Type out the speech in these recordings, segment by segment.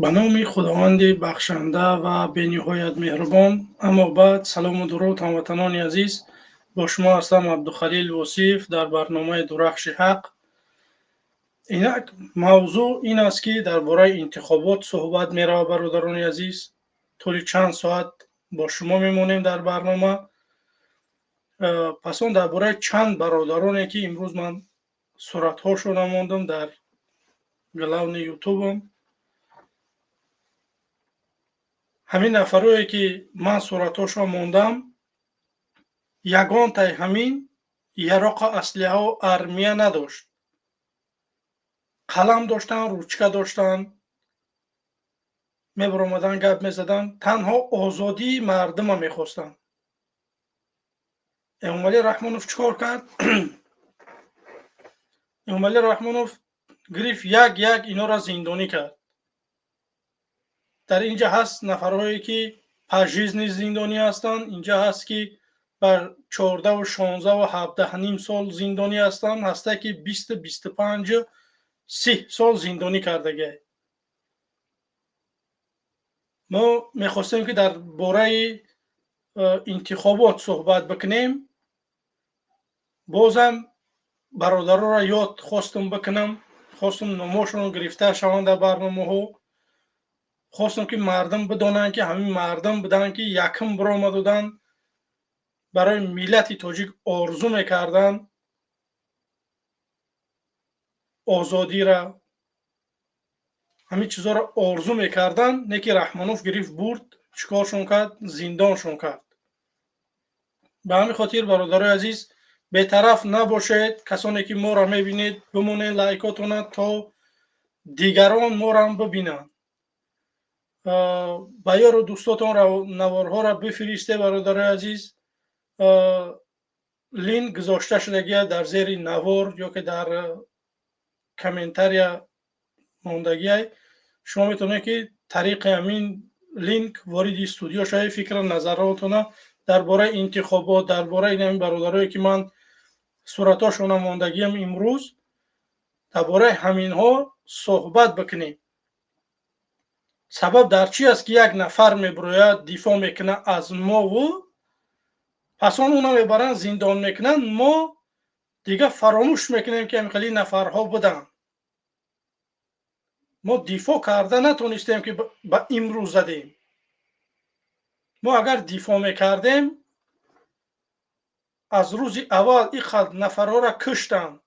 به نام خداوند بخشنده و به نهایت مهربان. اما بعد سلام و درود هموطنان عزیز، با شما هستم عبدالخلیل وصیف در برنامه درخش حق. اینک موضوع این است که درباره انتخابات صحبت می‌رود. برادران عزیز، طول چند ساعت با شما میمونیم در برنامه. پس اون درباره چند برادرانی که امروز من صورت‌هاشون ماندم در گلاون یوتیوبم، همین نفرایی که من صورتاشو موندم، یگان تای همین یراق اسلحه و ارمیه نداشت. قلم داشتن، روچکه داشتن، میبرامدن گپ میزدن، تنها آزادی مردم میخواستن. امامعلی رحمانوف چیکار کرد؟ امامعلی رحمانوف گرفت یک اینا را زندانی کرد. در اینجا هست نفرهایی که پژیزنی زندانی هستند، اینجا هست که بر 14 و 16 و 17 نیم سال زندانی هستند، هسته که 20 25 30 سال زندانی کردگی. ما میخواستیم که در باره انتخابات صحبت بکنیم. بازم برادران را یاد خواستم بکنم، خواستم نامشون گرفته شوند در برنامه ها. خواستم که مردم بدانند که همین مردم بدن که یکم برآمدن، برای ملت تاجیک آرزو میکردن آزادی را، همین چیزا را آرزو میکردن. نه که رحمانوف گرفت برد، چیکارشون کرد؟ زندانشون کرد. به همین خاطر برادرای عزیز بی‌طرف نباشید. کسانی که ما را میبینید بمونید لایکاتون تا دیگران ما را هم ببینند. با یار و دوستاتون را نوارها را بفرسته. برادرای عزیز، لینک گذاشته شدگی در زیر نوار یا که در کامنتاری موندگی، شما میتونید که طریق همین لینک وارد استودیو شوید، فکر نظراتتون درباره انتخابات، درباره این برادرایی که من صورتاشون ماندگیم امروز، درباره همین ها صحبت بکنیم. سبب در چی است که یک نفر میبروید دفاع میکنه از ما و پس اونا میبرن زندان میکنن، ما دیگه فراموش میکنیم که همخیلی نفرها بودن. ما دفاع کرده نتونستیم که به امروز زدیم. ما اگر دفاع میکردیم از روز اول اینقدر نفرها را کشتن،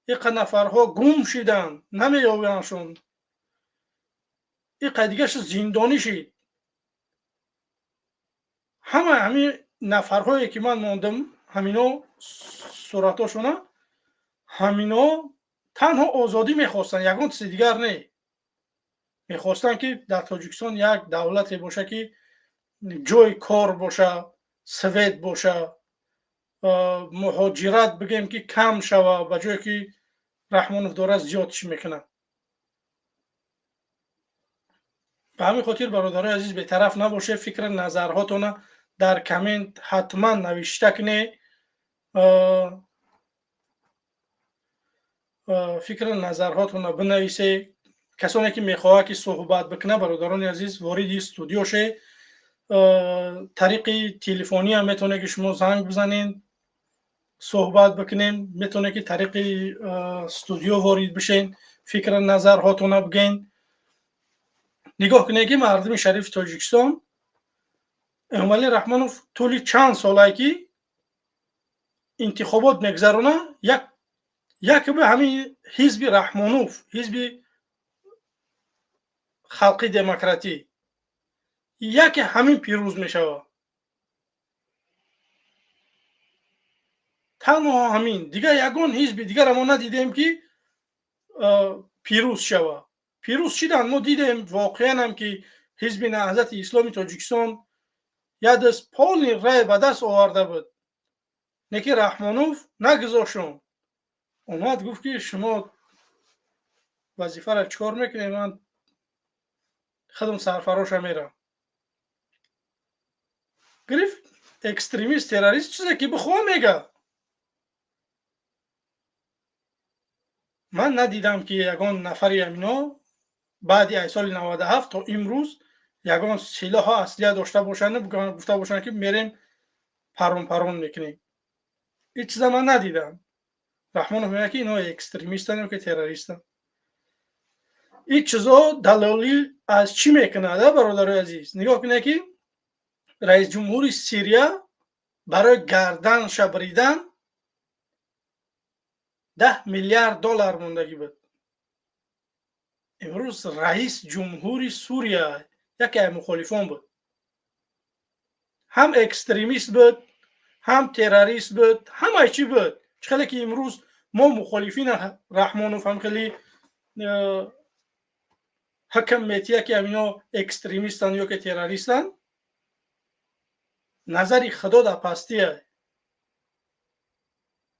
اینقدر نفرها گم شدن، نمیابینشون، اینقدر دیگه زندانی شد. همین نفرهایی که من موندم، همینا صورتاشون، همینا تنها آزادی میخواستن، یگان چیز دیگر نه. میخواستن که در تاجیکستان یک دولت باشه که جای کار باشه، سوید باشه، مهاجرت بگیم که کم شوه، به جایی که رحمانوف داره زیادش میکنه. به همین خاطر برادرای عزیز بی‌طرف نباشه، فکر نظرهاتون در کامنت حتما نوشته کنید. فکر نظرهاتون بنویسید. کسانی که میخواه که صحبت بکنه برادران عزیز وارد استودیو شه. طریق تلفنی هم میتونه که شما زنگ بزنین صحبت بکنیم، میتونه که طریق استودیو وارد بشین، فکر نظرهاتون بگین. نگاه کنید که مردم شریف تاجیکستان، امامعلی رحمانوف طول چند ساله که انتخابات میگذرونه، یک به همین حزب رحمانوف، حزب خلقی دموکراتی، یک همین پیروز میشوه. تنها همین، دیگه یگان حزب دیگر ما ندیدیم که پیروز شوه. پیروز شدن ما دیدیم واقعا هم که حزب نهضت اسلامی تاجیکستان یک دست پال رای به دست آورده بود، نکی رحمانوف نگذاشتم. اومد گفت که شما وظیفه را چکار میکنید؟ من خودم سرفراش میرم. گرفت اکستریمیست، تروریست، چیزی که بخواه میگه. من ندیدم که یگان نفری همینا بعد از سال 97 تا امروز یگان سلاح اصلی داشته باشند گفته باشند که میریم پرون میکنیم. هیچ چیز من ندیدم. رحمانов میگه که اینا اکستریمیستن یا که تروریستن. این چیزا دلالی از چی میکنه برادرای عزیز؟ نگاه کنید که رئیس جمهور سوریه برای گردن شبریدن 10 میلیارد دلار موندگی بود. امروز رئیس جمهور سوریه یکی از مخالفان بود، هم اکستریمیست بود، هم تروریست بود، همه چی بود. چخیلی که امروز ما مخالفین رحمانوف هم خیلی حکم میتیه که همینا اکستریمیستن یا که تروریستن. نظری خدا در پستیه.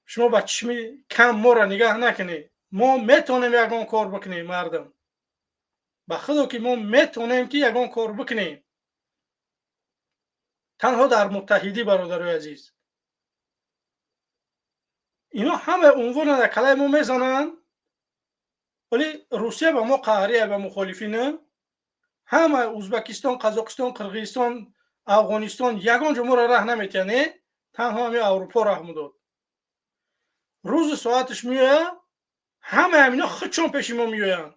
شما با چشمی کم ما را نگاه نکنید. ما میتونیم یگان کار بکنیم مردم. با خدا که ما میتونیم که یگان کار بکنیم. تنها در متحدی برادرای عزیز. اینا همه عنوان در کلای ما میزنن، ولی روسیه با ما قهریه با مخالفینه. همه ازبکستان، قزاقستان، قرغیزستان، افغانستان یگان جا ما را ره نمیتینه، تنها همه اروپا ره میداد. روز ساعتش میایه همه همینا خودشون پیش ما میاین،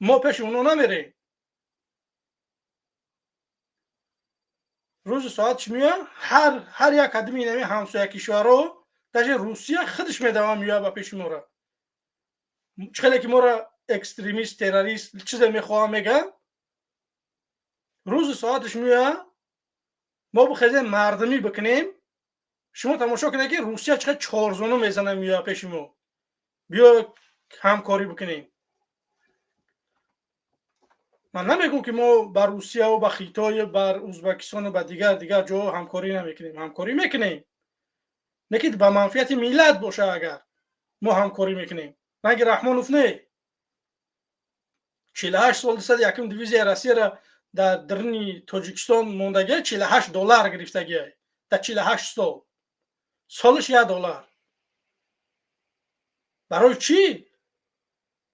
ما پیش اونا نمیریم. روز ساعتش میایه هر یک ادمی نمی همسایه کشورها در روسیه خودش میدوام میایه با پیش ما را. خیلی که ما را اکستریمیست تروریست چیز میخواه میگه، روز ساعتش میایه ما بخیزه مردمی بکنیم. شما تماشا کنید که روسیه چقدر چهارزانو میزنه میایه پیش ما، بیا همکاری بکنیم. من نمیگم که ما بر روسیه و با خیتای بر ازبکستان و با دیگر جا همکاری نمیکنیم. همکاری میکنیم، نکید با منفعت ملت باشه. اگر ما همکاری میکنیم مگه رحمانوف نه 48 سال دست یکم دیویزی روسیه را در درنی تاجیکستان موندگی 48 دلار گرفتگی در 48 سال سالش $1. برای چی؟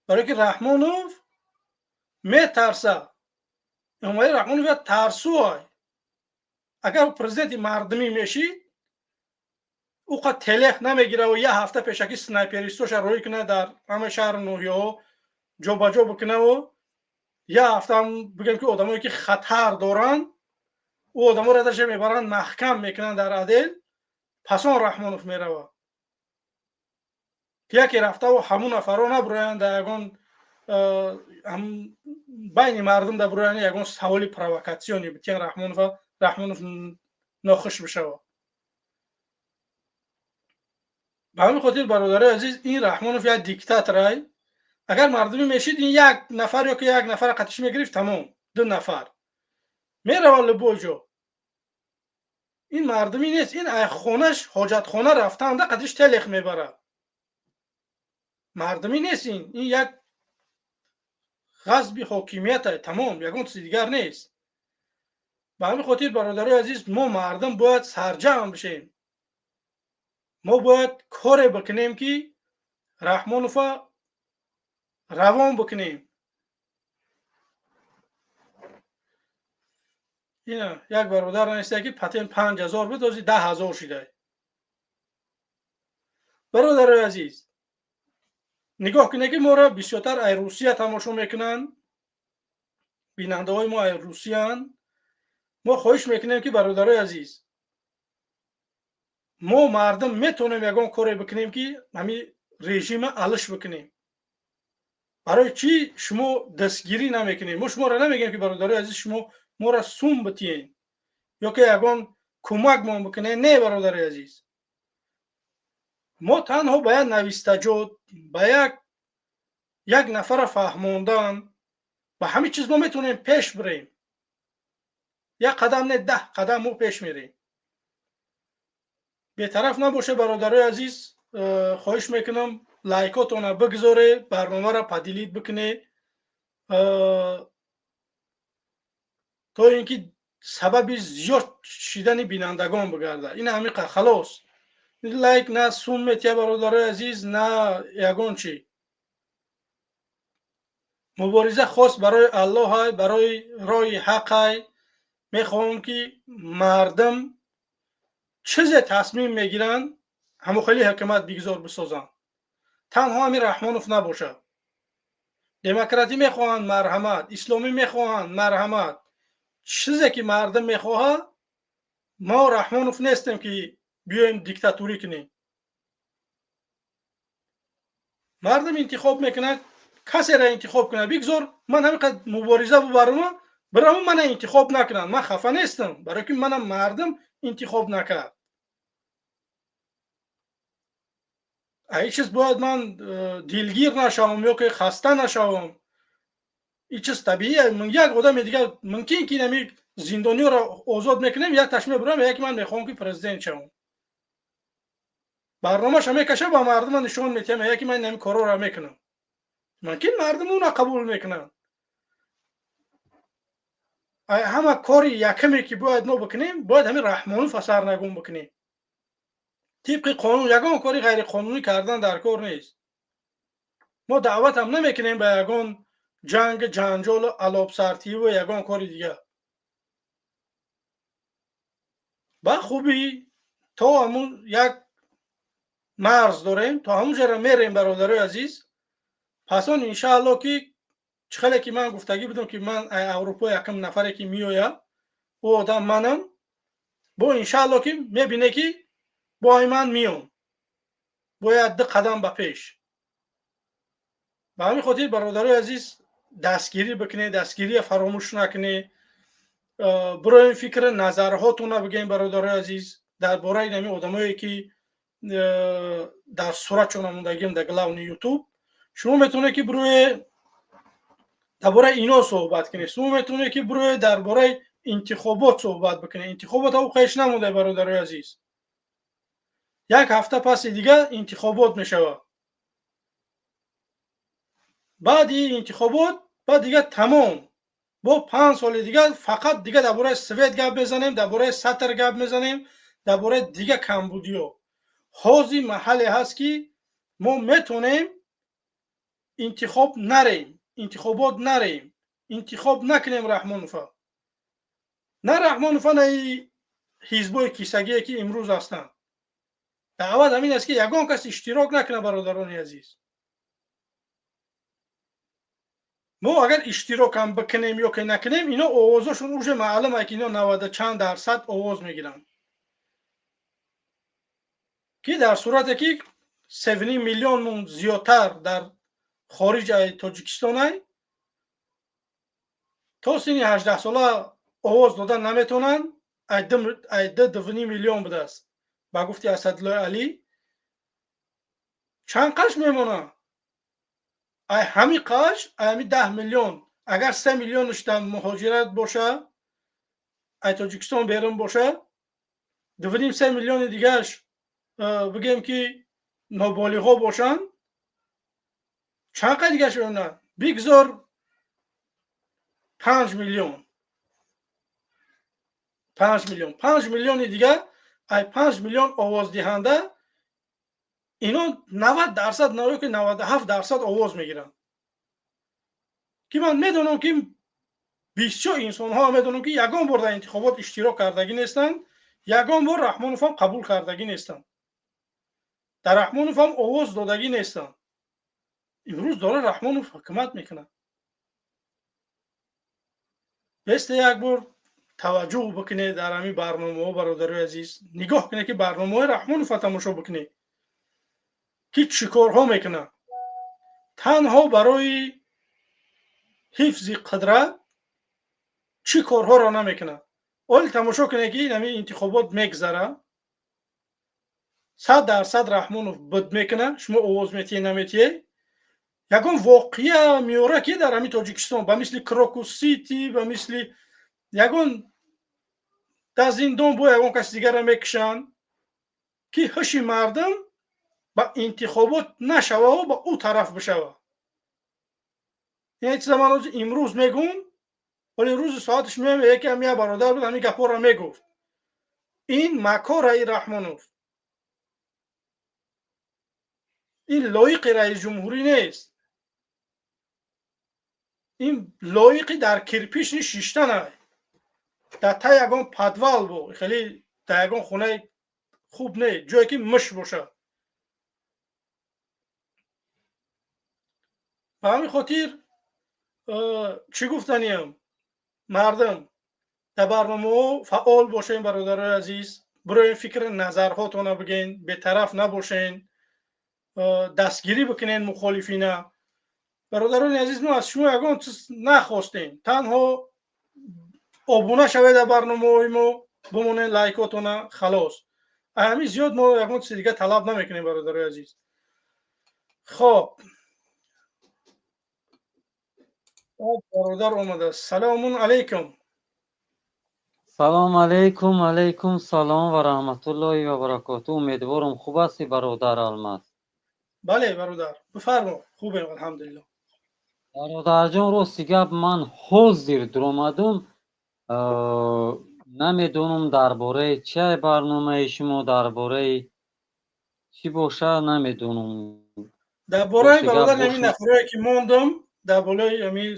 برای که رحمانوف میترسه. امای رحمانوف ترسو. اگر پرزیدنت مردمی میشی او قد تلخ نمیگیره و یه هفته پیشکی سنایپریستوش روی کنه در همه شهر نوحیه جا با جا بکنه و یه هفته هم بگم که آدمایی که خطر دارن او آدما را درش میبرن محکم میکنن در عدل. پسان رحمانوف میروه که یکی رفته و همون نفرا نبروین در یگان هم بین مردم در بروین یگان سوالی پروکاسیونی بتین رحمانوف ناخوش بشه. به همین خاطر برادرای عزیز این رحمانوف یک دیکتاتوره. اگر مردمی میشید این یک نفر یا که یک نفر قطعش میگرفت تمام 2 نفر میروه لبوجو. این مردمی نیست، این خونش حاجت خانه رفتن ده قدش تلخ میبره. مردمی نیست، این یک غصب حاکمیت تمام، یگان چیز دیگر نیست. به همین خاطر برادرای عزیز ما مردم باید سرجم بشیم. ما باید کار بکنیم که رحمانوف روان بکنیم. اینا یک برادر نیسته که پتن 5000 بدازی 10,000 شده. برادرای عزیز نگاه کنید که ما را بسیارتر ای روسیه تماشا میکنن، بیننده های ما ای روسیان. ما خواهش میکنیم که برادرای عزیز ما مردم میتونیم یگان کاری بکنیم که همین رژیم علش بکنیم. برای چی شما دستگیری نمیکنید؟ ما شما را نمیگیم که برادرای عزیز شما ما را سوم بتین یا که یگان کمک ما بکنید. نه برادرای عزیز، ما تنها باید نویستجات با یک نفر فهموندن و همه چیز ما میتونیم پیش بریم. یک قدم نه 10 قدم ما پیش میریم. بی‌طرف نباشه برادرای عزیز. خواهش میکنم لایکاتون رو بگذاره، برنامه را پدیلید بکنه تا اینکه سبب زیاد شدن بینندگان بگرده. این عمیقه خلاص. لایک نه سوم میتیه برادرای عزیز، نه یگان چی. مبارزه خاص برای الله های، برای راه حق های. میخوام که مردم چیز تصمیم میگیرن همو خیلی حکمت بگذار بسازن. تنها همین رحمانوف نباشه. دموکراتی میخواهند مرحمت، اسلامی میخواهند مرحمت، چیزی که مردم میخواه ما رحمانوف نیستیم که بیایم دیکتاتوری کنیم. مردم انتخاب میکنه، کسی را انتخاب کنه بگذار من همینقدر مبارزه ببرم برام من انتخاب نکنن، من خفه نیستم برای که منم مردم انتخاب نکرد. این چیز باید من دلگیر نشوم یا که خسته نشوم. این چیز طبیعیه. من یک آدم دیگه ممکن که نمی زندانی را آزاد میکنیم یک تشمیه برام یک من میخوام که پرزیدنت شوم. برنامه‌ش میکشه با مردم نشون میتیم یکی من نمی کارا را میکنم. ممکن مردم اون قبول میکنن. همه کاری یکمی که باید ما بکنیم باید همین رحمانوف اثر نگون بکنیم. طبق قانون یگان کاری غیر قانونی کردن در کار نیست. ما دعوت هم نمیکنیم به یگان جنگ جنجال و علاب سرتی و یگان کاری دیگه. با خوبی تا همون یک مرز داریم، تا همون جا میریم برادرای عزیز. پس اون انشاءالله که چخلی که من گفتگی بدم که من اروپا یکم نفری که میویا او آدم منم با انشاءالله که میبینه که با من میام باید ده قدم به پیش. به همین خاطر برادرای عزیز دستگیری بکنه، دستگیری فراموش نکنه. برای فکر نظرهاتون رو بگیم برادرای عزیز درباره این آدمایی که در صورت چون موندگیم در گلاون یوتیوب. شما میتونه که برای درباره اینا صحبت کنید. شما میتونه که برای درباره انتخابات صحبت بکنه. انتخابات او قیش نمونده برادرای عزیز. یک هفته پس دیگه انتخابات میشود. بعد این انتخابات بعد دیگه تمام. با 5 سال دیگه فقط دیگه درباره سوئد گپ بزنیم، درباره سطر گپ میزنیم، درباره دیگه کمبودیا. حاضی محل هست که ما میتونیم انتخاب نریم، انتخابات نریم، انتخاب نکنیم رحمانوفا. نه رحمانوفا نه حزبای کیسگی که امروز هستند. دعوت همین است که یگان کس اشتراک نکنه برادران عزیز. ما اگر اشتراک هم بکنیم یا که نکنیم اینا آوازشون اوج معلومه که اینا 90 چند درصد آواز میگیرن. که در صورتی که 7 میلیون من زیادتر در خارج تاجیکستان های تا سنی 18 ساله آواز دادن نمیتونن. ایده 2 میلیون بوده است با گفتی اسدالله علی. چند قش میمونه؟ همین قش همین 10 میلیون اگر 3 میلیونش در مهاجرت باشه ای تاجیکستان بیرون باشه 2.5-3 میلیون دیگهش بگیم که نابالغا باشن. چند قد دیگه شونه بگذار 5 میلیون 5 میلیون دیگه ای 5 میلیون آواز دهنده اینا 90 درصد نه که 97 درصد آواز میگیرن. که من میدونم که بیشتر انسان ها میدونم که یگان بار در انتخابات اشتراک کردگی نیستن، یگان بار رحمانوف هم قبول کردگی نیستن، در رحمانوف هم آواز دادگی نیستن. امروز داره رحمانوف حکومت میکنه. بسته یک بار توجه بکنه در همین برنامه ها برادرای عزیز نگاه کنه که برنامه رحمانوف تماشا بکنه که چیکارها میکنه. تنها برای حفظ قدرت چی کارها را نمیکنه. ولی تماشا کنه که این انتخابات میگذره 100% رحمانوف بد میکنه. شما آواز میتیه نمیتیه یگان واقعیه میوره که در همین تاجیکستان به مثل کراکوس سیتی به مثل یگان در زندان با یگان کس دیگر را میکشن که هشی مردم با انتخابات نشوه و با او طرف بشوه. یعنی چیز من امروز میگم ولی روز ساعتش میام یکی هم یه برادر بود همین گپا را میگفت. این مکار ای رحمانوف، این لایق رئیس جمهوری نیست. این لایقی در کرپیش نشیشتن در تا یگان پدوال بو خیلی در یگان خونه خوب نه جایی که مش باشه. به همین خاطر چی گفتنیم مردم در برنامه فعال باشین برادرای عزیز، برای فکر نظرهاتون بگین، به طرف نباشین، دستگیری بکنین مخالفین. برادران عزیز ما از شما یگان چیز نخواستیم، تنها آبونه شوید در برنامه ما، بمونین لایکاتون خلاص. همین زیاد ما یگان چیز دیگه طلب نمیکنیم برادرای عزیز. خب برادر اومده. سلام علیکم. سلام علیکم. علیکم سلام و رحمت الله و برکاته. امیدوارم خوب هستی برادر الماس. بله برادر بفرما. خوبیم الحمدلله. برادر جان راستی گپ من حاضر درآمدم، نمیدونم درباره چه برنامه شما درباره چی باشه نمیدونم. درباره راستی گپ برادر گوش همین نفرایی که موندم درباره همین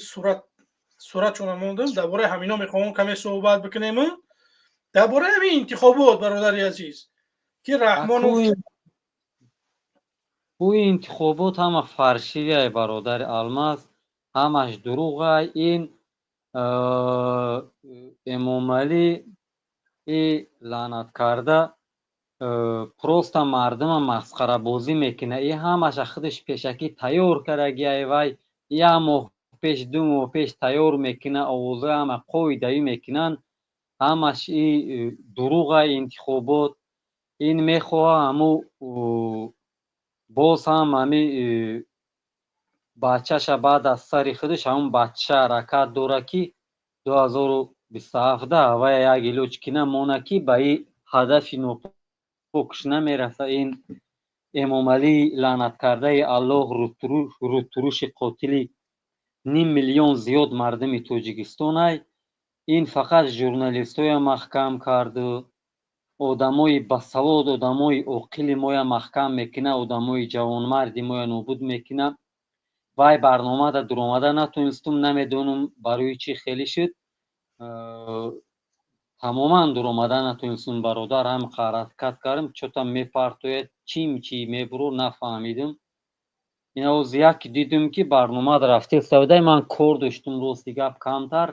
صورتشون موندم، درباره همینا میخوام کمی صحبت بکنیم. درباره همین انتخابات برادر عزیز که رحمانوف کوی انتخابات همه فرشیه برادر الماس، همش دروغه. این امام علی ای لعنت کرده просто мардума масхарабозӣ мекунад. И ҳамаша худаш пешакӣ тайёр карагияй. Вай як моҳ пеш ду моҳ пеш тайёр мекунад, овозаи ҳама қоидаӣ мекунанд. ҳамаш и дуруға интихобот. ин мехоҳад ҳаму боз ҳам ҳами бачаша баъд аз сари худаш ҳамун бача ҳаракат дорад ки 2027 вай як илоҷ кина монад ки ба и ҳадафи нопокш намераса. ин эмомалӣ лаънаткардаи аллоҳ рӯтуруши қотили 5 миллион зиёд мардуми тоҷикистонай. ин фақат журналистоя маҳкам карду, одамои басавод, одамои оқили моя маҳкам мекунад, одамои ҷавонмарди моя нобуд мекунад. вай барномада дуромада натонистум, намедонам барои чӣ хеле шуд. тамоман дуромада натонистум бародар, ҳам ҳаракат кардам, чота мепартояд, чим чӣ мебурад нафаҳмидам. инавоз як дидум ки барномада рафта истадаи ман кор доштум, рости гап камтар,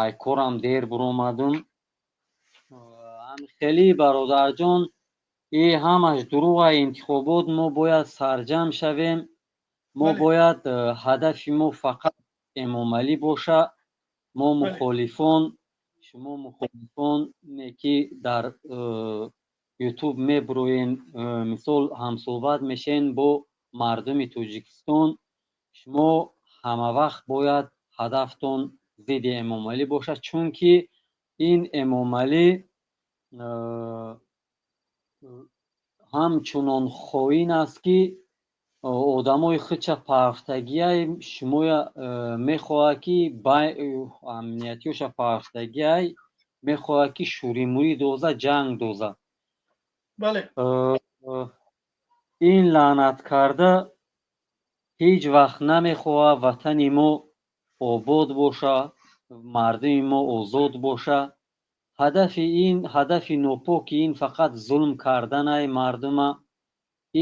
ай корам дер буромадум. ҳамхелӣ бародарҷон, и ҳамаш дуруға интихобот. мо бояд сарҷам шавем, мо бояд ҳадафи мо фақат эмомалӣ боша. мо мухолифон, шумо мухолифоне ки дар ютуб мебуроен, мисол ҳамсӯҳбат мешавен бо мардуми тоҷикистон, шумо ҳамавақт бояд ҳадафтон зидди эмомалӣ бошад, чунки ин эмомалӣ ҳамчунон хоин аст ки одамои худша парафтагиай шумоя мехоҳад ки амниятиёша парафтагиай мехоҳад ки шӯримӯрӣ доза, ҷанг доза. ин лаънаткарда ҳеҷ вақт намехоҳад ватани мо обод боша, мардуми мо озод боша. ҳадафи нопоки ин фақат зулм карданай мардума.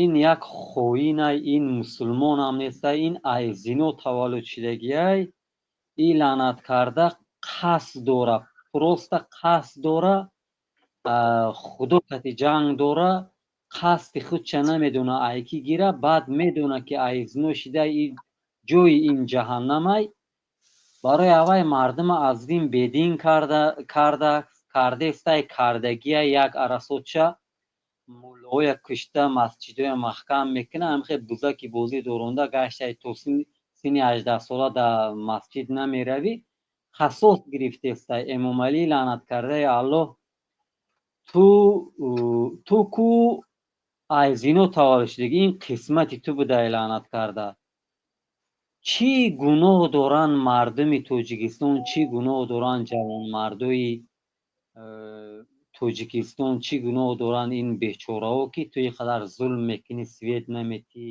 ин як хоинай, ин мусулмонам нестай, ин аз зино таваллудшудагиай. ин лаънаткарда қасд дора, просто қасд дора, худо кати ҷанг дора, қасди худша намедона ай ки гира, баъд медона ки ай зино шуда ҷои ин ҷаҳаннамай. барои аввай мардума аз дин бедин кардестай, кардагиай як арасотша муллоя кушта, масҷидоя маҳкам мекунад. ҳамихе бузаки бозӣ доронда гаштай, то синни 18 сола дар масҷид намеравӣ. қасос гирифтестай. эмомалӣ лаънаткардаи аллоҳ, ту ку аз зино таваллуд шудагӣ, ин қисмати ту будай лаънаткарда. чӣ гуноҳ доранд мардуми тоҷикистон, чӣ гуноҳ доранд ҷавонмардои тоҷикистон, чӣ гуноҳ доранд ин бечораҳо ки ту ин қадар зулм мекунӣ, свет наметӣ,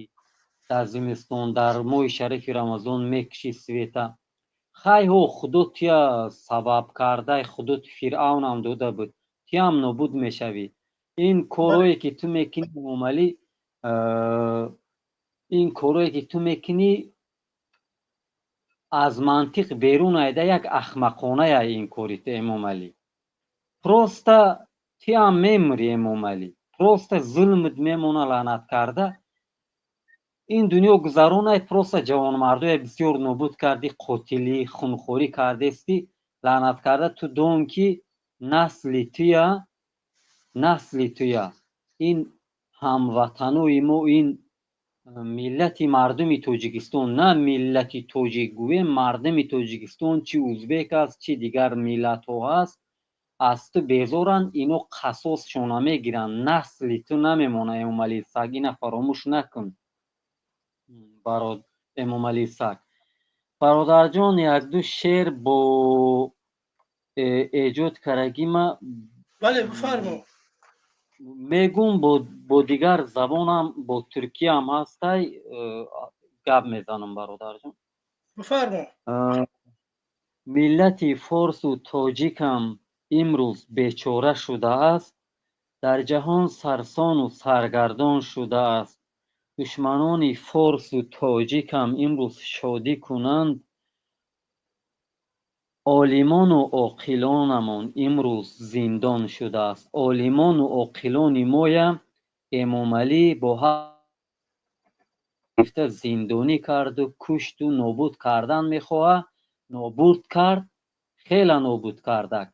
در زمستان در ماه شریف رمضان میکشی سویتا. خای هو خودت تیا سبب کرده، خودت فرعون هم دوده بود، تیا هم نابود میشوی. این کارهایی که تو میکنی عملی، این کارهایی که تو میکنی از منطق بیرون ایده، یک احمقانه این کاری تو امام علی. پروستا تی هم میمری امام علی، پروستا ظلمت میمونه لعنت کرده. این دنیا گذرونه، پروستا جوان مردای بسیار نابود کردی، قتلی خونخوری کرده استی، لعنت کرده. تو دوم کی نسلی تویا این هموطنوی ما، این ملتی مردمی توجیکستان، نه ملتی توجیک گوی، مردمی توجیکستان، چی ازبک است چی دیگر ملت ها هست، از تو بیزارن، اینو قصاص شونه میگیرن، نسلی تو نمیمونه. امام علی سگ اینو فراموش نکن. براد امام علی سگ برادر جان، یک دو شعر با ایجاد کرگی ما بله بفرمو. میگم با دیگر زبانم، با ترکی هم هستی گپ میزنم برادر جان. بفرمو. ملت فارس و تاجیک هم امروز بیچاره شده است، در جهان سرسان و سرگردان شده است. دشمنان فارس و تاجیک هم امروز شادی کنند، عالمان و عاقلانمان امروز زندان شده است. عالمان و عاقلان مایم امام علی با زندانی کرد و کشت و نابود کردن میخواه، نابود کرد، خیلی نابود کرده.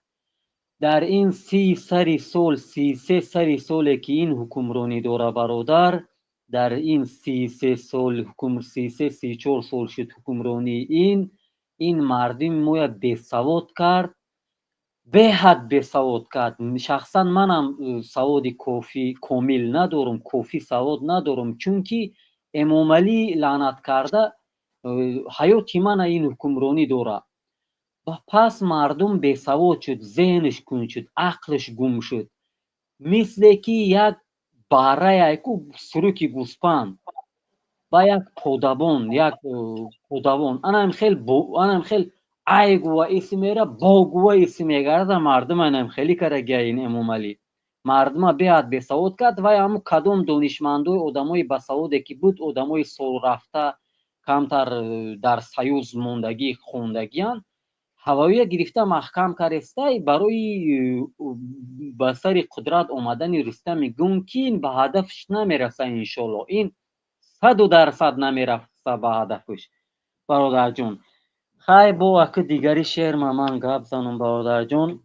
در این 33 سالی که این حکمرانی داره برادر، در این 33 سال 34 سال شد حکمرانی این مردم موی بیسواد کرد، به حد بیسواد کرد. شخصا منم سواد کافی کامل ندارم، کافی سواد ندارم، چون که امام علی لعنت کرده حیاتی من این حکمرانی داره. و پس مردم بیسواد شد، ذهنش کند شد، عقلش گم شد، مثل که یک بره، یک سروک گوسپند با یک پودبان انم خیلی ایگو و ایسی میره، باگو و ایسی میگرده. مردم انم خیلی کرده این امام علی مردم بیاد بیسواد کرد. و همو کدوم دانشمندوی آدمای بسوادی که بود، آدمای سال رفته کمتر در سیوز موندگی خوندگیان، هوایی گرفته محکم کرسته برای به سر قدرت آمدن رستم گون که این به هدفش نمیرسه. انشالله این 100% نمیرسه به هدفش برادر جون. خیلی با اک دیگری شعر من گپ زنم برادر جون.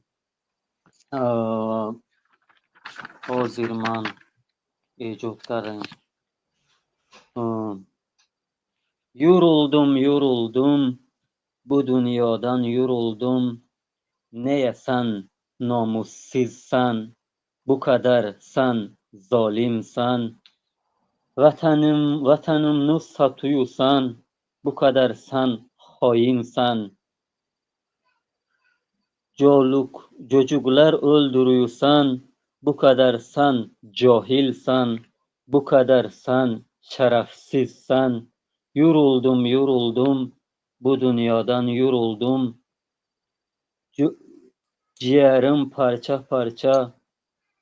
حاضر من ایجاد کردم. yoruldum bu dünyadan yoruldum, neye sen namussizsen, bu kadar sen zalimsen, vatanımı satıyorsan, bu kadar sen hainsen, çocuklar öldürüyorsan, bu kadar sen cahilsen, bu kadar sen şerefsizsen. Yoruldum bu dünyadan yoruldum, ciğerim parça parça,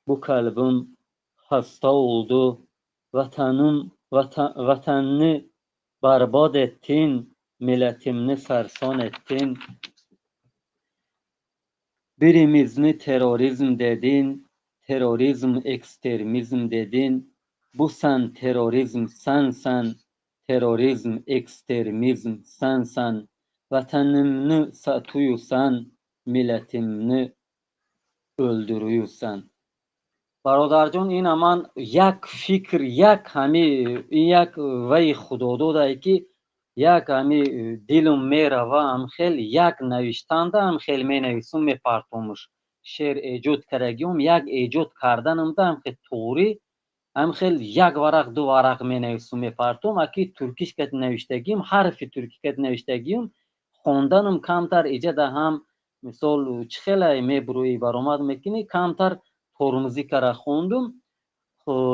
bu kalbim hasta oldu. Vatanını berbat ettin, milletimni sarsan ettin. Birimizni terörizm dedin, terörizm ekstremizm dedin. Bu sen terörizm sensen, terörizm ekstremizm sensen. Vatanını satıyorsan, milletimni öldürüyorsan. برادر جان این من یک فکر، یک همی یک وی خداداده که یک همی دلم میره و هم خیلی یک نوشتنده هم خیلی می نویسم می پرتمش شعر ایجاد کردگیم، یک ایجاد کردنم ده هم خیلی طوری هم خیلی یک ورق دو ورق می نویسم می پرتم. اکی ترکیش که نوشتگیم، حرف ترکی که نوشتگیم خوندنم کمتر ایجا ده هم مثال چه خیلی می بروی برآمد میکنی، کمتر ترمزی کرده خوندم.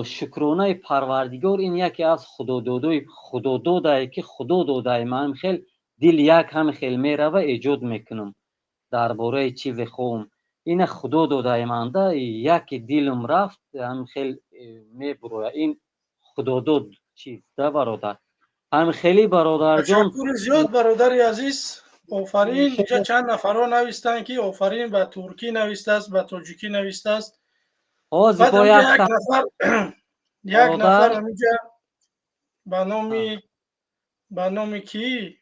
شکرانه پروردگار این یکی از خدادادایی که خدا داده. من خیلی دل یک هم خیلی میروه ایجاد میکنم درباره چیز خوام. این خدا داده منده یک دلم رفت هم خیلی میبروه. این خداداد چیز ده برادر. هم خیلی برادر جان. تشکر زیاد برادر عزیز. آفرین. اینجا چند نفر نوشتن که آفرین به ترکی نوشته است، به تاجیکی نوشته است. بعد با یک نفر یک نفر همینجا به نام کی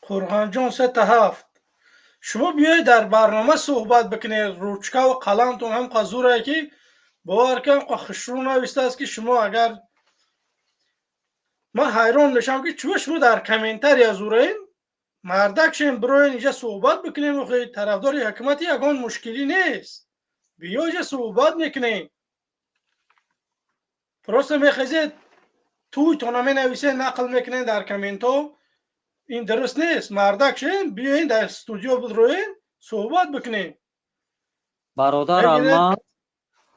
قرغان جان 37. شما بیایید در برنامه صحبت بکنید. روچکه و قلمتون هم قزوره که باور کنم خشرو نوشته است که شما اگر من حیران میشم که چون شما در کامنتری از اورین مردک شیم برای اینجا صحبت بکنیم. و طرفدار حکومت یگان مشکلی نیست، بیا اینجا صحبت میکنیم. پروست میخیزید توی تونامه نویسه نقل میکنین در کامنت ها. این درست نیست. مردک شیم بیاین در استودیو بدروین صحبت بکنیم. برادر ما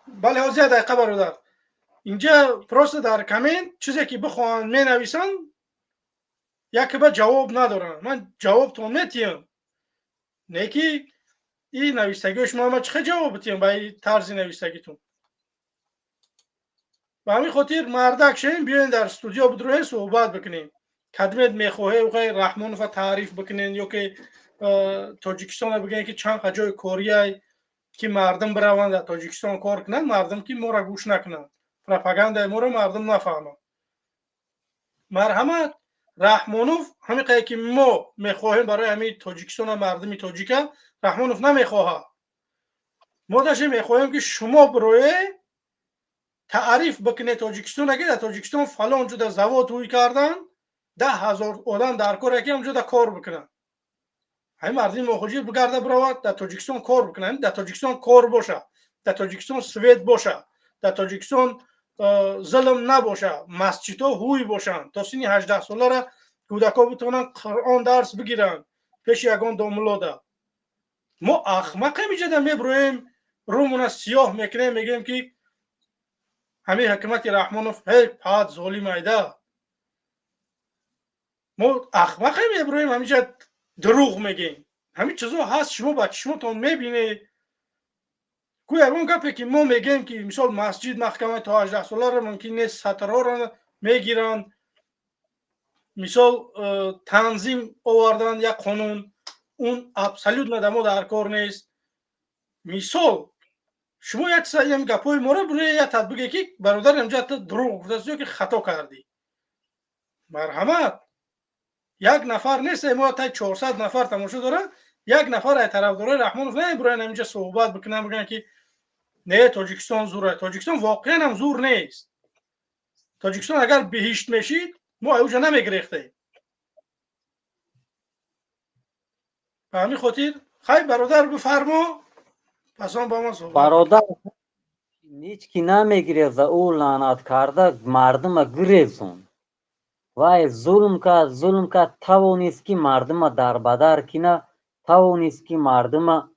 بله ها زیاد دقیقه برادر. اینجا پروست در کامنت چیزی که بخوان می نویسن یکی با جواب ندارن. من جواب تو میتیم نه که این نویستگیش ما چه جواب بتیم با این طرز نویستگیتون. و همین خاطر مردک شیم بیاین در استودیو بدروین صحبت بکنیم. کدمت میخواهی و غیر رحمانوف تعریف بکنین یا که تاجیکستان بگین که چند جای کوریای که مردم بروند در تاجیکستان کار کنن، مردم که ما را گوش نکنن، پروپاگاندای ما را مردم نفهمن. مرحمت رحمانوف همین قضیه که ما میخواهیم برای همین تاجیکستان مردمی تاجیکا رحمانوف نمیخواه. ما داشتیم میخواهیم که شما برای تعریف بکنید تاجیکستان اگه در تاجیکستان فلان جدا زواد توی کردن 10,000 آدم در کار که اونجا کار بکنن. همین مردم مهاجر بگرده برود در تاجیکستان کار بکنن. در تاجیکستان کار باشه، در تاجیکستان سویت باشه، در تاجیکستان ظلم نباشه، مسجدها هوی باشن، تا سن 18 ساله را کودکا بتونن قرآن درس بگیرن پیش یگان داملاده. ما احمق میجدا میبرویم رومون سیاه میکنیم میگیم که همین حکومت رحمانوف پاد ظالم ایده. ما احمق میبرویم همینجا دروغ میگیم. همین چیزا هست شما با چشمتون میبینید. کوی اون گپی که ما میگیم که مثال مسجد محکمه تا 18 ساله را ممکن نیست ستاره را میگیرن، مثال تنظیم آوردن یک قانون اون ابسولوت ما در کار نیست. مثال شما یک سایم گپای ما را برای یک تطبیقی که برادر اینجا دروغ گفته که خطا کردی. مرحمت یک نفر نیست ما تا 400 نفر تماشا داره. یک نفر ای طرفدار رحمانوف نه برای اینجا صحبت بکنن بگن که نه تاجیکستان زوره. تاجیکستان واقعا هم زور نیست. تاجیکستان اگر بهشت میشید ما اوجا نمیگریختیم. به همین خاطر خیلی برادر بفرما پسان با ما صحبت برادر هیچ کی نمیگریزه او لعنت کرده مردم گریزون وای ظلم کرد توانست که مردم در بدر کنه، توانست که مردم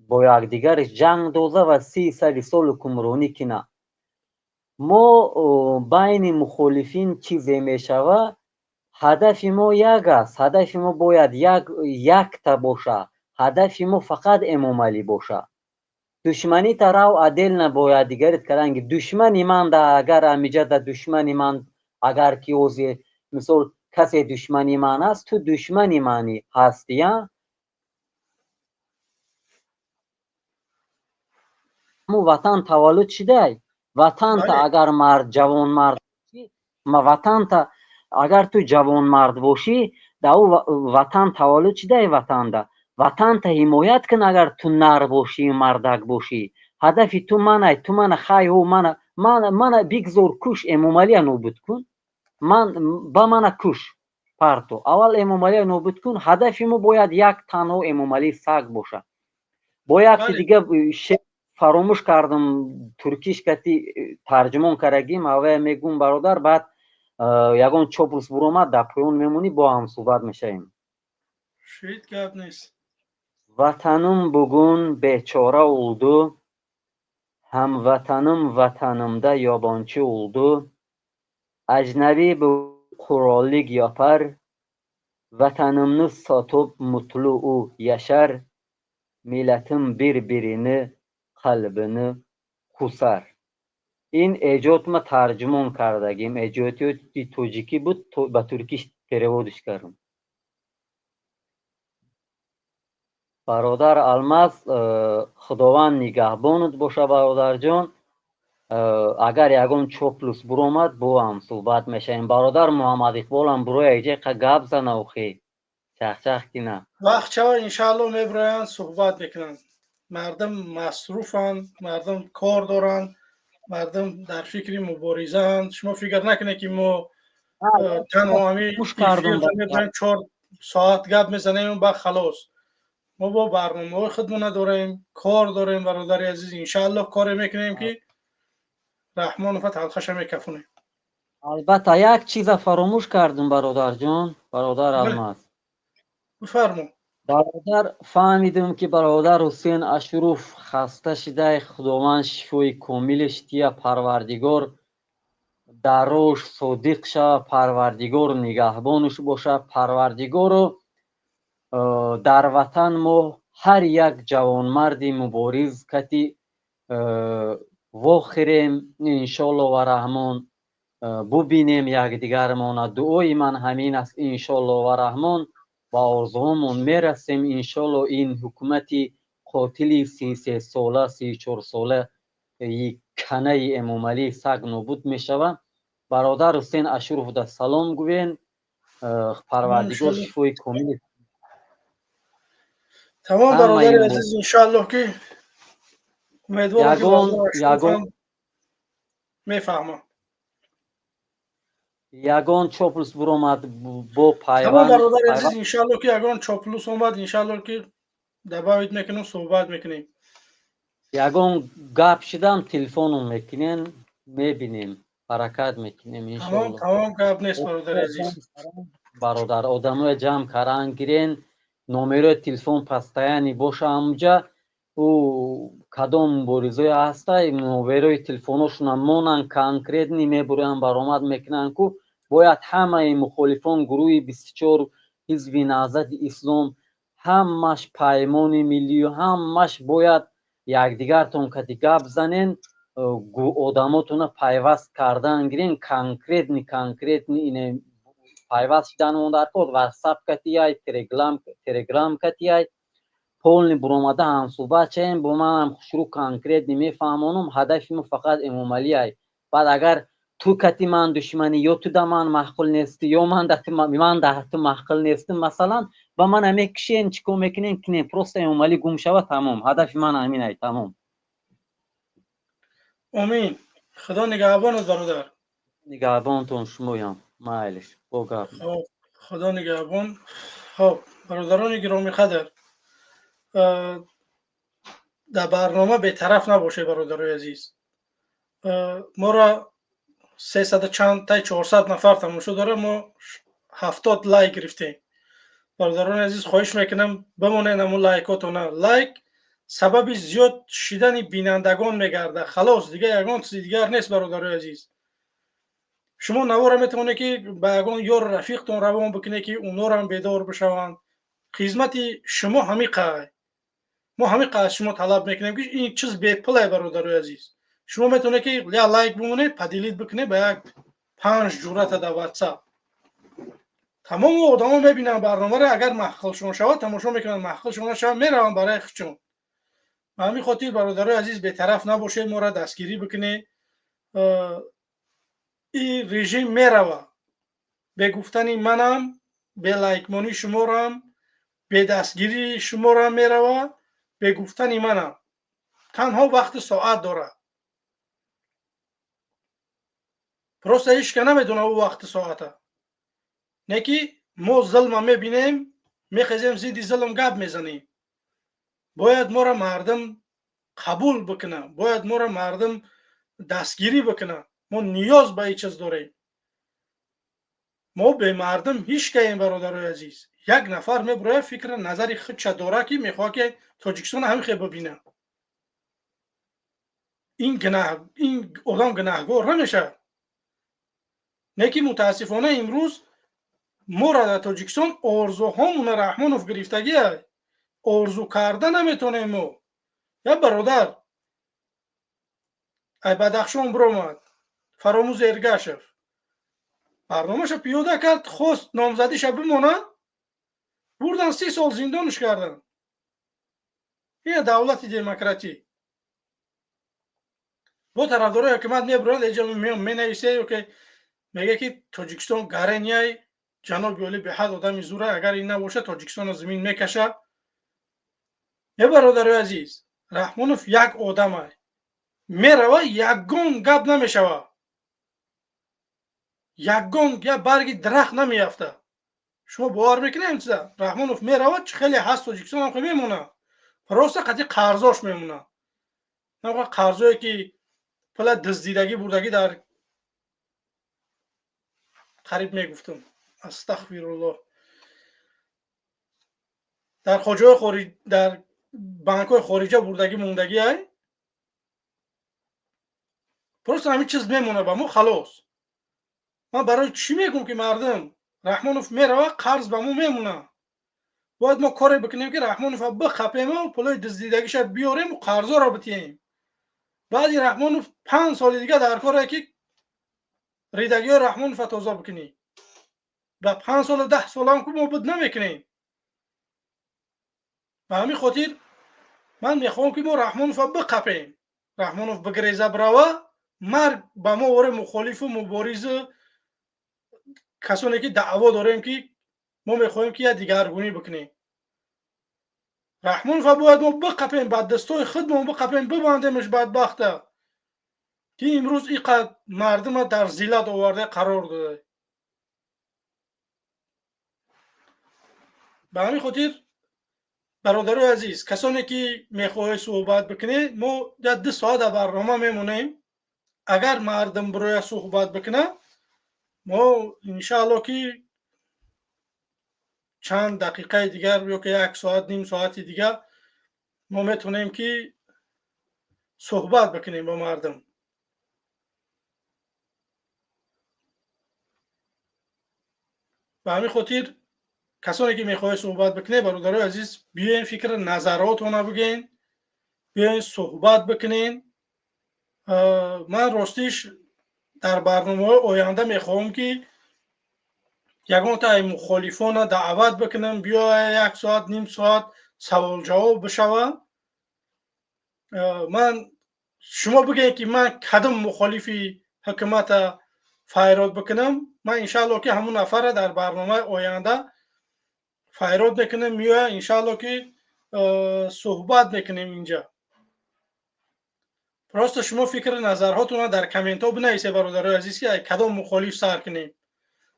با یکدیگر جنگ دوزه و 300 سال حکمرانی کنه. ما بین مخالفین چیزی میشوه هدف ما یک است. هدف ما باید یک تا باشه. هدف ما فقط امام علی باشه. دشمنی تراو عدل نباید دیگرت کردن. دشمنی من ده اگر امیجا ده دشمنی من اگر که اوزی مثال کسی دشمنی من است تو دشمنی منی هستی یا مو وطن تولد شده. وطن تا اگر مرد جوان مرد باشی وطن تا اگر تو جوان مرد باشی ده او وطن تولد شده. وطن ده وطن تا حمایت کن. اگر تو نر باشی مردک باشی هدف تو منه. تو من خی او من بگذار کش امام علی نابود کن. با من کش پرتو اول امام علی نابود کن. هدف ما باید یک تنها امام علی سگ باشه. با یک دیگه فراموش کردم ترکیش کتی ترجمان کرگیم اوه میگم برادر بعد یگان چوپلس برومد در پایون میمونی با هم صحبت میشیم. شوید گپ نیست. Vatanım bugün bechora oldu. Hamvatanım vatanımda yabancı oldu. Ecnebi bu kurallık yapar. Vatanımını satıp mutlu yaşar. Milletim birbirini kalbini kusar. این ایجاد ما ترجمه کردگیم ایجادی توجیکی بود به ترکیش پرودش کردم برادر الماس خداوند نگهبانت باشه برادر جان اگر یگون چوپلوس برومد بو هم صحبت میشه این برادر محمد اقبال هم بروی ایجا گپ زنه و خی چخ کنه وقت انشالله میبراین صحبت میکنن. مردم مصروفن، مردم کار دارن، مردم در فکر مبارزه هستند. شما فکر نکنید که ما تنها همین مش این کردم فیلد میبرایم 4 ساعت گپ میزنیم و بعد خلاص. ما با برنامه خودمون داریم، کار داریم برادر عزیز. انشالله کار میکنیم که رحمان و فتح الخش میکفونه. البته یک چیز فراموش کردم برادر جان برادر الماس بفرمون. برادر فهمیدم که برادر حسین اشروف خسته شده خداوند شفای کاملش دهه پروردگار در روش صادق شود پروردگار نگهبانش باشه پروردگار در وطن ما هر یک جوانمرد مبارز کتی واخریم انشالله و رحمان ببینیم یکدیگرمان دعای من همین است انشالله و رحمان با آرزومون میرسیم انشالله این حکومت قاتل 33 ساله 34 ساله کنه امامعلی سگ نابود میشود برادر حسین اشروف در سلام گوین پروردگار شفای کامل تمام برادر عزیز انشالله که امیدوارم که برادر اشروف هم میفهمم. یگان چاپلوس برومد با تمام پیوند برادر عزیز انشالله که یگان چاپلوس اومد انشالله که دعوت میکنیم صحبت میکنیم. یگان گپ شدم تلفنم میکنین میبینیم حرکت میکنیم انشالله. تمام گپ نیست برادر عزیز. برادر آدمای جمع کردن گیرین نمره تلفن پستایانی باشه همجا او کدام مبارزه هسته نمره تلفنشون مونن کنکریت نمیبرن برآمد میکنن کو باید همه مخالفان گروه 24 حزب نهضت اسلام همش پیمان ملی و همش باید یکدیگرتون کتی گپ زنین آدماتون پیوست کردن گیرین کنکریت اینه پیوست شدن در کد واتساپ کتیای تلگرام کتیای پول برومده هم صحبت چین با من هم شروع کنکریت نمیفهمونم هدفم فقط امامعلی ای بعد اگر تو کتی من دشمنی یا تو در من محقل نیستی یا من در تو محقل نیستم مثلا با من همه کشین چیکو میکنین کنین پروست امامعلی گم شود تمام هدف من همین ای تمام. امین. خدا نگهبانت برادر. نگهبانتون شمایم مایلش بگم. خدا نگهبان. خب برادران گرامی قدر در برنامه بی‌طرف نباشه برادر عزیز. ما را 300 چند تا 400 نفر تماشا داره ما 70 لایک گرفتیم. برادران عزیز خواهش میکنم بمونین همون لایکاتون. لایک سبب زیاد شدن بینندگان میگرده خلاص دیگه یگان چیز دیگر نیست برادر عزیز. شما نواره میتونه که با یگان یار رفیقتون روان بکنه که اونا رو هم بیدار بشوند. خدمت شما همیقه ما همیقه شما طلب میکنیم که این چیز بیپلای برادر عزیز. شما میتونه که یا لایک بمونه پدیلیت بکنه با یک 5 جورت در واتساپ. تمام آدما میبینن برنامه رو اگر محقلشون شود تماشا میکنن محقلشون شود میرون برای خودشون. همین خاطر برادر عزیز بی‌طرف نباشه ما را دستگیری بکنه. این رژیم میروه به گفتن منم به لایک مانی شما را هم به دستگیری شما را میروه به گفتن منم تنها وقت ساعت داره. پروسته هیچ که نمیدونه او وقت ساعته. نه که ما ظلم میبینیم میخزیم زیدی ظلم گپ میزنیم. باید ما را مردم قبول بکنه. باید ما را مردم دستگیری بکنه. ما نیاز به این چیز داریم. ما به مردم هیچ که این برادرای عزیز یک نفر میبره فکر نظر خودش داره که میخواد که تاجیکستان هم خیلی ببینه. این آدم گناهگار نمیشه. نه که متاسفانه امروز ما را در تاجیکستان آرزوهامون رحمانوف گرفتگیه. آرزو کرده نمیتونیم ما. یا برادر ای بدخشان برآمد فراموز ارگشف برنامهش پیاده کرد، خواست نامزدیش بمونه، بردن 30 سال زندانش کردن. این دولت دموکراتی با طرفدارای حکومت میبرند اینجا مینویسه که میگه که تاجیکستان گرنیای جناب ولی به حد آدم زوره، اگر این نباشه تاجیکستان از زمین میکشه. یه برادر عزیز رحمانوف یک آدمه، میروه یگان گپ نمیشوه، یگان یا برگی درخت نمیافته. شما باور میکنید چیزا؟ رحمانوف میروه خیلی هست تاجیکستان هم میمونه، راست قضیه قرضاش میمونه. نه قرضایی که پلا دزدیدگی بردگی در قریب میگفتم استغفرالله در خواجه خارج در بانک‌های خارجه بردگی موندگی های پروست همین چیز میمونه با ما خلاص. من برای چی میگم که مردم رحمانوف میروه قرض به ما میمونه، باید ما کاری بکنیم که رحمانوف بخپیم و پلای دزدیدگیش بیاریم و قرضا را بتیم. بعد رحمانوف 5 سال دیگه در کاره که ریدگی رحمانوف تازه بکنی. و 5 سال و 10 سال هم که ما بد نمیکنیم. به همین خاطر من میخوام که ما رحمانوف بقپیم، رحمانوف بگریزه براوه، مرگ به ما وره مخالف و مبارز کسانی که دعوا داریم که ما میخوایم که دیگرگونی بکنیم. رحمانوف باید ما بقپیم، بعد دستای خودمون بقپیم، ببندیمش بدبخته که امروز اینقدر مردم در ذلت آورده قرار داده. به همین خاطر برادرای عزیز کسانی که میخواهی صحبت بکنه ما 2 ساعت برنامه میمونیم. اگر مردم برای صحبت بکنه ما انشاءالله که چند دقیقه دیگر یا که 1 ساعت نیم ساعت دیگر ما میتونیم که صحبت بکنیم با مردم. به همین خاطر کسانی که میخواه صحبت بکنه برادرای عزیز بیاین فکر نظراتونه بگین، بیاین صحبت بکنین. من راستیش در برنامه آینده میخواهم که یگان تا مخالفان دعوت بکنم بیا 1 ساعت نیم ساعت سوال جواب بشوه. من شما بگین که من کدام مخالفی حکومت فیراد بکنم، من انشاءالله که همون نفر در برنامه آینده فیراد میکنم میوه انشاءالله که صحبت میکنیم اینجا. راست شما فکر نظرهاتون در کامنت ها بنویسید برادرای عزیز که کدام مخالف سر کنیم.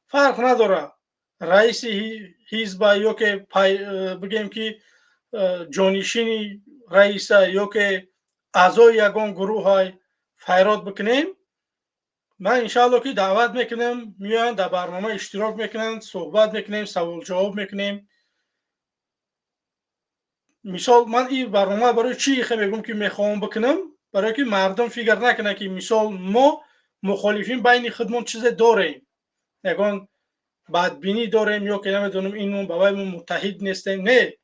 فرق نداره رئیس حزب یا که بگیم که جانشین رئیس یا که اعضای یگان گروه های فیراد بکنیم. من انشاءالله که دعوت میکنم میان در برنامه اشتراک میکنن، صحبت میکنیم، سوال جواب میکنیم. مثال من این برنامه برای چی میگم که میخوام بکنم؟ برای که مردم فکر نکنه که مثال ما مخالفین بین خودمون چیز داریم، یگان بدبینی داریم یا که نمیدونم اینون با ما متحد نیستیم. نه،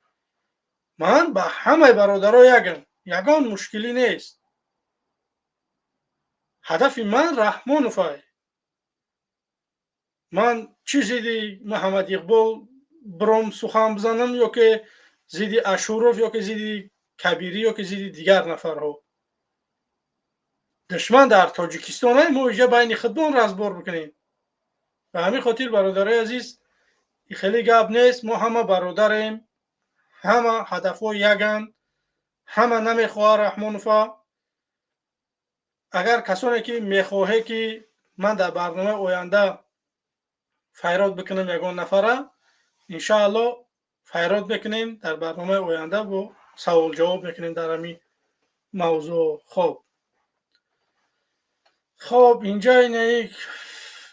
من با همه برادرها یگان مشکلی نیست. هدف من رحمانوفه. من چی زیدی محمد اقبال برام سخن بزنم یا که زیدی اشوروف یا که زیدی کبیری یا که زیدی دیگر نفرها. دشمن در تاجیکستان های ما اینجا بین خودمون رزبار بکنیم. به همین خاطر برادرای عزیز خیلی گپ نیست، ما همه برادریم، همه هدفها یکن، همه نمیخواه رحمانوفا. اگر کسانی که میخواهی که من در برنامه آینده فیراد بکنم یگان نفره، انشاءالله فیراد بکنیم در برنامه آینده و سوال جواب میکنیم در همین موضوع. خب اینجا این یک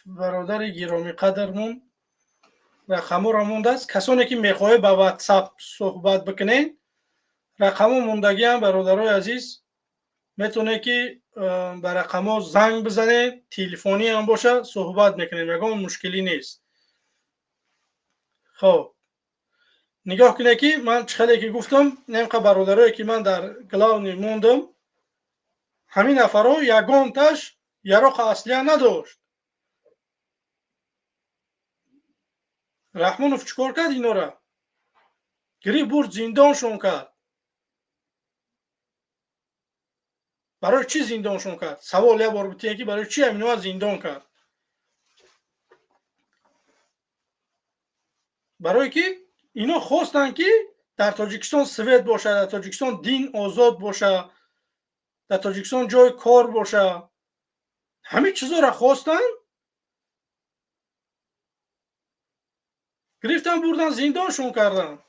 برادر گرامی قدرمون رقم را مونده است. کسانی که میخواهید با واتساپ صحبت بکنین رقم موندگی هم برادرای عزیز میتونه که به رقم زنگ بزنه، تلفنی هم باشه صحبت میکنیم، یگان مشکلی نیست. خب نگاه کنه که من چخلی که گفتم نمقه برادرایی که من در گلاونی موندم همین نفرها یگان تاش یراق اصلی نداشت. رحمانوف چیکار کرد؟ اینا را گریه برد زندانشون کرد. برای چی زندانشون کرد؟ سوال یه بار بتین که برای چی همینو زندان کرد؟ برای که اینا خواستن که در تاجیکستان سوید باشه، در تاجیکستان دین آزاد باشه، در تاجیکستان جای کار باشه، همه چیزا را خواستن، گرفتن بردن زندانشون کردن.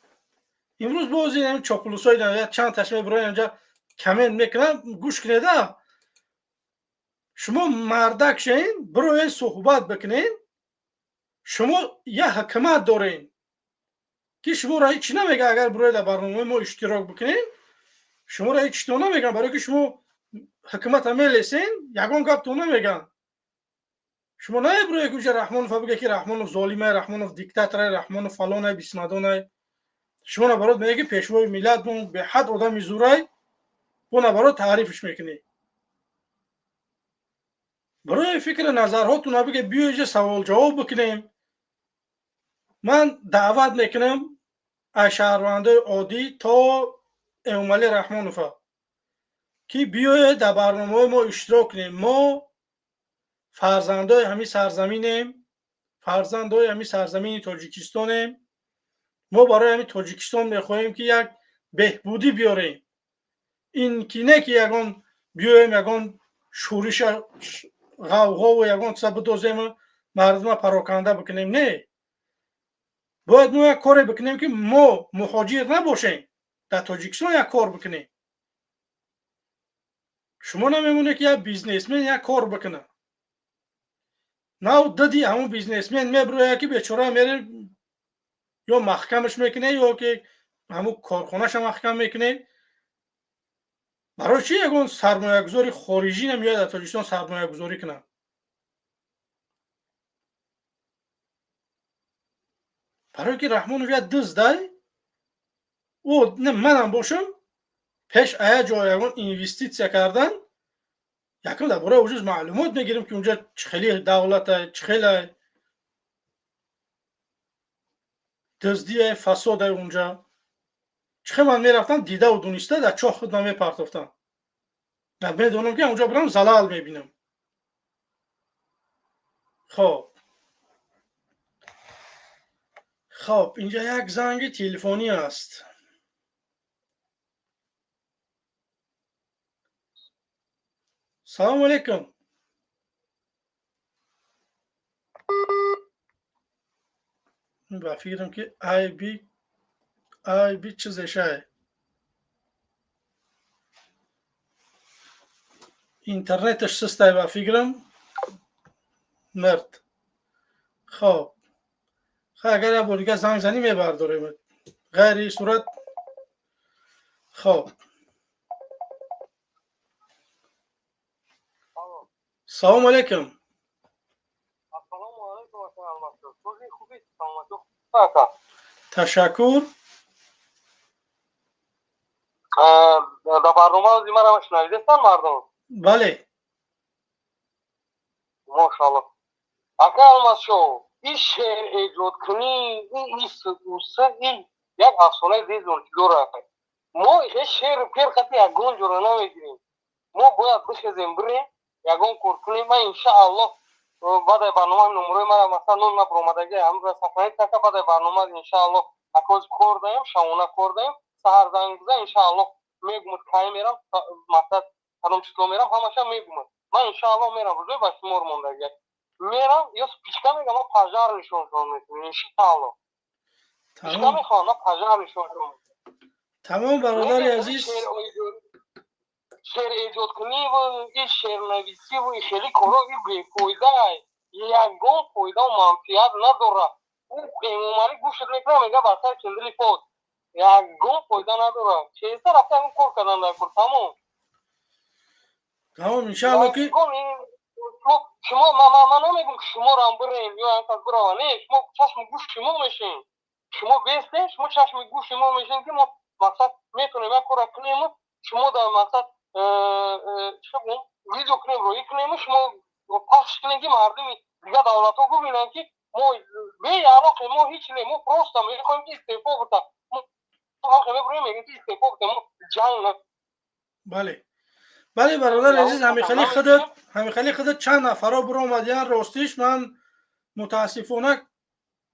امروز باز این چاپلوسای دارن چند تشمیه برای اینجا کامنت میکنن. گوش کنید، شما مردک شین برای صحبت بکنین، شما یه حکمت دارین که شما را هیچ نمیگه. اگر برای در برنامه ما اشتراک بکنین شما را هیچ تو نمیگن، برای که شما حکمت هم میلیسین یگان گپ تو نمیگن. شما نه برای که رحمانوف بگه که رحمانوف ظالمه، رحمانوف دیکتاتوره، رحمانوف فلانه بیسمدانه. شما را برات میگه پیشوای ملت بون به حد آدم زورای اون برات تعریفش میکنی. برای فکر نظرهاتون بگه بیایید سوال جواب بکنیم. من دعوت میکنم از شهروندای عادی تا امومالی رحمانوف که بیایید در برنامه ما اشتراک کنیم. ما فرزندای همین سرزمینیم، فرزندای همین سرزمین تاجیکستانیم. ما برای همین تاجیکستان میخواهیم که یک بهبودی بیاریم. این که نه که یگان بیایم یگان شورش غوغا و یگان چیزا بدوزیم مردم پراکنده بکنیم. نه، باید ما یک کاری بکنیم که ما مهاجر نباشیم، در تاجیکستان یک کار بکنیم. شما نمیمونه که یک بیزنسمن یک کار بکنه، نه دادی همون بیزنسمن میبره که بیچاره میره یا محکمش میکنه یا که همون کارخانهش محکم میکنه. برای چی یگان سرمایه گذاری خارجی نمیاد در تاجیکستان سرمایه گذاری کنه؟ برای که رحمانوف یک دزده او نه منم باشم پیش ایا جای یگان اینوستیسیا کردن یکم درباره وجود معلومات میگیریم که اونجا چخیلی دولت چخیلی دزدی فساد اونجا چخیلی من میرفتم دیده و دونسته در چاه خود نمیپرداختم. من میدونم که اونجا برم زلال میبینم. خب اینجا یک زنگ تلفنی است. سلام علیکم. با فکرم که ای بی چیزشه اینترنتش سسته با فکرم مرد. خب اگر یه بار زنگ زنی میبرداریم غیر این صورت. خب سلام علیکم. تشکر. در برنامه از این مرا شنیدستان مردم؟ بله ماشاءالله. اگر الماس شو این شعر ایجاد کنی این سوسه این یک افسانه دیزون که داره. ما این شعر پیر خطی یگان جورا نمیگیریم. ما باید بشزیم بریم یگان کار کنیم. من انشاءالله بعد برنامه نمره مرا مثلا نون نپرومدگی هم را سفنی تکا بعد برنامه انشاءالله اکوز کار دایم شاونه کار دایم سهر زنگ بزن انشاءالله میگم که میرم مثلا الان چطور میرم همشه میگم من انشاءالله میرم روزی با شمار موندگی میرم یا پیشکا میگم ما پاجار نشون میکنم انشاءالله. پیشکا میخوام ما پاجار نشون کنم. تمام برادر عزیز شعر ایجاد کنی و این شعر نویسی و این خیلی کارا این بیفایده یگان فایده و منفعت نداره. امامعلی گوشت میکنه میگه بسر چندری فوت یک گم فایده نداره چیزا رفته همین کار کردن در کار تمام انشالله که شما من نمیگم که شما رو هم برین یا هم کس برا نه شما چشم گوش شما میشین شما بیسته شما چشم گوش شما میشین که ما مقصد میتونیم یک کار کنیم شما در مقصد شما ویدیو کنیم روی کنیم شما پخش کنیم که مردم دیگه دولت ها ببینن که ما به علاقه ما هیچ نه ما پروست هم میخوایم که استعفا بتا ما خیلی بریم میگیم که استعفا بتا ما جنگ نه بله بله برادر عزیز همیخالی خودت چند نفرها برو آمدین راستیش من متاسفانه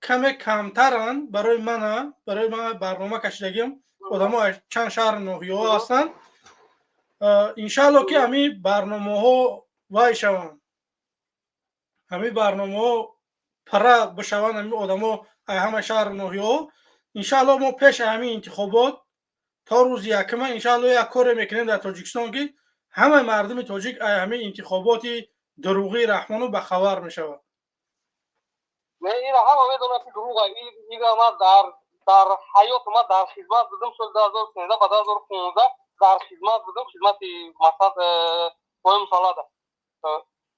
کمی کمترن برای من برنامه کشیدگیم آدم ها چند شهر نوحیه ها هستن انشالله که همین برنامه ها وای شوند همین برنامه ها پره بشوند همین آدم ها همه شهر نوحیه ها انشالله ما پیش همین انتخابات تا روز یکم انشالله یک کار میکنیم در تاجیکستان که همه مردم تاجیک همین انتخابات دروغی رحمانو به خبر میشود نه این همه میدونم که دروغه این ما در حیات ما در خدمت بودم سال 2013 به 2015 در خدمت بودم خدمت مقصد پایم سالاده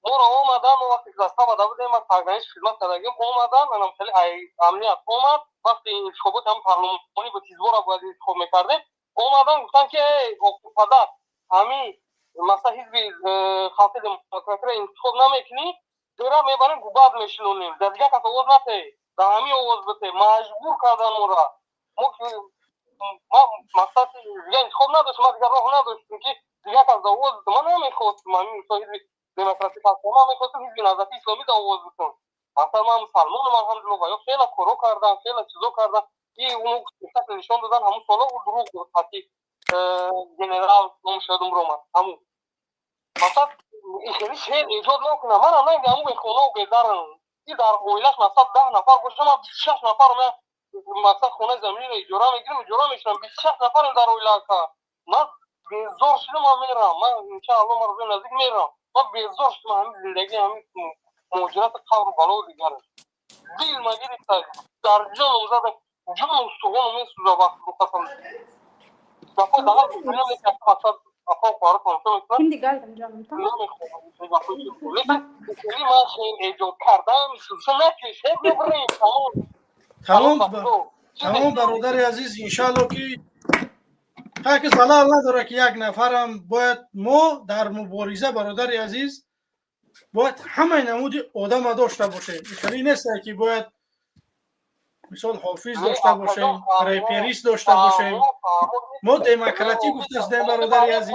ما را آمدن وقتی که دسته بده بودیم ما تاگنیش خدمت کردگیم آمدن منم خیلی امنیت آمد وقتی انتخابات هم پارلمانی با تیزبار باید انتخاب میکردیم آمدن گفتن که پدر همین مثلا حزب خالق دموکراسی را انتخاب نمیکنی دورا میبریم گوباد میشنونیم در دیگه کس آواز نته در همین آواز بته مجبور کردن ما را ما مقصد دیگه انتخاب نداشت ما دیگه راه نداشتیم که دیگه کس آواز بته ما نمیخواستم همین حزب دموکراسی خالق ما میخواستم حزب نهضت اسلامی دا آواز بتم مثلا من مسلمانم الحمدلله و خیلی کارو کردم خیلی چیزا کردم این اونو نشان دادن همون سالا و دروغ بود حتی جنرال نمیشدم رومن همون مثلا خیلی شعر ایجاد نکنه من هم نمیگم اون به خونه و بیدارم این در اویلش مثلا 10 نفر باشه من 26 نفر من مثلا خونه زمینی رو اجاره میشم 26 نفر در اویلش من بیزار شدم من میرم من انشاءالله مرضی نزدیک میرم من بیزار شدم همین زندگی همین موجودات قبر بالا و دیگر دیل مگیری در جانم زدم جانم سوغانم این سوزا وقت بخواستم دفعه دقیق بکنم یک مثلا افا کار کنم Şimdi geldim canım tamam. تمام برادر عزیز انشالله که که زلال نداره که یک نفرم باید ما در مبارزه برادر عزیز باید همه نمود آدم داشته باشیم اینطوری نیست که باید مثال حافظ داشته باشیم ریپریست داشته باشیم ما دموکراتی گفتیم برادر عزیز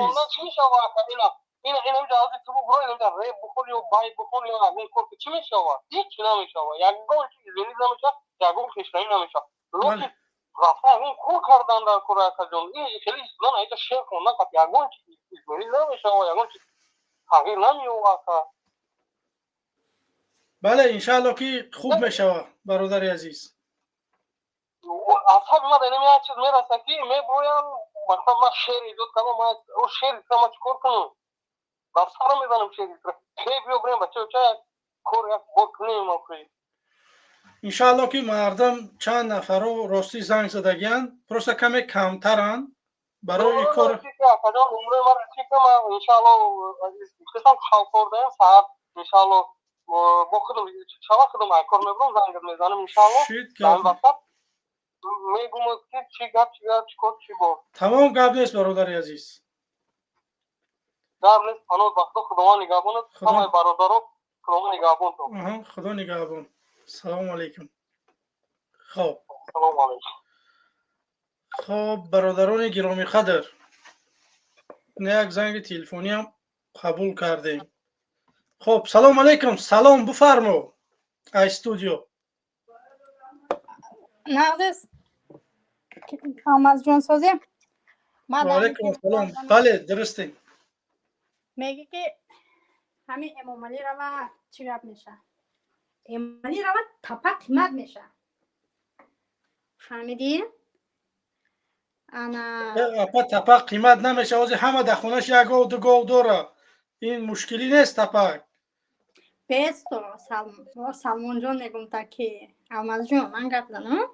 این جواب تو برو این در ری بخوری و بای بخوری و همین کار چی میشه هیچ نمیشه یک گل چیزی نمیشه یک گل کشنی نمیشه لکن رفته این کار کردن در کره کجون این خیلی اصلا ایتا شیر کنن که یک گل چیزی نمیشه و یک گل چیزی تغییر نمیومد بله انشالله که خوب میشه برادر عزیز اصلا ما در این چیز میرسه که میبویم مثلا من شیر ایجاد کنم من او شیر کنم چیکار کنم با سرم میزنم شیر بیو بریم بچه کار یک بکنیم آخری انشالله که مردم چند نفر رو راستی زنگ زدگیان پروسه کمی کمترن برای کار عمره من رسیدم انشالله قسم خواب خوردم ساعت انشالله با خودم شما خودم کار میبرم زنگ میزنم انشالله در وقت میگم که چی گپ چی با تمام گپ نیست برادر عزیز گپ نیست هنوز وقت خدا نگهبان همه برادرها خدا نگهبان خدا نگهبان سلام علیکم خب سلام علیکم خب برادران گرامی قدر یک زنگ تلفنی هم قبول کردیم خب سلام علیکم سلام بفرمو استودیو Neredesin? Almaz John سازی و علیکم سلام بله درسته میگه که همین امامعلی رو چی گپ میشه امامعلی رو تپا قیمت میشه فهمیدی؟ انا تپا قیمت نمیشه واسه همه در خونش یک گاو دو گاو داره این مشکلی نیست تپا بیستو سلمان جان نگم تا که алмаз جون من گپ زنم.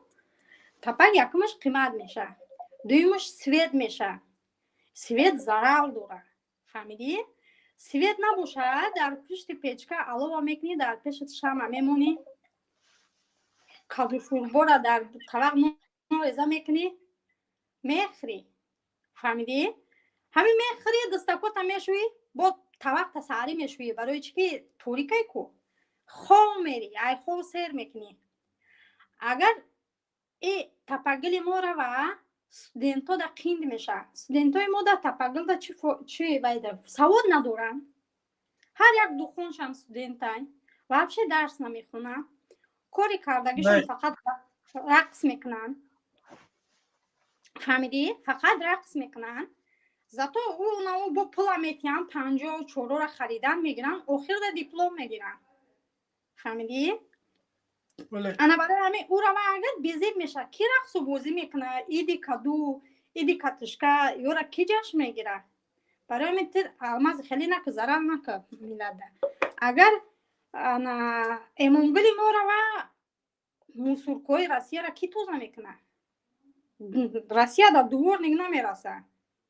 تپک یکمش قیمت میشه، دویمش سوید میشه. سوید ضرر داره، فهمیدی؟ سوید نباشه در پشت پیچکه علاوه میکنی، در پشت شمع میمونی، کادو شوربا را در طبق نوریزه میکنی میخری، فهمیدی؟ همین میخری دستکوت میشوی با طبق تساری میشوی. برای چی که توریکه کو خو میری ای خو سیر میکنی. اگر ای تپگل ما را و студент‌ها دا قیند میشه. студент‌های ما دا تپگل دا چی باید سواد ندارن. هر یک دو خونشم студентای вообще درس نمیخونن، کاری کردگیشون فقط رقص میکنن، فهمیدی؟ فقط رقص میکنن. زاتو او با پول میتیان 54 را خریدن میگیرن، آخر دا دیپلم میگیرن، فهمیدی؟ انا برای همین او را اگر بیزید میشه کی رقص و بازی میکنه، ایدی کدو ایدی کتشکا یو را کی جشن میگیره. برای همین تر الماز خیلی نکه ضرر نکه میلاد. اگر انا امامگلی ما را و موسورکوی روسیه را کی توزه میکنه؟ روسیه دا دوور نگه نمیرسه.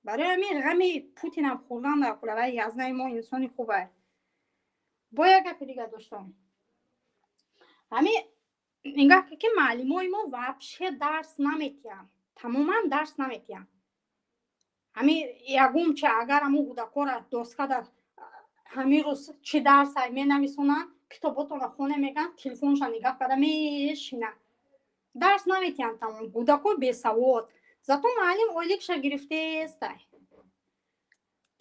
برای همین غمی پوتین هم خوردن در قلبه یزنه ما انسانی خوبه. با یک گپ دیگه داشتم، همین اینگه که معلمای ما واپشه درس نمیتیم، تماما درس نمیتیم. همین یکم چه اگر همون کودکار دوسکه در همین روز چی درس های می نویسونن، کتاباتون خونه میگن، تلفونشان نگاه کرده میشینه، درس نمیتیم تمام. کودکار بی سواد، زاتو معلم اولیکش گرفته است.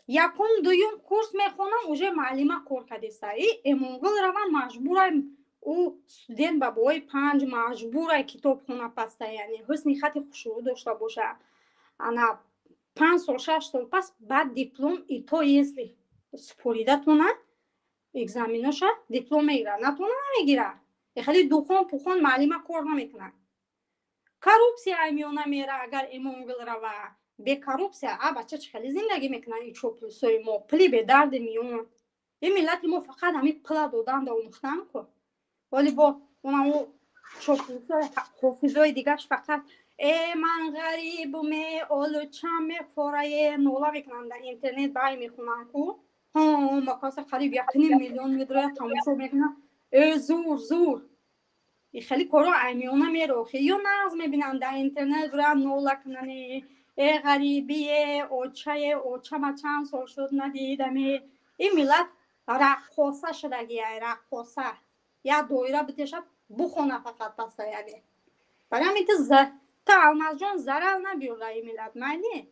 یکم دویم کورس میخونم اوجه معلمه کار کرده است. امونگل روان مجبوره او студент با بوی 5 مجبوره کتاب خونه پسته، یعنی حسن خط خوشرو داشته باشه. انا 5 سال 6 سال پس بعد دیپلم ای تو یسلی سپوریده تونه اگزامینوشه دیپلم میگیره، نتونه نمیگیره. خیلی دوخون پوخون معلمه کار نمیکنه. کروپسیا میونه میره. اگر امونگل روا به کروپسیا بچه خیلی زندگی میکنن. این چوپلوسای ما پلی به درد میون. این ملت ما فقط همین پلا دادن دا مختم کن، ولی با اونمو چوپلوسای حافظای دیگرش فقط من غریب می اولو چم میخوره نولا میکنن در اینترنت بای میخونن کو مکاس قریب 1.5 میلیون میدره تماشا میکنن. زور زور این خیلی کارو امیونه میره. خیلی ناز میبینن در اینترنت برن نولا کنن غریبیه اوچه ما چند سال شد ندیدم. این ملت رقصه شدگیه، رقصه یا دویره بتشد بخونه فقط پسته یعنی. برای همین تا الماز جان ضرر نبیرده این ملت معنی.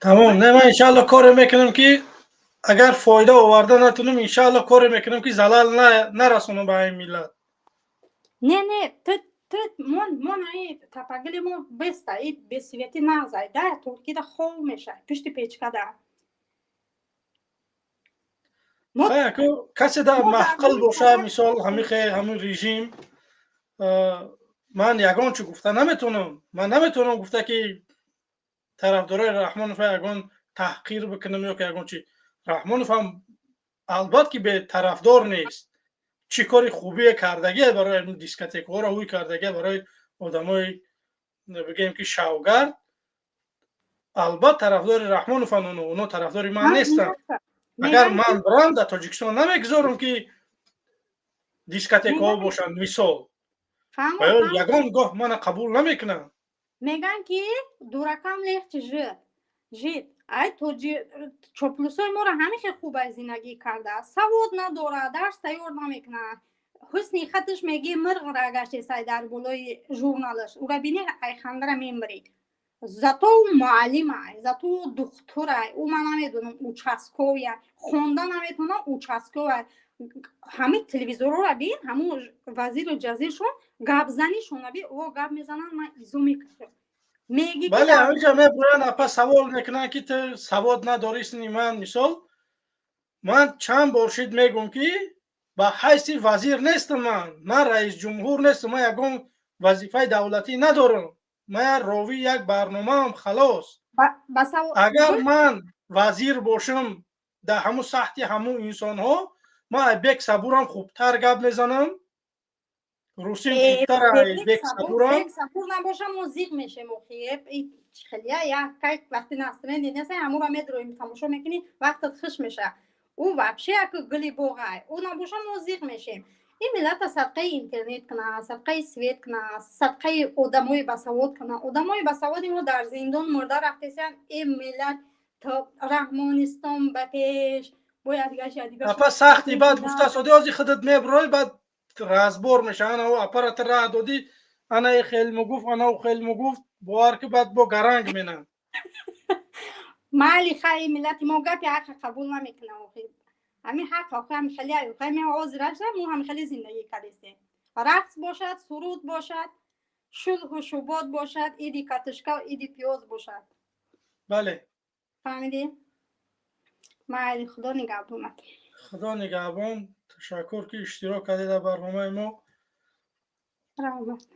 تمام. نه من انشاءالله کار میکنم که اگر فایده آورده نتونم انشاءالله کار میکنم که زلال نرسونم به این ملت. نه تو من ای تپگلی ما بسته ای بسیویتی نغزای ده ترکی ده خول میشه پشت پیچکه ده. کسی در محقل باشه مثال همین رژیم، من یگان چو گفته نمیتونم. من نمیتونم گفته که طرفدارای رحمانوف یگان تحقیر بکنم یا که یگان چی. رحمانوف هم البته که به طرفدار نیست، چی کاری خوبی کردگی برای این دیسکتیک ها را اوی کردگی برای آدمای بگیم که شوگرد. البته طرفدار رحمانوف اونا طرفدار من نیستن. اگر من برم در تاجیکستان نمیگذارم که دیسکتیک ها باشن مثال، یگان گاه من قبول نمیکنم. میگن که دورکم لیخت جید ای چوپلوسای ما را همیشه خوب زندگی کرده، سواد نداره، درس تیار نمیکنه، حسن خطش میگه مرغ را گشته سای در بالای ژورنالش او را بینی ای خنده را میمری. زاتو معلمه، زاتو دکتره، او من نمیدونم او چسکویه خونده نمیتونه او چسکویه. همین تلویزیون را بین همون وزیر جزیرشون گپ زنیشون بین او گپ میزنن من ایزو میکنم میگی بله همینجا میبرن اپا سوال میکنن که تو سواد نداریستی. من مثال من چند بار شد میگم که با حیث وزیر نیستم، من رئیس جمهور نیستم، من یکم وظیفه دولتی ندارم، من راوی یک برنامه هم خلاص. اگر من وزیر باشم در همون سطح همون انسان ها، من بیک صبورم خوبتر گپ میزنم روسیم زودتر بک صبورا بک صبور نباشه موزیق میشه مخیب خیلی یا که وقتی نسترن دیدن سه همون رو میدرویم تماشا میکنی وقتت خوش میشه او وابشه که گلی بوغای او نباشه موزیق میشیم این ملت صدقه اینترنت کنه صدقه سویت کنه صدقه آدمای بسواد کنه آدمای بسواد اینو در زندان مرده رفتیسن این ملت تا رحمانستان بپیش باید دیگه اپا سختی بعد گفته ساده ازی خودت میبروی بعد رازبور میشه انا و اپارات راه دادی انا خیلی مگوف انا خیلی مگوف بوار که بعد با گرنگ مینن مالی خیلی ملت ما گپی حق قبول نمیکنه همین حق آخه هم خیلی آخه همین آواز رجل مو هم خیلی زندگی کردیسته رقص باشد سرود باشد شلح و شباد باشد ایدی کتشکا و ایدی پیاز باشد بله فهمیدی؟ مالی خدا نگهدارت خدا نگهبان تشکر که اشتراک کردید در برنامه ما رحمت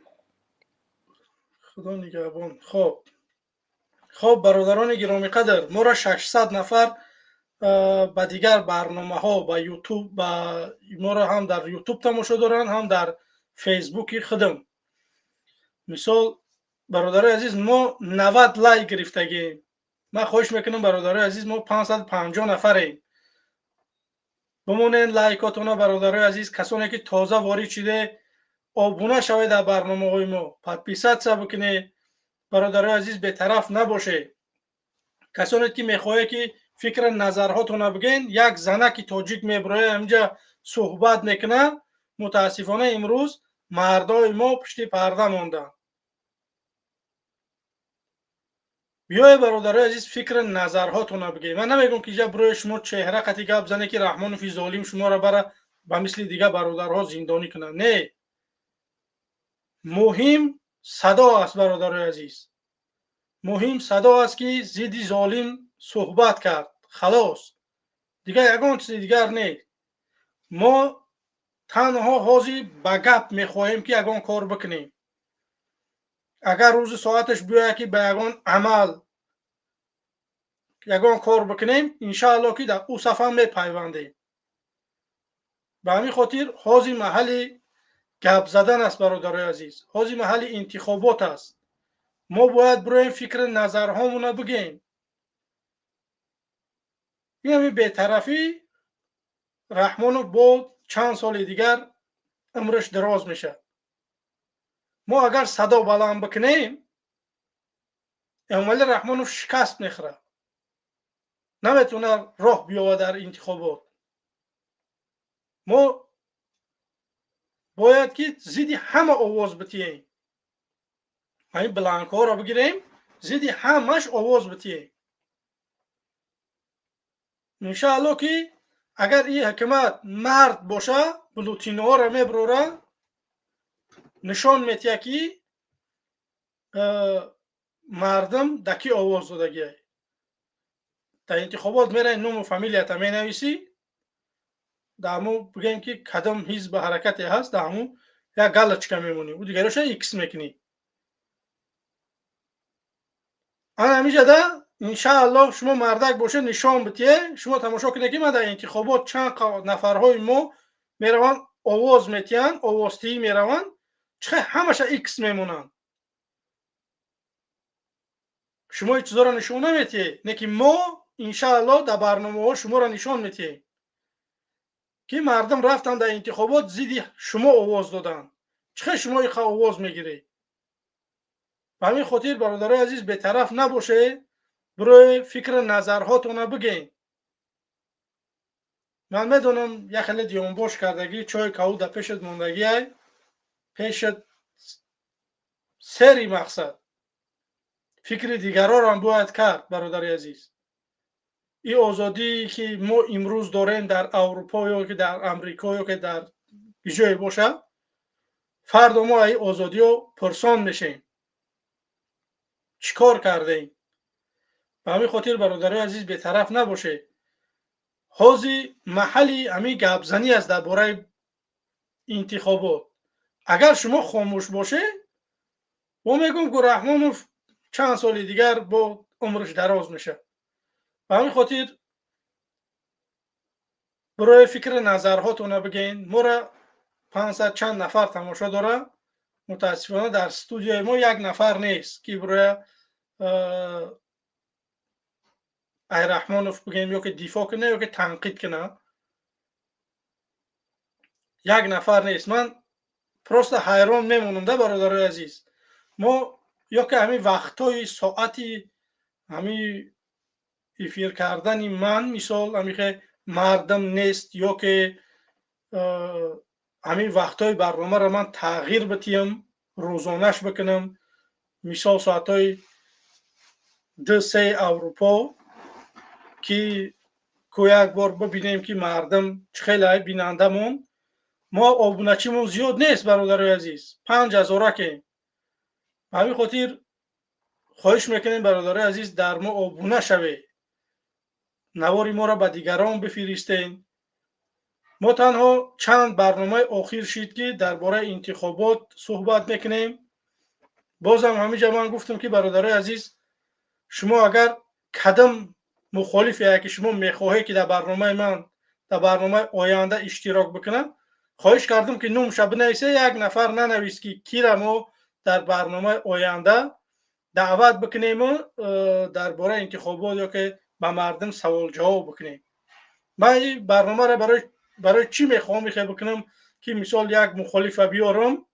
خدا نگهبان خب برادران گرامی قدر ما را 600 نفر با دیگر برنامه ها با یوتیوب با ما را هم در یوتیوب تماشا دارن هم در فیسبوک خودم مثال برادرای عزیز ما 90 لایک گرفتگیم من خواهش میکنم برادرای عزیز ما 550 نفریم بمونین لایکاتونا برادرای عزیز کسانی که تازه وارد شده آبونه شوید در برنامه های ما پادپیسات بکنید برادرای عزیز به طرف نباشه کسانی که میخواه که فکر نظرهاتون بگین یک زنک تاجیک میبره همینجا صحبت میکنه متاسفانه امروز مردای ما پشت پرده موندن بیای برادرای عزیز فکر نظرهاتون بگین من نمیگم که اینجا برای شما چهره قطعی گپ زنه که رحمان فی ظالم شما را برای با مثل دیگه برادرها زندانی کنن نه مهم صدا است برادرای عزیز مهم صدا است که ضد ظالم صحبت کرد خلاص دیگه یگان چیز دیگر نه ما تنها حاضر به گپ میخواهیم که یگان کار بکنیم اگر روز ساعتش بیاید که به یگان عمل یگان کار بکنیم انشاءالله که در او صفحه میپیوندیم به همین خاطر حاضر محل گپ زدن است برادرای عزیز حاضر محل انتخابات است ما باید برای فکر نظرهامون بگیم این همین بی‌طرفی رحمان با چند سال دیگر عمرش دراز میشه ما اگر صدا بلند بکنیم عمل رحمان شکست میخوره نمیتونه راه بیاورد در انتخابات ما باید که ضد همه آواز بتیم همین بلنک ها را بگیریم ضد همش آواز بتیم انشاءالله که اگر این حکومت مرد باشه بلوتین ها را میبروره نشان میتیه که مردم دکی آواز دادگی در انتخابات میره نوم و فامیلیت می نویسی دامو بگیم که کدام حزب حرکتی هست دامو یا گالچکا میمونی و دیگرش ایکس میکنی انا همیشه ده انشاءالله شما مردک باشه نشان بتیه شما تماشا کنید که من در انتخابات چند نفرهای ما میروان آواز میتین آوازتی میروان چه همش ایکس میمونن شما این چیزا را نشون نمیتیه نه که ما انشاءالله در برنامه ها شما را نشان میتیه که مردم رفتن در انتخابات زیدی شما آواز دادن چه شما این آواز میگیری و همین خاطر برادرای عزیز به طرف نباشه برای فکر نظرهاتون بگین من میدونم یک خیلی دیونباش کردگی چای کهو در پیشت موندگی های پیشت سری مقصد فکر دیگرها را هم باید کرد برادرای عزیز این آزادی که ما امروز داریم در اروپا یا که در امریکا یا که در جای باشه فردا ما این آزادی رو پرسان میشیم چیکار کرده ایم به همین خاطر برادرای عزیز به طرف نباشه حاضی محلی همین گپزنی است درباره انتخابات اگر شما خاموش باشه با میگم که رحمانوف چند سال دیگر با عمرش دراز میشه به همین خاطر برای فکر نظرهاتون بگین ما را 500 چند نفر تماشا داره. متاسفانه در استودیوی ما یک نفر نیست که برای ای رحمانوف بگیم یا که دفاع کنه یا که تنقید کنه. یک نفر نیست. من پروست حیران میمونم ده برادرای عزیز. ما یا که همین وقتای ساعتی همین افیر کردن من مثال همیشه مردم نیست یا که همین وقتای برنامه را من تغییر بتیم روزانش بکنم مثال ساعتای 2-3 اروپا که یک بار ببینیم که مردم خیلی بیننده مون ما آبونچی مون زیاد نیست برادرای عزیز 5000 که همین خاطر خواهش میکنیم برادرای عزیز در ما آبونه شوه نواری ما را به دیگران بفرستین. ما تنها چند برنامه آخر شد که درباره انتخابات صحبت میکنیم. بازم همینجا من گفتم که برادرای عزیز شما اگر کدام مخالفی که شما میخواهید که در برنامه من در برنامه آینده اشتراک بکنم خواهش کردم که نامش بنویسه یک نفر ننویس که کی را ما در برنامه آینده دعوت بکنیم و درباره انتخابات یا که به مردم سوال جواب بکنیم. من این برنامه را برای چی میخوام بکنم که مثال یک مخالف بیارم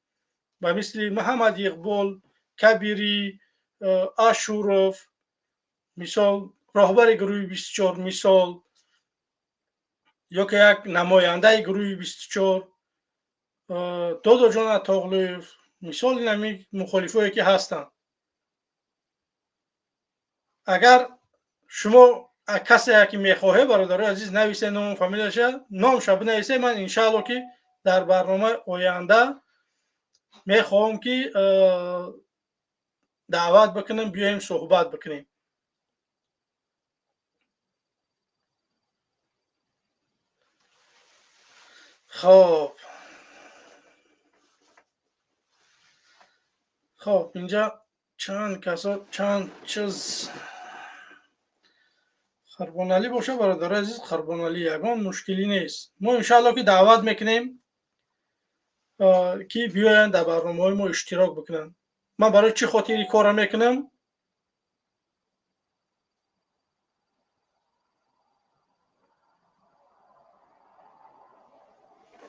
و مثل محمد اقبال کبیری اشوروف مثال راهبر گروه 24 مثال یا که یک نماینده گروه 24 دادا جان عطاقلویف مثال نمی مخالفایی که هستند. اگر شما کسی که میخواهه برادرای عزیز نویسه نام فامیلش نامش بنویسه من انشالله که در برنامه آینده میخواهم که دعوت بکنم بیایم صحبت بکنیم. خب اینجا چند چیز خربانالی باشه برادرای عزیز خربانالی یگان مشکلی نیست. ما انشالله که دعوت میکنیم که بیاین در برنامه‌های ما اشتراک بکنن. من برای چی خاطر این کارا میکنم؟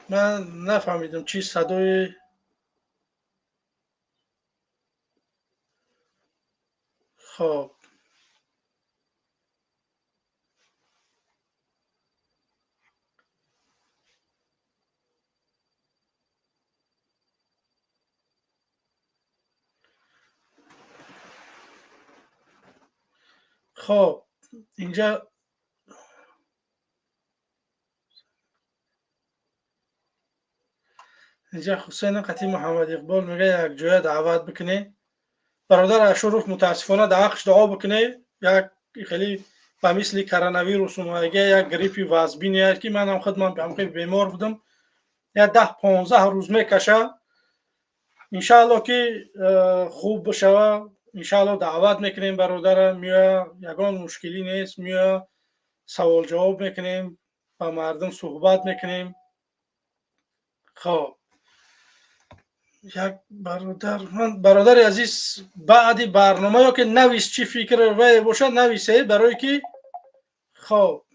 من نفهمیدم چی صدای خب اینجا حسین قطی محمد اقبال میگه یک جای دعوت بکنه برادر اشرف متاسفانه در حقش دعا بکنه یک خیلی به مثل کرونا ویروس اومده یک گریپی وزبینی است که من هم خودم بیمار بودم یا 10-15 روز میکشه انشالله که خوب بشه. انشالله دعوت میکنیم برادر میاد یگان مشکلی نیست میاد سوال جواب میکنیم با مردم صحبت میکنیم. خب یک برادر عزیز بعد برنامه یا که نویس چی فکر وی باشه نویسه برای که خب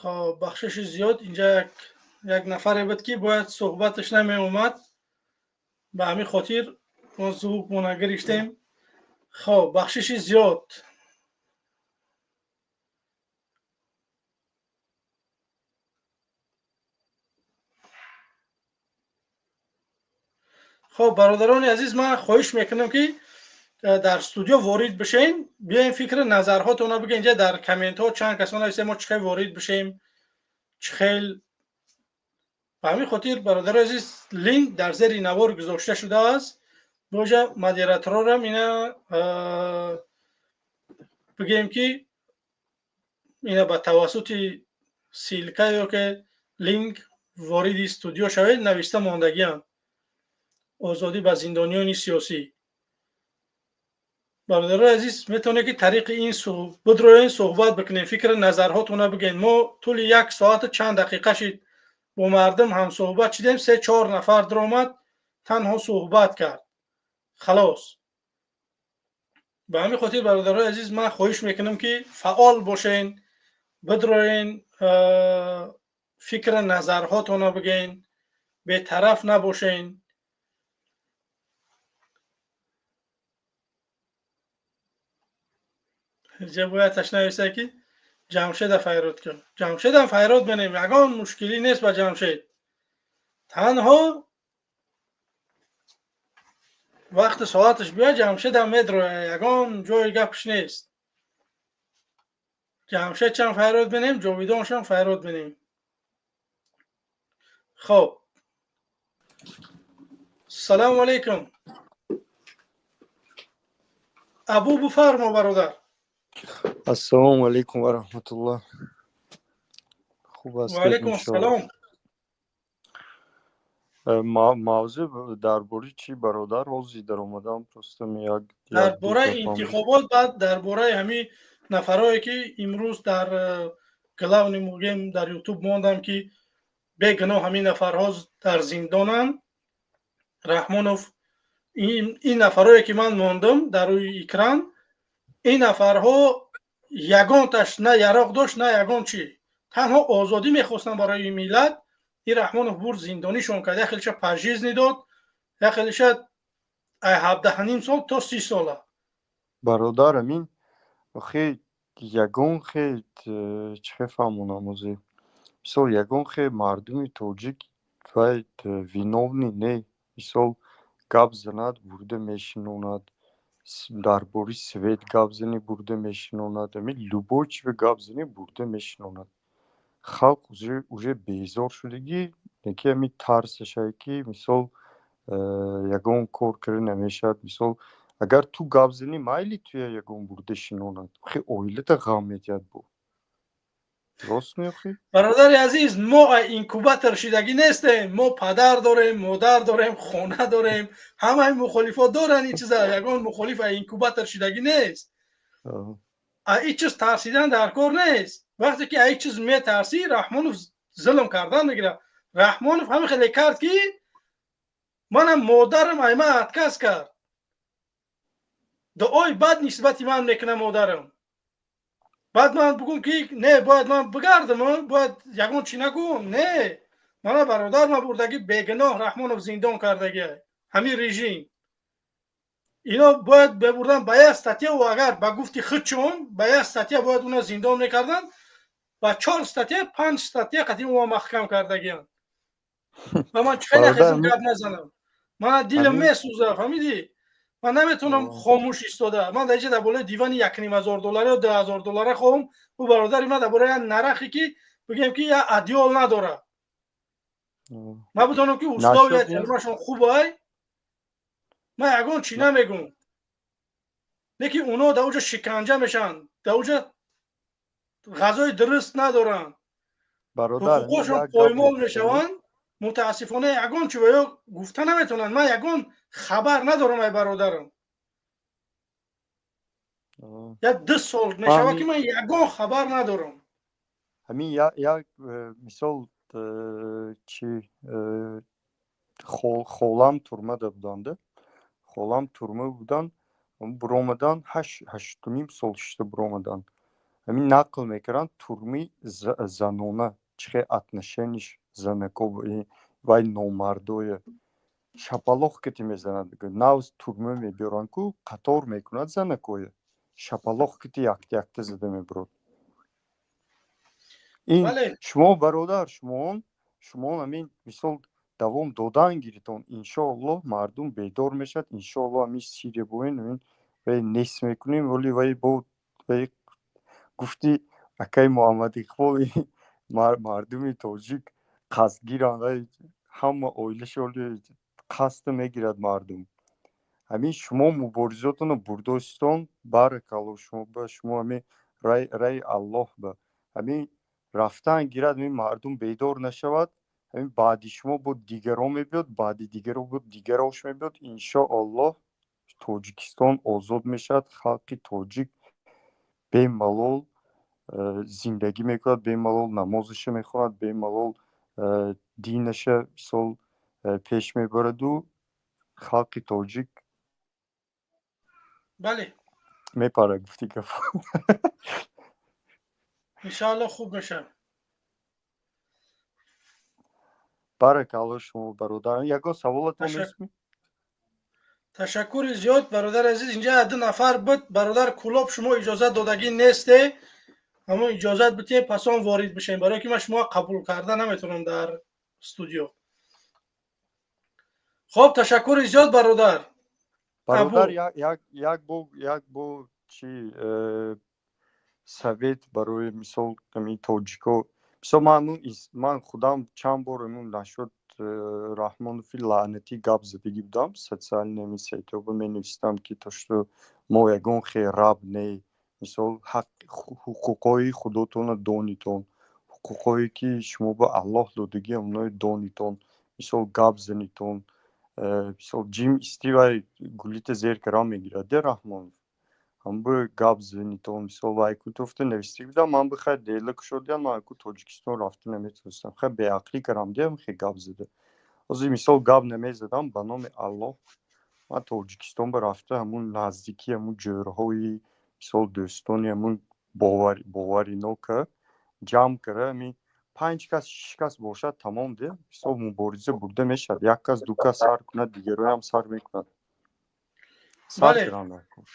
خب بخشش زیاد اینجا یک نفر بود که باید صحبتش نمی اومد، به همین خاطر ما زوب منگریشتیم. خب بخشش زیاد. خب برادران عزیز، من خواهش میکنم که در استودیو وارد بشین، بیاین فکر نظرهاتون رو بگین. اینجا در کامنت ها چند کسان هستیم ما چه وارد بشیم، چه به همین خاطر برادر عزیز لینک در زیر نوار گذاشته شده است. باشه مدیراتورا را اینا بگیم که اینا با توسط سیلکا یا که لینک وارد استودیو شوید نوشته ماندگیان آزادی به زندانیان سیاسی. برادر عزیز میتونه که طریق این بدروین صحبت بکنین، فکر نظرهاتون رو بگین. ما طول یک ساعت چند دقیقه شد با مردم هم صحبت شدیم، 3-4 نفر درآمد تنها صحبت کرد خلاص. به همین خاطر برادر عزیز من خواهش میکنم که فعال باشین، بدروین فکر نظرهاتون رو بگین، به طرف نباشین. اینجا باید تشنویسته که جمشید فیرود کرد. جمشید هم فیرود بنیم، یگان مشکلی نیست با جمشید. تنها وقت ساعتش بیاد جمشید هم میدروه، یگان جای گپش نیست. جمشید چند فیرود بنیم، جاویدانش هم فیرود بنیم. خب سلام علیکم. ابو بفرما برادر. السلام علیکم و رحمت الله. خوب و هستید علیکم انشاءالله. السلام. موضوع درباره چی برادر روزی در اومدم پرستم یک درباره دو انتخابات، بعد درباره همین نفرایی که امروز در کلاو نموگیم در یوتیوب ماندم که بگناه همین نفرها در زندانن. رحمانوف این نفرایی که من ماندم در روی اکران، این نفرها یگانتش نه یراق داشت نه یگان چی، تنها آزادی میخواستن برای ملت. این رحمانوف برد زندانیشون کرد، یخیلش پرژیز نداد، یخیلش 17.5 سال تا 30 ساله. برادر امین خیلی یگان خیلی چه فهمون آموزی مثل یگان خیلی مردمی توجیک و وینوونی نه مثل گاب زند برده میشنوند، درباره سوید گاب زنی برده میشنوند، امین لوبوچ و گاب زنی برده میشنوند. خلق уже بیزار شدگی یکی همی ترسش هایی که مثل یگان کار کرده نمیشد. مثل اگر تو گاب زنی مایلی توی یگان برده شنوند خیلی اویلت غامیت بود. راست میخوی؟ برادر عزیز، ما اینکوباتر شدگی نیستیم. ما پدر داریم، مادر داریم، خانه داریم، همه مخالفات دارن. این چیزا یگان مخالف اینکوباتر شدگی نیست. این چیز ترسیدن در کار نیست. وقتی که این چیز میترسی، رحمانوف ظلم کردن میگیره. رحمانوف همین خیلی کرد که منم مادرم ایما اتکاس کرد، دعای بد نسبتی من میکنه مادرم. بعد من بگم که نه باید من بگردم، باید یگان چی نگم. نه، من برادر ما بردگی بیگناه رحمانوف زندان کردگی همین رژیم. اینا باید ببردن به یک ستیه، و اگر به گفتی خودشون به یک ستیه باید اونا زندان میکردن، و 4 ستیه 5 ستیه قدیم و محکم کردگی. و من چخیلی نخیزم گرد نزنم، من دیلم میسوزه. فهمیدی؟ من نمیتونم خاموش ایستاده. من در اینجا در بالای دیوان $1,500 یا $2,000 خواهم او برادر من در بالای نرخی که بگیم که یا ادیال نداره. من بتونم که اصلا و یا کلمهشون خوبه، من یگان چی نمیگم. لیکن اونا در اونجا شکنجه میشن، در اونجا غذای درست ندارن، حقوقشون پایمال میشون. متاسفانه یگان چی باید گفته نمیتونن. من یگان خبر ندارم ای برادرم. یا 2 سال میشوه که من یگان خبر ندارم. همین یک مثال چی خولم ترمه بودنده. خولم ترمه بودن برامدن 8.5 سال شده برامدن. همین نقل میکردن تورمی زنونه چه отношениш زنکو وای نومردوی شپالوخ که تی میزنند دیگه ناوز تورمه میبیرن کو قطار میکند زنکوی شپالوخ که تی یک زده میبرد این بله شما برادر شما همین مثال دوام دادن گیریتون انشاءالله مردم بیدار میشد انشاءالله همین سیری بوین و نیست میکنیم ولی وای بود وای گفتی اکای محمد اقبال مردمی تاجیک قصد گیرن همه اویلش ولی قصد میگیرد مردم همین شما مبارزاتون رو برداشتون بارکالله شما با شما همین رای الله با همین رفتن گیرد همین مردم بیدار نشود همین بعدی شما بود دیگران میبید بعدی دیگران بود دیگراش میبید انشاءالله تاجیکستان آزاد میشد خلق تاجیک بی‌ملال زندگی میکند بی‌ملال نمازش میخواند بی‌ملال دینش سال پیش میبرد و خلق تاجیک بله میپره گفتی که انشاءالله خوب میشه. بارکالله شما برادران یگان سوالتون نیست تشکر زیاد برادر عزیز. اینجا 2 نفر بود. برادر کلاب شما اجازت دادگی نیسته، اما اجازت بده پس آن وارد بشین برای که من شما قبول کرده نمیتونم در استودیو. خب تشکر زیاد برادر برادر یک بو چی سویت برای مثال کمی تاجیکو مثال من خودم چند بار امون نشد رحمان فی لعنتی گپ زدگی بودم социальными сетями می نوشتم که تو ما یگان خیراب نه مثال حقوقای خودتون دانیتون حقوقایی که شما با الله دادگی اونای دانیتون مثال گپ زنیتون مثال جیم استیوای گلیت زیر کرام میگیره در رحمان هم به گپ زنیتون مثال وایکو توفته نوشتی بودم من بخیر دیلک شدیم من اکو تاجیکستان رفته نمیتونستم خیلی به عقلی کرام دیم خیلی گپ زده از این مثال گپ نمیزدم به نام الله من تاجیکستان برفته همون نزدیکی همون جرهای مثال دوستانی همون باوری نو که جمع کرده همین 5 کس 6 کس باشد تمام ده مثال مبارزه برده میشد یک کس دو کس سر کنه دیگرای هم سر میکنه سر بله کردن در کار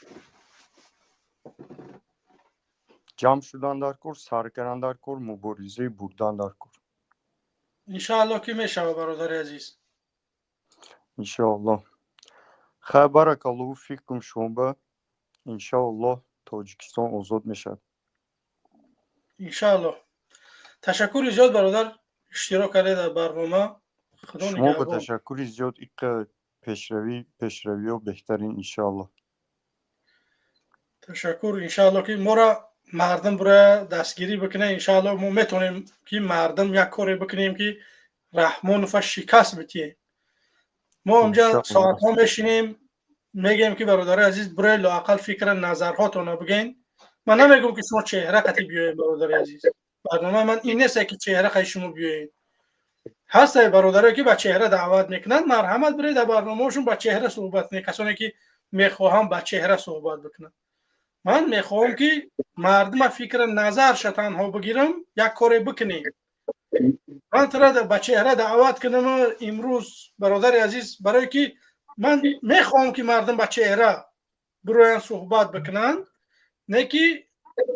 جمع شدن در کار سر کردن در کار مبارزه بردن در کار انشاءالله که میشه برادر عزیز. انشاءالله خیر بارکالله فیکم شما به انشاءالله تاجیکستان آزاد میشد انشاءالله. تشکر زیاد برادر اشتراک کرده در برنامه. خدا شما با نگهبان. تشکر زیاد ایک پیشروی و بهترین انشاءالله. تشکر. انشاءالله که ما را مردم برای دستگیری بکنه. انشاءالله ما میتونیم که مردم یک کاری بکنیم که رحمان و شکست بتیم. ما اونجا ساعت ها میشینیم میگیم که برادر عزیز برای لااقل فکر نظرهاتون بگین. من نمیگم که شما چهره قطعی بیاین برادر عزیز. برنامه من این نیست که چهره قطعی شما بیاین. هسته برادرایی که با چهره دعوت میکنن مرحمت برای در برنامهشون با چهره صحبت نه. کسانی که میخواهم با چهره صحبت بکنن. من میخوام که مردم فکر نظرش تنها بگیرم یک کاری بکنیم. من ترا با چهره دعوت کنم امروز برادر عزیز برای که من میخوام که مردم با چهره بروین صحبت بکنن، نه که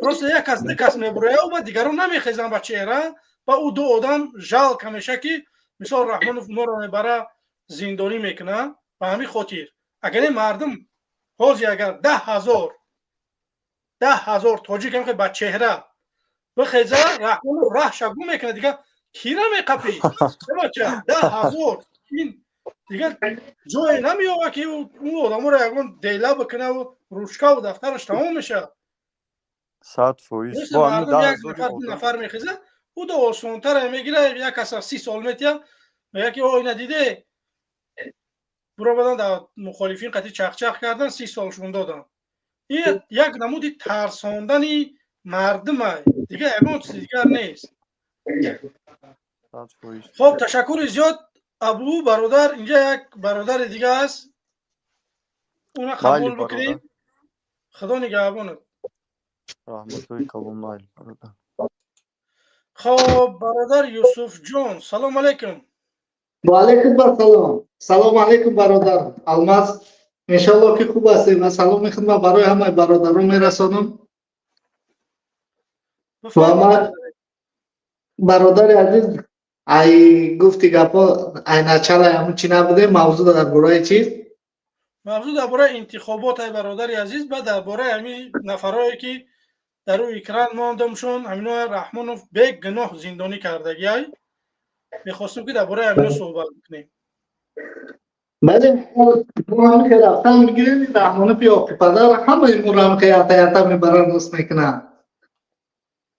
پروسه یک کس دو کس میبروید و دیگران نمیخیزن با چهره و او دو آدم جال کمیشه که مثال رحمان ما رو میبره زندانی میکنه. و همین خاطر اگر این مردم حاضی اگر 10,000 تاجیک هم که با چهره بخیزه رحمان رو راه شگو میکنه دیگه کیره میقپی بچه 10,000 این دیگه جای نمیوه که اون آدم رو یکون دیله بکنه و روشکا و دفترش تمام میشه. 100% با مردم یک نفر دو نفر میخیزه او دو آسانتر میگیره. یک کس 30 سال میتیم میگه که آی ندیده برو بدن در مخالفین قطعی چخ کردن 30 سالشون دادن. این یک نمودی ترساندنی مردمه دیگه یکون چیز دیگر نیست. خب تشکر زیاد ابو برادر. اینجا یک برادر دیگه است اون قبول بکنیم. خدا نگهبانت. رحمتوی کلام نایل برادر. خب برادر یوسف جون سلام علیکم. و علیکم السلام. سلام علیکم برادر الماس. انشالله که خوب هستید و سلام خدمت برای همه برادران میرسانم. و ما برادر عزیز ای گفتی گپا ای نچل همون چی نبوده موضوع درباره چی؟ موضوع درباره انتخابات های برادر عزیز و درباره همین نفرایی که در روی اکران ماندمشون همینا رحمانوف به گناه زندانی کردگی های میخواستم که درباره همینا صحبت کنیم. بله ما هم که رفتن میگیریم رحمانه پی پدر همه این رو هم که یتا میبرن دوست میکنن.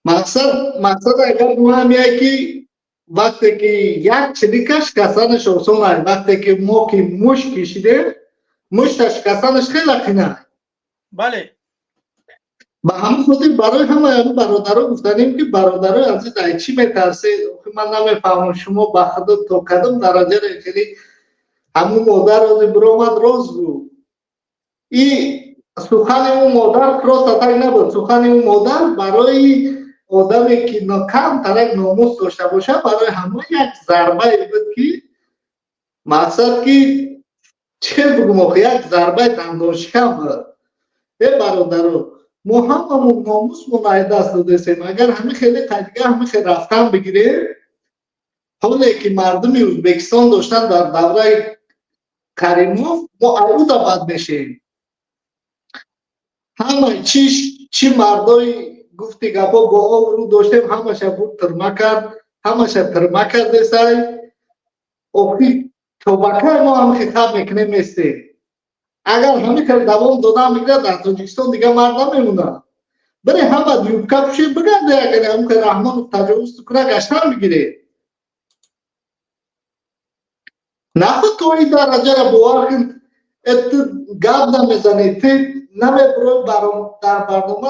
مقصد اگر ما هم که وقتی که یک چلیکش کسانش اصول وقتی که ما که مش کشیده مشتش کسانش خیلی خینه. بله با همون خاطر برای همه برادرها گفتنیم که برادرای عزیز ای چی میترسید من نمیفهمم شما با خدا تا کدام درجه خیلی همون مادر از برآمد راز بود. این سخن اون مادر راست اتای نبود. سخن اون مادر برای آدمی که کم ترک ناموس داشته باشه برای همه یک ضربه بود که مقصد که چه بگم یک ضربه دندان شکن بود. برادرها ما هممون ناموسمون از دست دادیم. اگر همه خیلی تجگه همه خیلی رفتن بگیره حالی که مردم ازبکستان داشتن در دوره کریموف ما عروض بد میشیم. همه چی مردای گفتی گپا با آب رو داشتیم همه بود ترمه کرد همه ترمه کرده سای آخی توبکه ما هم خطاب میکنه میسته. اگر همه که دوام دادن میگره در تاجیکستان دیگه مرد نمیمونه. برای همه دیوبکه بشه بگرده اگر هم که رحمان تجاوز کنه گشتن بگیره. نخود تو این درجه را باور کن ات گاب نمیزنی تی نمیبروی در برنامه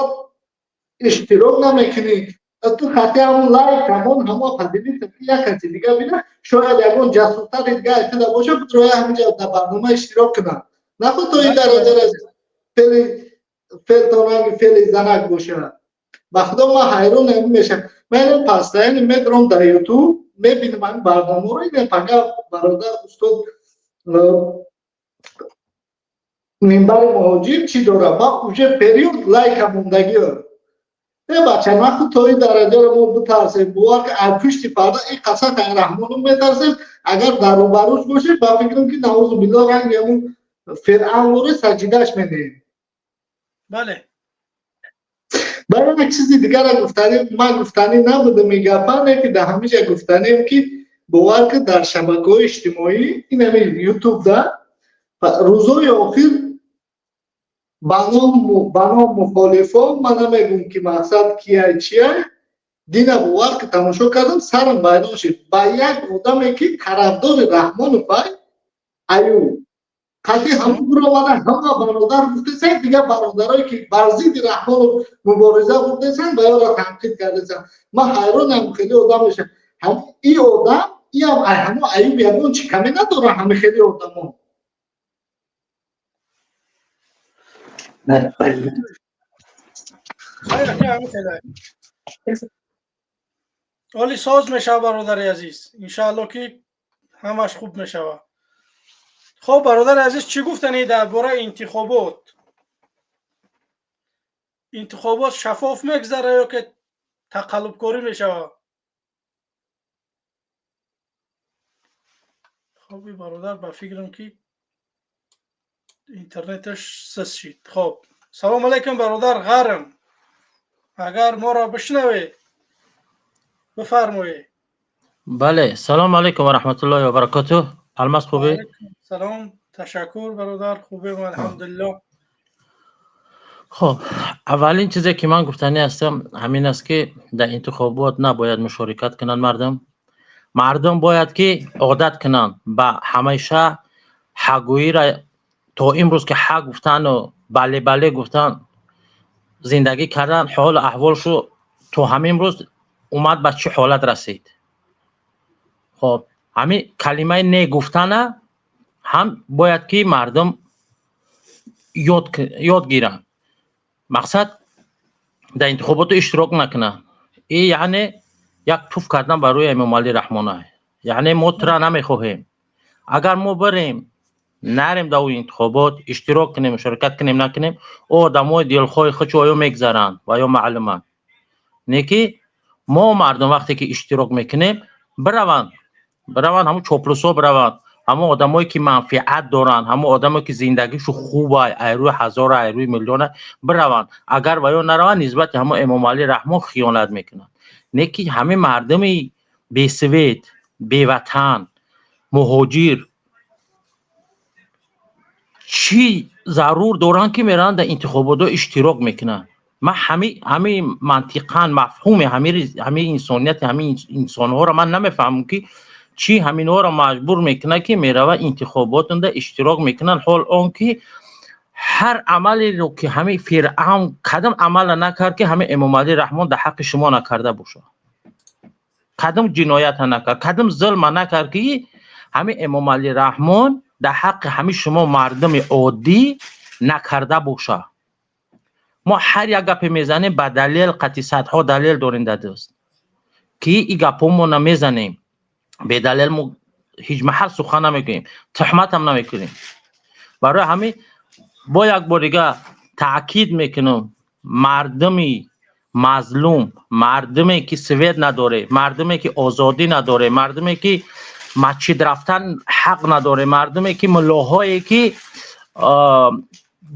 اشتراک نمیکنی تو خطی همون لایک همون همه قدیمی تکی یک کسی دیگه بینه شاید یکون جسورتر دیگه اتده باشه بتروی همینجا در برنامه اشتراک کنن. نخود تو این درجه را فیل تانانگی فیل زنک باشه. بخدا ما حیرون نمی میشه. من پستین میدرم در یوتیوب میبینم من برنامه رو این پنگه برادر استاد منبر مهاجر چی داره ما اوجه پریود لایک هموندگی ها بچه نخود تا این درجه رو ما بترسیم بوار که پشتی فردا این قصد رحمان رو میترسیم اگر در رو بروش باشه با فکرم که نعوذ بالله رنگ همون فرعون رو سجیدش میدهیم. بله برای یک چیزی دیگر را گفتنیم من گفتنی نبوده میگفنه که در همیشه گفتنیم که باور که در شبکه‌های اجتماعی این همین یوتیوب ده روزهای آخر بنام مخالفان من نمیگم که مقصد کیه چیه دینا باور که تماشا کردم سرم بیدار شد با یک آدمی که طرفدار رحمان پای ایو قطعی همون برآمدن همه برادر گفته دیگه برادرایی که بر ضد رحمان مبارزه بوده سن باید را تنقید کرده سن. من حیرانم خیلی آدم میشه هم این آدم این هم همون ایوب یگون چی کمی نداره همه خیلی آدم ها. خیلی که همین خیلی حالی ساز میشه برادر عزیز انشاءالله که همش خوب میشه. خب برادر عزیز چی گفتنی درباره انتخابات شفاف میگذره یا که تقلب کاری میشه؟ خب این برادر با فکرم که اینترنتش سست شد. خب سلام علیکم برادر غرم اگر ما را بشنوید بفرمایید. بله سلام علیکم و رحمت الله و برکاته. الماس خوبی؟ سلام تشکر برادر خوبه من الحمدلله. خب اولین چیزی که من گفتنی هستم همین است که در انتخابات نباید مشارکت کنن مردم باید که عادت کنن با همیشه حقویی را تا امروز که حق گفتن و بله بله گفتن زندگی کردن حال احوالشو تا همین روز اومد به چه حالت رسید. خب همین کلمه نه گفتن هم باید که مردم یاد گیرن. مقصد در انتخابات اشتراک نکنن. این یعنی یک توف کردن بر روی امام علی رحمانی. یعنی ما ترا نمیخواهیم. اگر ما بریم نریم در اون انتخابات اشتراک کنیم مشارکت کنیم نکنیم، او آدمای دلخواه خودشو آیا میگذرن و یا معلومه نیکی ما مردم وقتی که اشتراک میکنیم بروند همون چاپلوسا بروند، همون آدمایی که منفعت دارن، همون آدمایی که زندگیشو خوبه ایروی هزار ایروی میلیون بروند. اگر و یا نروند نسبت همون امام علی رحمان خیانت میکنن. نیکی همه مردم بی سوید، بی وطن، مهاجر چی ضرور دارن که میرن در انتخابات اشتراک میکنن؟ من همه منطقاً مفهوم همه انسانیت همه انسان ها را من نمیفهمم که چی همین ها را مجبور میکنه که میروه انتخابات در اشتراک میکنن، حال آن که هر عملی رو که همه فرعون کدام عمل نکرد که همه امام علی رحمان در حق شما نکرده باشه، کدام جنایت نکرد، کدام ظلم نکرد که همه امام علی رحمان در حق همه شما مردم عادی نکرده باشه. ما هر یک گپ میزنیم به دلیل قطعی صدها دلیل داریم در دست که این گپ ما نمیزنیم، به دلیل ما هیچ محل سخن نمیگیم، تهمت هم نمیکنیم. برای همین با یک بار دیگه تاکید میکنم مردمی مظلوم، مردمی که سوید نداره، مردمی که آزادی نداره، مردمی که مسجد رفتن حق نداره، مردمی که ملاهایی که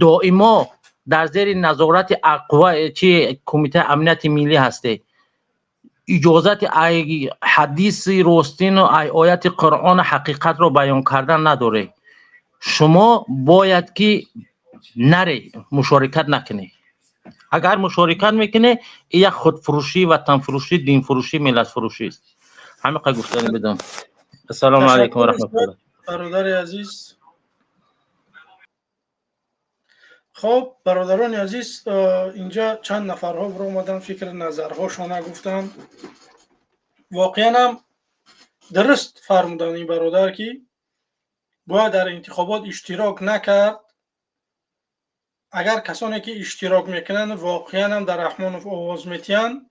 دائما در زیر نظارت اقوا چی کمیته امنیت ملی هسته، اجازت ای حدیث راستین و ای آیت قرآن حقیقت رو بیان کردن نداره. شما باید که نری مشارکت نکنی. اگر مشارکت میکنه یک خودفروشی، وطن فروشی، دین فروشی، ملت فروشی است. همین قضیه گفتن بدم. السلام علیکم و رحمت الله. برادر عزیز، خب برادران عزیز، اینجا چند نفرها برو اومدن فکر نظرهاشون گفتن. واقعا هم درست فرمودن این برادر که باید در انتخابات اشتراک نکرد. اگر کسانی که اشتراک میکنن واقعا هم در رحمانوف آواز میتین،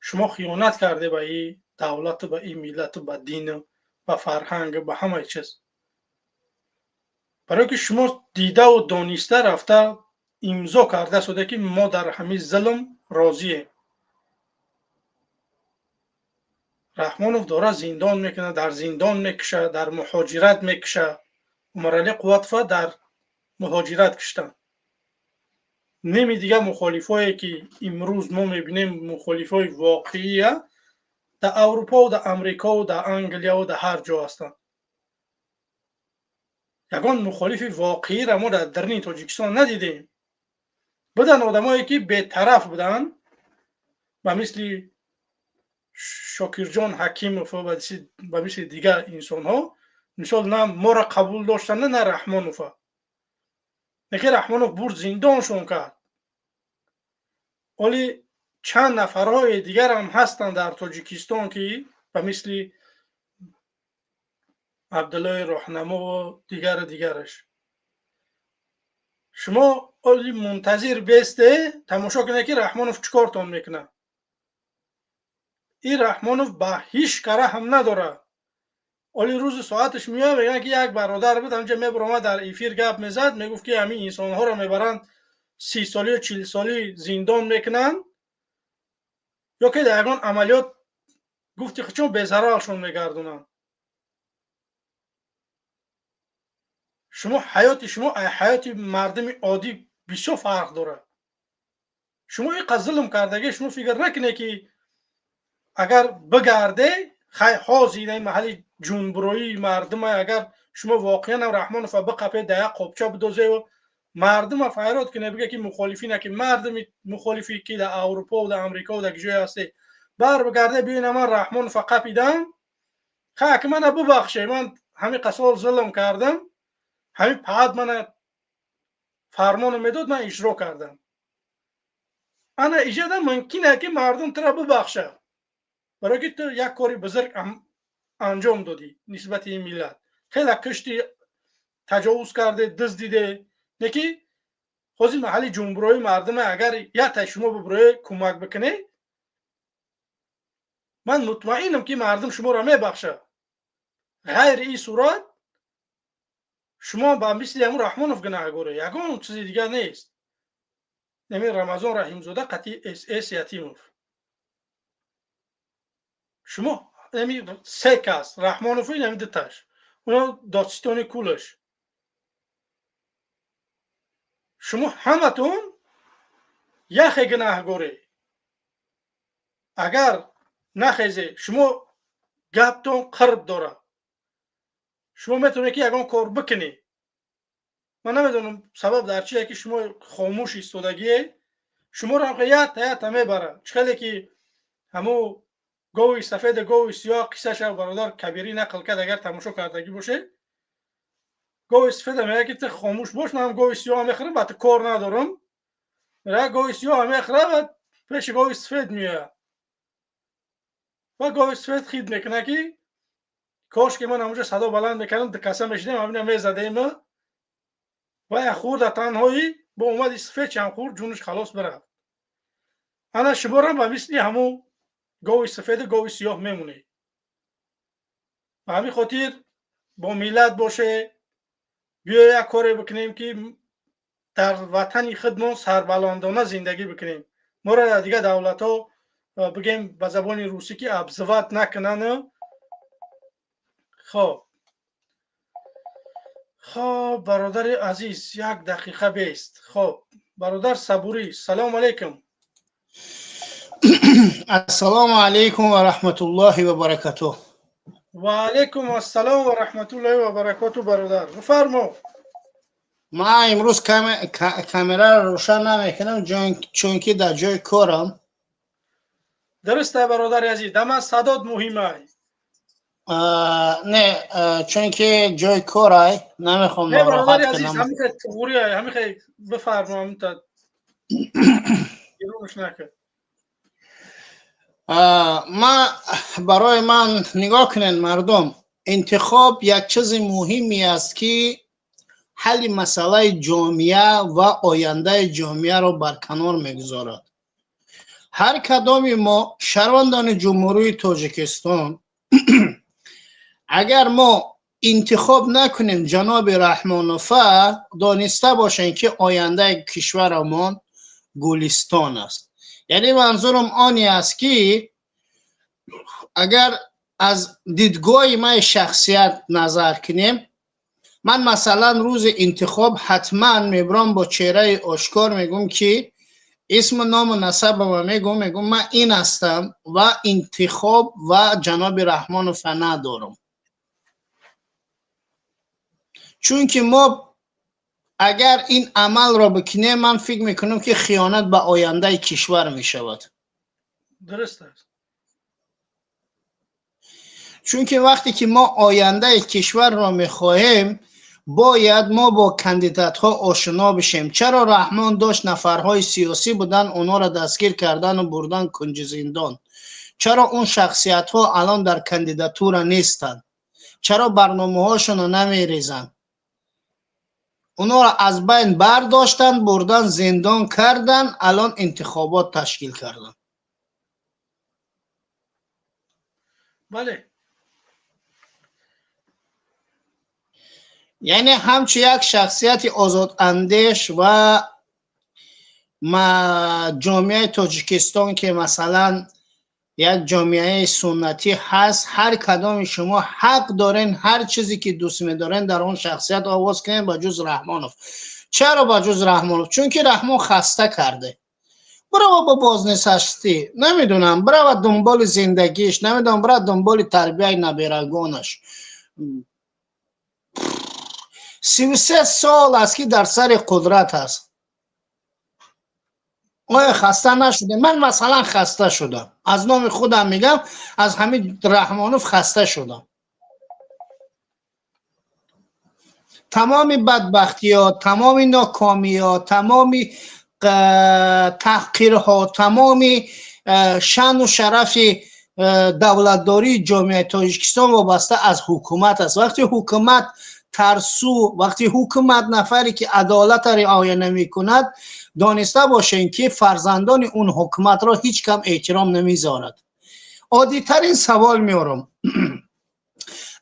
شما خیانت کرده به این دولت، به این ملت، به دین، به فرهنگ، به همه چیز. برای که شما دیده و دانسته رفته امضا کرده شده که ما در همین ظلم راضیه. رحمانوف داره زندان میکنه، در زندان میکشه، در مهاجرت میکشه. عمر علی قوتفه در مهاجرت کشتن. نمی دیگه مخالفایی که امروز ما میبینیم مخالفای واقعیه در اروپا و در امریکا و در انگلیا و در هر جا هستن. یگان مخالف واقعی را ما در درون تاجیکستان ندیدیم. بدن آدمایی که بی‌طرف بودن و مثل شاکرجان حکیموف و مثل دیگر انسان ها مثال نه ما را قبول داشتن نه رحمانوف. نکه رحمانوف برد زندانشون کرد. ولی چند نفرهای دیگر هم هستند در تاجیکستان که و مثل عبدالله راهنما و دیگرش. شما ولی منتظر بیسته تماشا کنه که رحمانوف چیکار تان میکنه. این رحمانوف به هیچ کاره هم نداره. ولی روز ساعتش میاد میگن که یک برادر بود همجا میبرامه در افیر گپ میزد، میگفت که همین انسان ها رو میبرند 30 سالی و 40 سالی زندان میکنن یا که در یگان عملیات گفتی چون بی‌ضررشون میگردونن. شما حیات مردم عادی بسیار فرق داره. شما این ظلم کردگی شما فکر نکنه که اگر بگرده حاضی در محل جونبروی مردم، اگر شما واقعا رحمانوف بقپه در یک قابچه بدوزه و مردم فریاد کنه بگه که مخالفینه که مردم مخالفی که در اروپا و در امریکا و در جای هسته بر بگرده ببینه من رحمانوف قپیدم، خاک من ببخشه، من همین قسال ظلم کردم، همین فقط من فرمان میداد من اجرا کردم. انا اجازه ممکنه که مردم ترا ببخشه برای که تو یک کاری بزرگ انجام دادی نسبت این ملت. خیلی کشتی تجاوز کرده، دزدیده، نکی خوزی محلی جمهوری مردم اگر یک تا شما ببروی کمک بکنی من مطمئنم که مردم شما را میبخشه. غیر این صورت شما با مثل امو رحمانوف گناهگوره، یگان چیزی دیگر نیست. نمی رمضان رحیمزاده قطعی اس یتیموف شما نمی سه کس رحمانوفی نمی دتش اونا داستانی کولش شما همتون یخ گناهگوره. اگر نخیزه شما گپتون قرب داره، شما میتونه که یگان کار بکنی. من نمیدونم سبب در چیه که شما خاموش ایستادگی شما رو هم یت میبره. چخیلی که همو گوی سفید گوی سیاه قصه شو برادر کبیری نقل کرد، اگر تماشا کردگی باشه گوی سفید میگه که خاموش باش، من هم گوی سیاه میخرم بعد کار ندارم، میره گوی سیاه میخره بعد پیش گوی سفید میاد و گوی سفید خید میکنه که کاش که من همونجا صدا بلند میکنم قسم بشیدم همین میزدیم و خورد تنهایی با اومد سفید چند خورد جونش خلاص بره. انا شما را به مثل همون گوی سفید گوی سیاه میمونه. و همین خاطر با ملت باشه بیا یک کاری بکنیم که در وطن خودمون سربلندانه زندگی بکنیم. ما را دیگه دولت ها بگیم به زبان روسی که ابزوات نکنن. خب برادر عزیز یک دقیقه بیست. خب برادر صبوری سلام علیکم. السلام علیکم و رحمت الله و برکاته. و علیکم السلام و رحمت الله و برکاته برادر بفرما. ما امروز کامera رو روشن نمیکنم چون که در جای کارم. درسته برادر عزیز، دم صدات مهمه. نه چون که جای کارای نمیخوام نه برادر ناراحت عزیز کنم. همیشه بفرما همینطور گیرونش نکن. ما برای من نگاه کنین مردم، انتخاب یک چیز مهمی است که حل مسئله جامعه و آینده جامعه رو برکنار میگذارد. هر کدام ما شهروندان جمهوری تاجیکستان اگر ما انتخاب نکنیم جناب رحمانوفه، دانسته باشین که آینده کشورمان گلستان است. یعنی منظورم آنی است که اگر از دیدگاه من شخصیت نظر کنیم، من مثلا روز انتخاب حتما میبرم با چهره آشکار میگم که اسم نام و نسب و میگم من این هستم و انتخاب و جناب رحمانوف ندارم. چون که ما اگر این عمل را بکنیم من فکر میکنم که خیانت به آینده کشور میشود. درست است. چون که وقتی که ما آینده کشور را میخواهیم باید ما با کاندیدات ها آشنا بشیم. چرا رحمان داشت نفرهای سیاسی بودن اونا را دستگیر کردن و بردن کنج زندان؟ چرا اون شخصیت ها الان در کاندیداتور نیستن؟ چرا برنامه هاشون رو نمیریزن؟ اونا را از بین برداشتن بردن زندان کردن، الان انتخابات تشکیل کردن. بله. یعنی همچی یک شخصیت آزاد اندیش و جامعه تاجیکستان که مثلا یک جامعه سنتی هست، هر کدام شما حق دارین هر چیزی که دوست می‌دارین در اون شخصیت آواز کنین با جز رحمانوف. چرا با جز رحمانوف؟ چون که رحمان خسته کرده. برو با بازنشستی، نمیدونم برو دنبال زندگیش، نمیدونم برو دنبال تربیت نبیرگانش. 33 سال است که در سر قدرت است. آیا خسته نشده؟ من مثلا خسته شدم، از نام خودم میگم، از همین رحمانوف خسته شدم. تمامی بدبختی ها، تمامی ناکامی ها، تمامی تحقیر ها، تمامی شان و شرف دولتداری جامعه تاجیکستان وابسته از حکومت است. وقتی حکومت ترسو وقتی حکومت نفری که عدالت رعایت نمی کند دانسته باشین که فرزندان اون حکومت را هیچ کم احترام نمیذارد. عادی ترین سوال میارم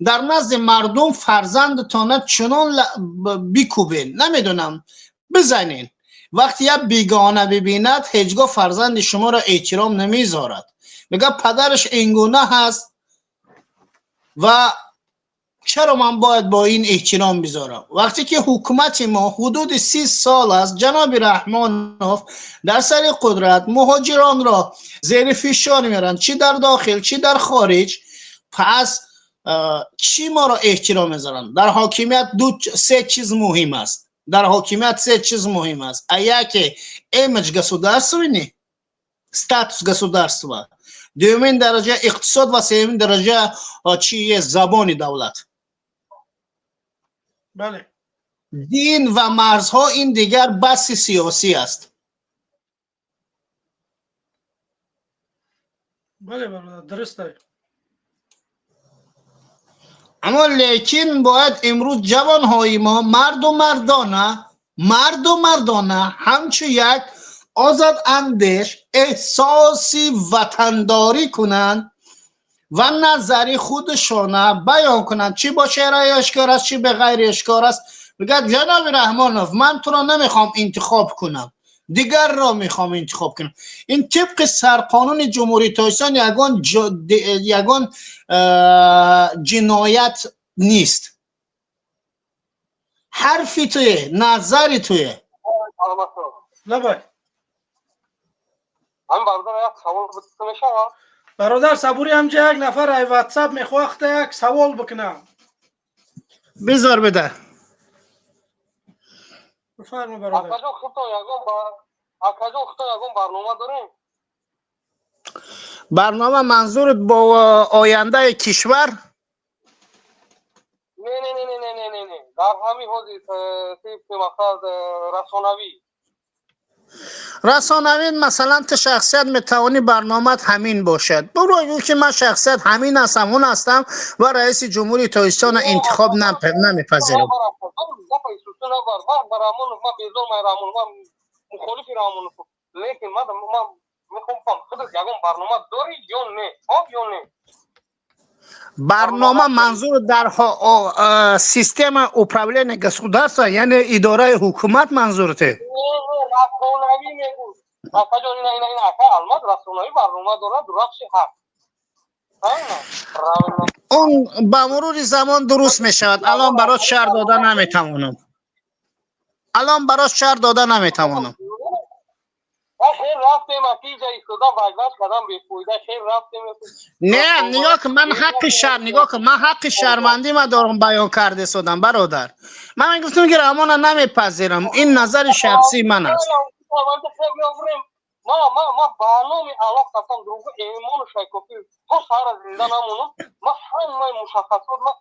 در نزد مردم فرزندتان چنان بکوبین، نمیدونم بزنین، وقتی یک بیگانه ببیند هیچگاه فرزند شما را احترام نمیذارد، میگه پدرش اینگونه هست و چرا من باید با این احترام بذارم؟ وقتی که حکومت ما حدود 30 سال است جناب رحمانوف در سر قدرت مهاجران را زیر فشار میارن، چی در داخل چی در خارج، پس چی ما را احترام میذارن؟ در حاکمیت سه چیز مهم است. در حاکمیت سه چیز مهم است. یک ایمج государственный статус государства، دومین درجه اقتصاد و سومین درجه چیه زبان دولت. بله. دین و مرزها این دیگر بحث سیاسی است. بله برادر درسته. اما لیکن باید امروز جوانهای ما مرد و مردانه همچون یک آزاد اندیش احساسی وطنداری کنند و نظری خودشانه بیان کنند، چی با شعرهای اشکار است چی به غیر اشکار است. بگه جناب رحمانوف من تو را نمیخوام انتخاب کنم، دیگر را میخوام انتخاب کنم. این طبق سرقانون جمهوری تاجیکستان یگان جنایت نیست. حرفی توی نظری توی لبای هم برادر یک سوال بپرسم میشه؟ برادر صبوری همجا یک نفر ای واتساپ میخواست یک سوال بکنم. بذار بده. بفرما برادر. اکاجو خودتون یکم برنامه داریم؟ برنامه منظورت با آینده کشور؟ نه در همین حوزه طیف مقصد رسانوی مثلا تو شخصیت میتوانی برنامه همین باشد. برو که من شخصیت همین هستم اون هستم و رئیس جمهوری تاجیکستان انتخاب نمیپذیرم. لیکن من میخوام خودت یکم برنامه داری یا نه؟ برنامه منظور در سیستم اپرابلین گسودارسا یعنی اداره حکومت منظورته؟ رسانوی میگو. اکا جان این اکا علمت رسانوی برنامه داره درخش حق. اون با مرور زمان درست میشود. الان برات شرح داده نمیتوانم. خیر رفتیم اتیجه ایستادم وجبت کردم بیفویده خیر رفتیم. نه نگاه که من حق شرمندی ما دارم بیان کرده سودم برادر. من گفتم که رحمان نمیپذیرم. این نظر شخصی من است. ما برنامه علاق قسم دروغ ایمان شایکوفی تو سر زنده نمونم. ما همه مشخصات ما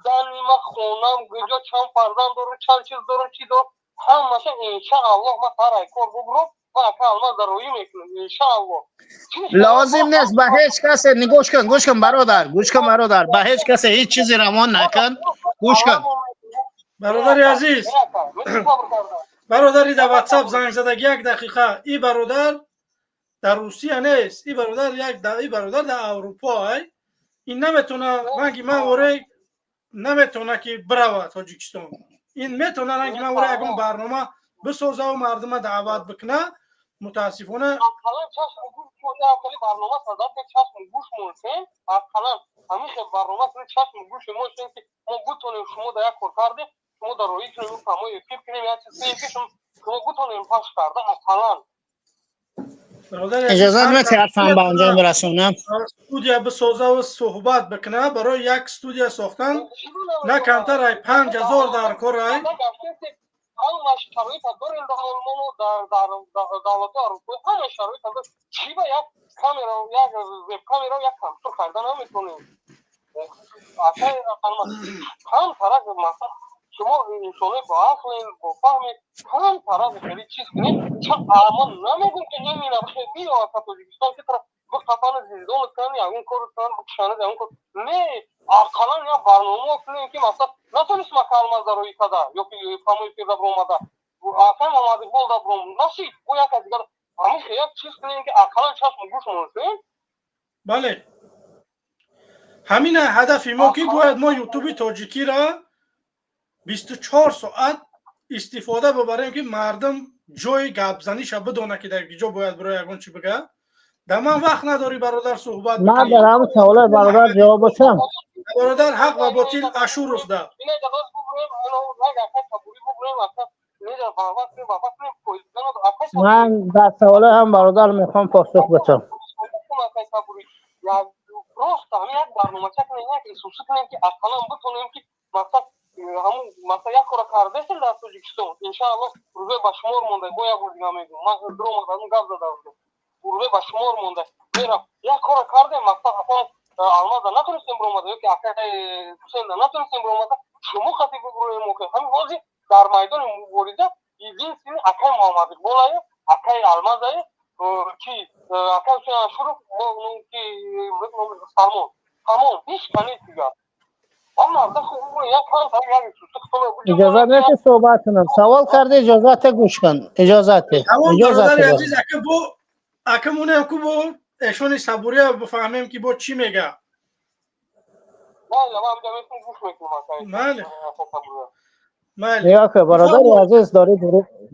زنی ما خونم گجا چند فرزند داره چند چیز داره چی داره همشه انشاءالله ما سر کار بگرم ما کلمه ضروری میکنم انشاءالله. لازم نیست به هیچ کس گوش کن برادر به هیچ کس هیچ چیزی رمان نکن. گوش کن برادر عزیز، برادری در واتساپ زنگ زده 1 دقیقه. این برادر در روسیه نیست، این برادر در اروپا. این نمیتونه نمیتونه که بره تاجیکستان. این میتونه رنگی من وره یکم برنامه بسازه و مردم دعوت بکنه. متاسفانه برنامه سازد که چشم گوش مونسین اصلا همیشه برنامه سازد چشم گوش مونسین که ما بتونیم شما در یک کار کرده شما در روی کنیم فهمای یکیب کنیم یک چیزی که شما بتونیم پاش کرده اصلا. اجازه میتی حرفم به انجام برسونم؟ استودیا بسازه و صحبت بکنه. برای یک استودیا ساختن نه کمتر ای 5000 در کار ای همه شرایط داریم در آلمان و در دولت اروپایی همه شرایط داریم. چی با یک کامرا یک وب کامرا یک کامپیوتر خریدن نمی‌کنیم. هم طرف مثلا شما انسانی با عقل با فهم هم طرف خیلی چیز کنید چون آلمان نمیگم که این نباشه بیا تا تاجیکستان که طرف بخطان زندان کنن یا اون کار کنن بکشانه یا اون کار نه аркалан я барнома кунем ки масалан натонистм ака алмаздарои када ёки фамои пирда бромада акам омади болда бром насид ко як аз дигар ҳамиша як чиз кунем ки аркалан чашм гӯш монсем. бале ҳамин ҳадафи мо ки бояд мо ютуби тоҷикиро 24 соат истифода бибарем ки мардум ҷои гапзаниша бидона ки дар ҷо бояд биро ягон чӣ бига. дар ман вақт надорӣ бародар суҳбат من در همه سوالای برادر جواب بدم. бародар ҳақ ва ботил ашуров да من در سوالای هم برادر میخوام پاسخ بدم. просто ҳамин як барномача кунем як ихсуси кунем ки асалан битонем ки мақсад ҳамун мақсад як кора кардесем дар тоҷикистон иншааллоҳ рӯзои ба шумор монда бо як бор дига мегӯям ман дромадану гап зада будем рӯзои ба шумор монда мерам як кора кардем мақсад асалан алмазда натонистем биромада ёки акаи ҳусейнда натонистем биромада шумо хатиби гурӯҳи мо ки ҳамин ҳозир дар майдони мубориза единствени акаи муҳаммадиқболаю акаи алмазаю ки акаи ҳусейн ашуров ки салмон тамом ҳеҷ канест дигар اجازت نشه صحبت کنم. سوال کرده اجازت گوش کن. اجازت برادر عزیز اکه مونم که با اشون صبوری بفهمیم که با چی میگه. یا که برادر عزیز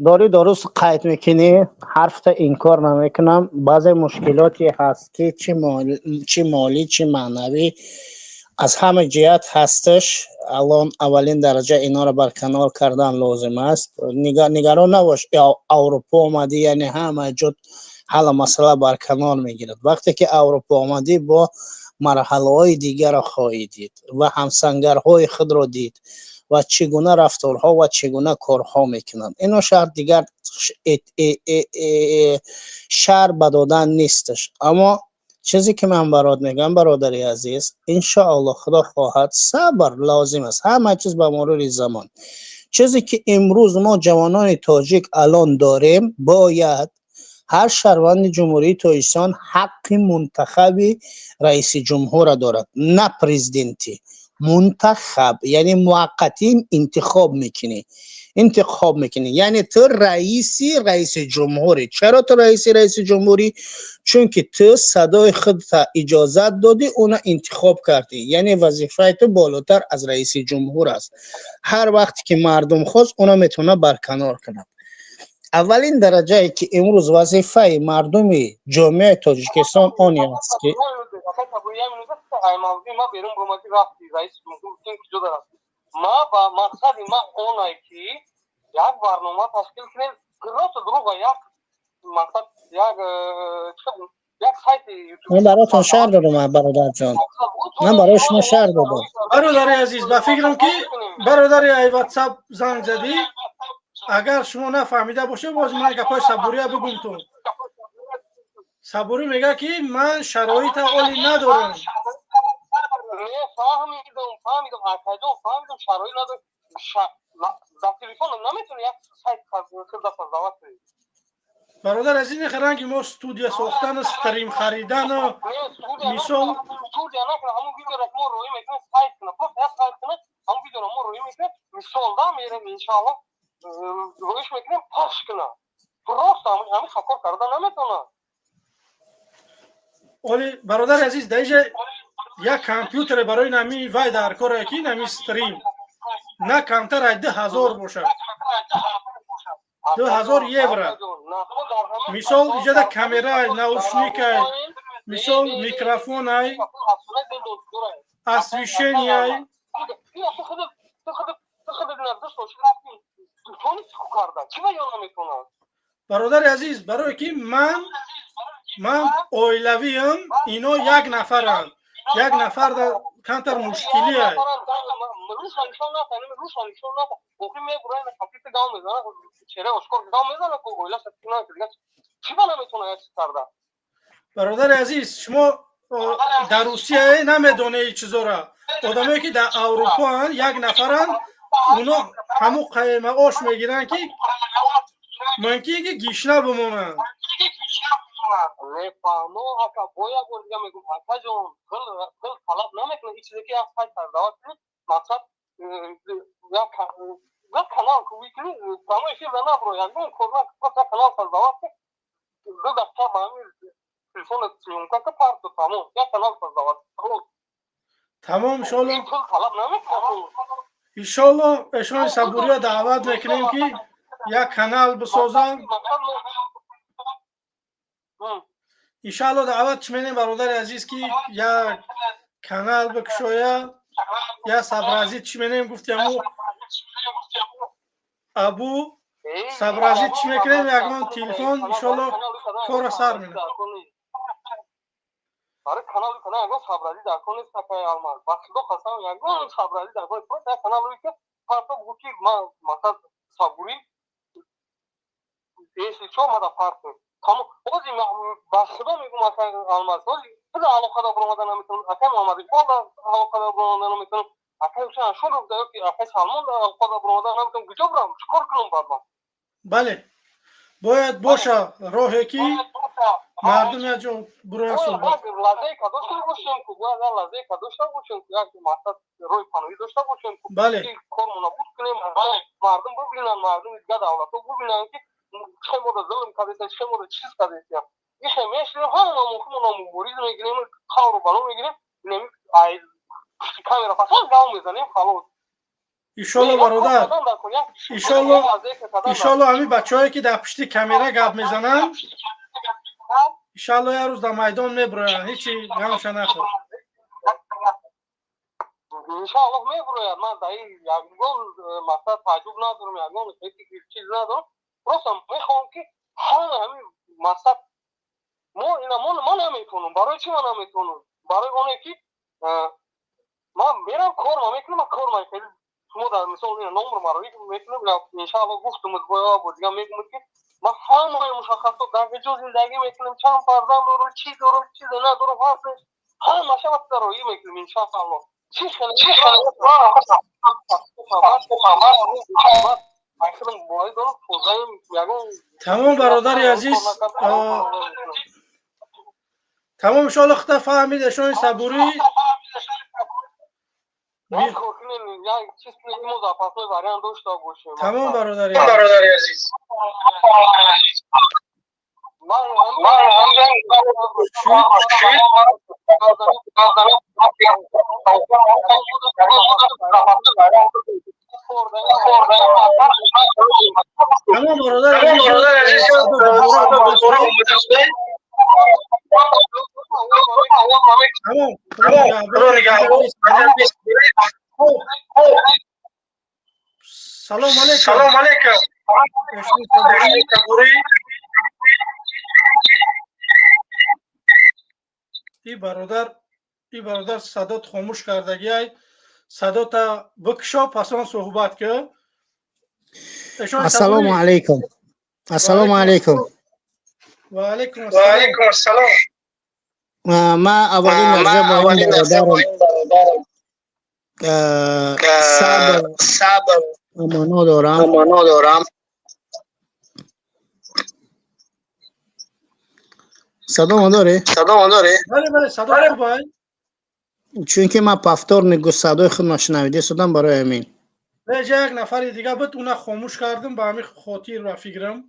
داری درست قید میکنی، حرف تا انکار نمیکنم. بعضی مشکلاتی هست که چی مالی چی معنوی از همه جهت هستش. الان اولین درجه اینا رو برکنار کردن لازم است. نگران نباش اروپا اومدی یعنی همه جد حالا مسئله برکنار میگیرد. وقتی که اروپا اومدی با مرحله های دیگر را خواهی دید و همسنگرهای خود را دید و چگونه رفتارها و چگونه کارها میکنند. اینو شرط دیگر شرط بدادن نیستش. اما چیزی که من برات میگم برادری عزیز، انشاءالله خدا خواهد صبر لازم است. همه چیز به مرور زمان. چیزی که امروز ما جوانان تاجیک الان داریم، باید هر شهروند جمهوری تاجیکستان حق منتخبی رئیس جمهور دارد، نه پرزیدنتی. منتخب یعنی موقتی انتخاب میکنی یعنی تو رئیس جمهوری. چرا تو رئیس جمهوری؟ چون که تو صدای خود اجازت دادی اونا انتخاب کردی، یعنی وظیفه تو بالاتر از رئیس جمهور است. هر وقتی که مردم خواست اونا میتونه برکنار کنند. اولین درجه ای که امروز وظیفه مردم جامعه تاجیکستان آنی است که ما با مقصد ما اونایی که یک برنامه تشکیل کنیم درست دروغ یک مقصد یک سایت یوتیوب من براتون شهر دادم برادر جان. من برای شما شهر دادم. برادر عزیز با فکرم که برادر واتساپ زنگ زدی، اگر شما نفهمیده باشه باز من گپای صبوری بگم تو. صبوری میگه که من شرایط عالی ندارم. فهمیدم اکاجون فهمیدم شرایط ندارم. در تلفن نمیتونی یک سایت خدمت دعوت بدی. برادر از این خرنگی ما استودیو ساختن، استریم خریدن و مثال استودیو نکنه همون ویدیو را ما روی میکنه سایت کنه پس یک سایت کنه همون ویدیو را ما روی میکنه مثال دا میرم انشاءالله رویش میکنیم پخش کنه درست همین خکار کردن نمیتونه. ولی برادر عزیز دیجا یک کامپیوتر برای نمی وای در کار کی نمی استریم نه کمتر 2000 باشه 2000 یورو. مثال اینجا دا کامera ناوشنیک مثال میکروفون ای освещение ای برادر عزیز برای کی من اویلویم اینا یک نفرن یک نفر در کمتر مشکلی است. برادر عزیز شما در روسیه نمیدونه این چیزا را. آدمایی که در اروپا هن یک نفرن اونا همو قیمه آش میگیرن که ممکنه که گیشنه بمونن. نفهمو اکا باید بار دیگه میگم اکا جان خل طلب نمیکنه این چیزی که از پای سردوات کنید مقصد یا کانال کوی کنید فهمو ایشی زنه برو یکم کورنا کتا کانال سردوات کنید دو دفتا با همین تلفون سیونکا که پارت فهمو یا کانال سردوات تمام انشالله خل طلب نمیکنه انشالله اشان صبوری دعوت میکنیم که یک کانال بسازن انشالله دعوت چمینیم برادر عزیز که یک کانال بکشویا یا صبرازی چمینیم گفتیم ابو صبرازی چی میکنیم یکمان تلفن انشالله کار سر میره برای کانال اگر صبرازی در کنی سکای آلمان وقتی دو خواستم یکمان صبرازی در کنی در کانال روی که پارتا بگو که ما مثلا صبوری ایسی چو ما در پارتا تمام اوزی با خدا میگم مثلا آلمان اوزی خدا علاقه دا برامدن نمیتونم اکای محمدی بالا علاقه دا برامدن نمیتونم اکای حسین شروع داید که اکای سلمان دا علاقه دا برامدن نمیتونم کجا برام چکار کنم بعد بله باید باشه راهی که مردم یا جو برای صحبت لازه که داشته باشیم که باید لازه که داشته باشیم که یک مقصد روی پانوی داشته باشیم که بله کارمون بود کنیم مردم ببینن مردم دیگه دولت ببینن که چه مورد ظلم کردید چه مورد چیز کردید این همیشه ها نامو مورید میگیریم خاور بالو میگیریم نمی ای کامera پاسون داون میزنیم خلاص ایشالله برادر ایشالله همین بچه‌هایی که در پشت کامera گپ میزنن ایشالله یه روز در میدان میبرن هیچی غمش نخور انشالله میبرن من در این یکگون مثلا تعجب ندارم یکگون هیچ چیز ندارم راستم میخوام که همین مثلا ما نمیتونم برای چی ما نمیتونم برای اونه که من میرم کار میکنم کار میکنم شما در مثال این نمبر ما رو میکنم انشالله گفتم با دیگه میگم که ما همه مشخصات در جز زندگی میکنم چند فرزند دارم چی ندارم هست همه مشابه دارایی میکنم انشالله چی خیلی تمام برادر عزیز تمام انشالله خطا فهمید اشان صبوری تمام برادر عزیز تمام برادر عزیز سلام علیکم این برادر صدات خاموش کردگی های صدات بکشا پسان صحبت که السلام علیکم السلام علیکم و علیکم السلام ما اولین لحظه با این برادرم صبر امانو دارم صدا ما داره؟ بله صدا خوبه چون که ما پفتار نگو صدای خود نشنویده شدم برای همین یک نفر دیگه بود اون خاموش کردم با همین خاطر و فکرم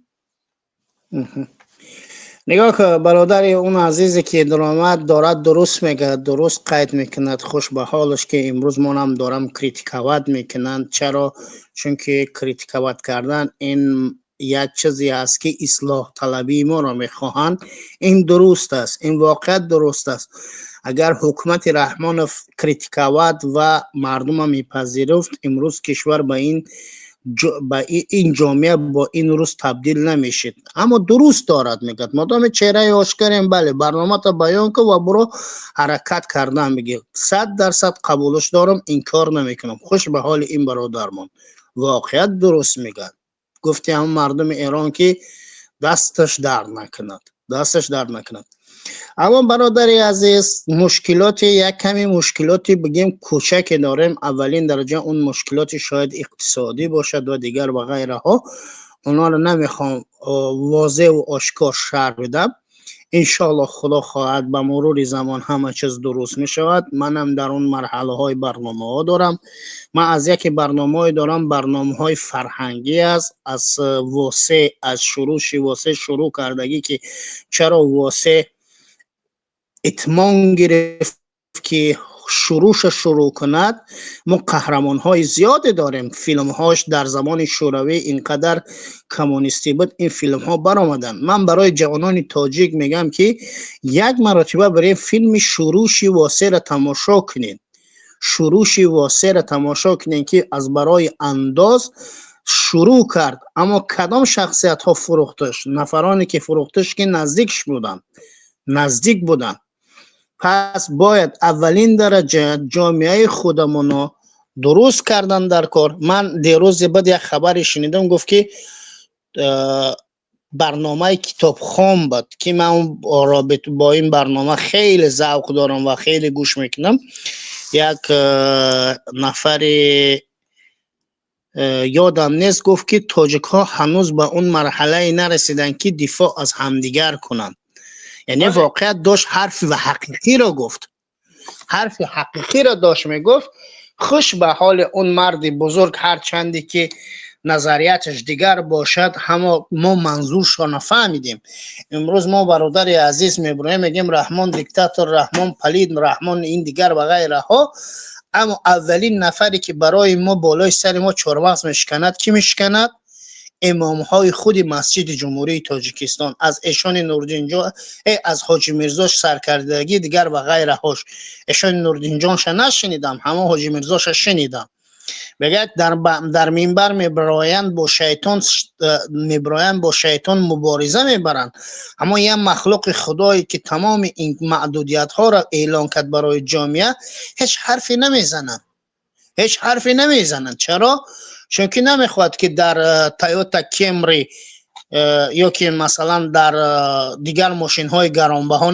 نگاه که برادر اون عزیزی که درآمد دارد درست میگه درست قید میکند خوش به حالش که امروز من هم دارم کریتیکاوت میکنند چرا چون که کریتیکاوت کردن این یک چیزی است که اصلاح طلبی ما را میخواهند این درست است این واقعیت درست است اگر حکومت رحمان کریتیکاوت و مردم هم میپذیرفت امروز کشور به این جامعه با این روز تبدیل نمیشد اما درست دارد میگد مادام چهره آشکاریم بله برنامه تا بیان که و برو حرکت کردن میگه 100% قبولش دارم این کار نمیکنم خوش به حال این برادرمان واقعیت درست میگد گفتی هم مردم ایران که دستش درد نکند اما برادری عزیز مشکلات یک کمی مشکلاتی بگیم کوچک داریم اولین درجه اون مشکلات شاید اقتصادی باشد و دیگر و غیره ها اونا رو نمیخوام واضح و آشکار شرح بدم انشاءالله خدا خواهد به مرور زمان همه چیز درست می شود. منم در اون مرحله های برنامه ها دارم. من از یکی برنامه های دارم، برنامه های فرهنگی است. از واسه از واسه شروع کردگی که چرا واسه اطمان گرفت که شروع کند. ما قهرمان های زیاد داریم. فیلم هاش در زمان شوروی اینقدر کمونیستی بود، این فیلم ها برآمدن. من برای جوانان تاجیک میگم که یک مرتبه برای فیلم شروعش واسه را تماشا کنین. شروعش واسه را تماشا کنین که از برای انداز شروع کرد، اما کدام شخصیت ها فروختش؟ نفرانی که فروختش که نزدیک بودن. پس باید اولین درجه جامعه خودمونو درست کردن در کار. من دیروز بعد یک خبری شنیدم گفت که برنامه کتابخوان بود که من رابطه با این برنامه خیلی ذوق دارم و خیلی گوش میکنم. یک نفر یادم نیست گفت که تاجیک ها هنوز به اون مرحله نرسیدن که دفاع از همدیگر کنن. یعنی واقعیت داشت حرف و حقیقی را گفت، حرف حقیقی را داشت میگفت. خوش به حال اون مرد بزرگ، هر چندی که نظریاتش دیگر باشد، همه ما منظورش را نفهمیدیم. امروز ما برادر عزیز میبریم میگیم رحمان دیکتاتور، رحمان پلید، رحمان این دیگر و غیره ها، اما اولین نفری که برای ما بالای سر ما چهارمغز میشکند کی میشکند؟ امام های خود مسجد جمهوری تاجیکستان. از ایشان نوردین جان، از حاجی میرزاش سرکردگی دیگر و غیره هاش. ایشان نوردین جانش نشنیدم، همه حاجی میرزاش شنیدم. بگه در منبر میبراین با شیطان مبارزه میبرند. اما یه مخلوق خدایی که تمام این معدودیت ها را اعلان کرد برای جامعه، هیچ حرفی نمیزنن. چرا؟ چون که نمیخواد که در تویوتا کمری یا که مثلا در دیگر ماشین های گرانبها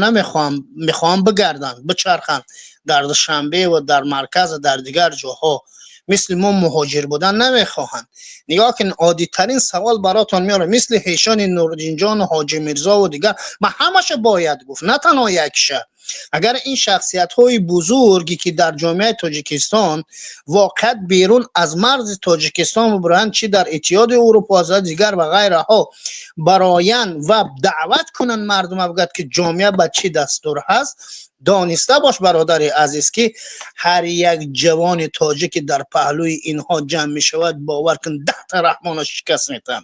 میخوام بگردن بچرخن در دوشنبه و در مرکز و در دیگر جاها، مثل ما مهاجر بودن نمیخواهند. نگاه کن، عادی ترین سوال براتون میاره، مثل هیشان نوردین جان و حاجی میرزا و دیگر، ما همش باید گفت، نه تنها یکشه. اگر این شخصیت های بزرگی که در جامعه تاجیکستان واقعا بیرون از مرز تاجیکستان برند، چی در اتحاد اروپا و دیگر و غیره ها براین و دعوت کنن مردم بگد که جامعه به چی دستور هست، دانسته باش برادر عزیز که هر یک جوان تاجیک در پهلوی اینها جمع می شود، باور کن 10 تا رحمان شکست میتن.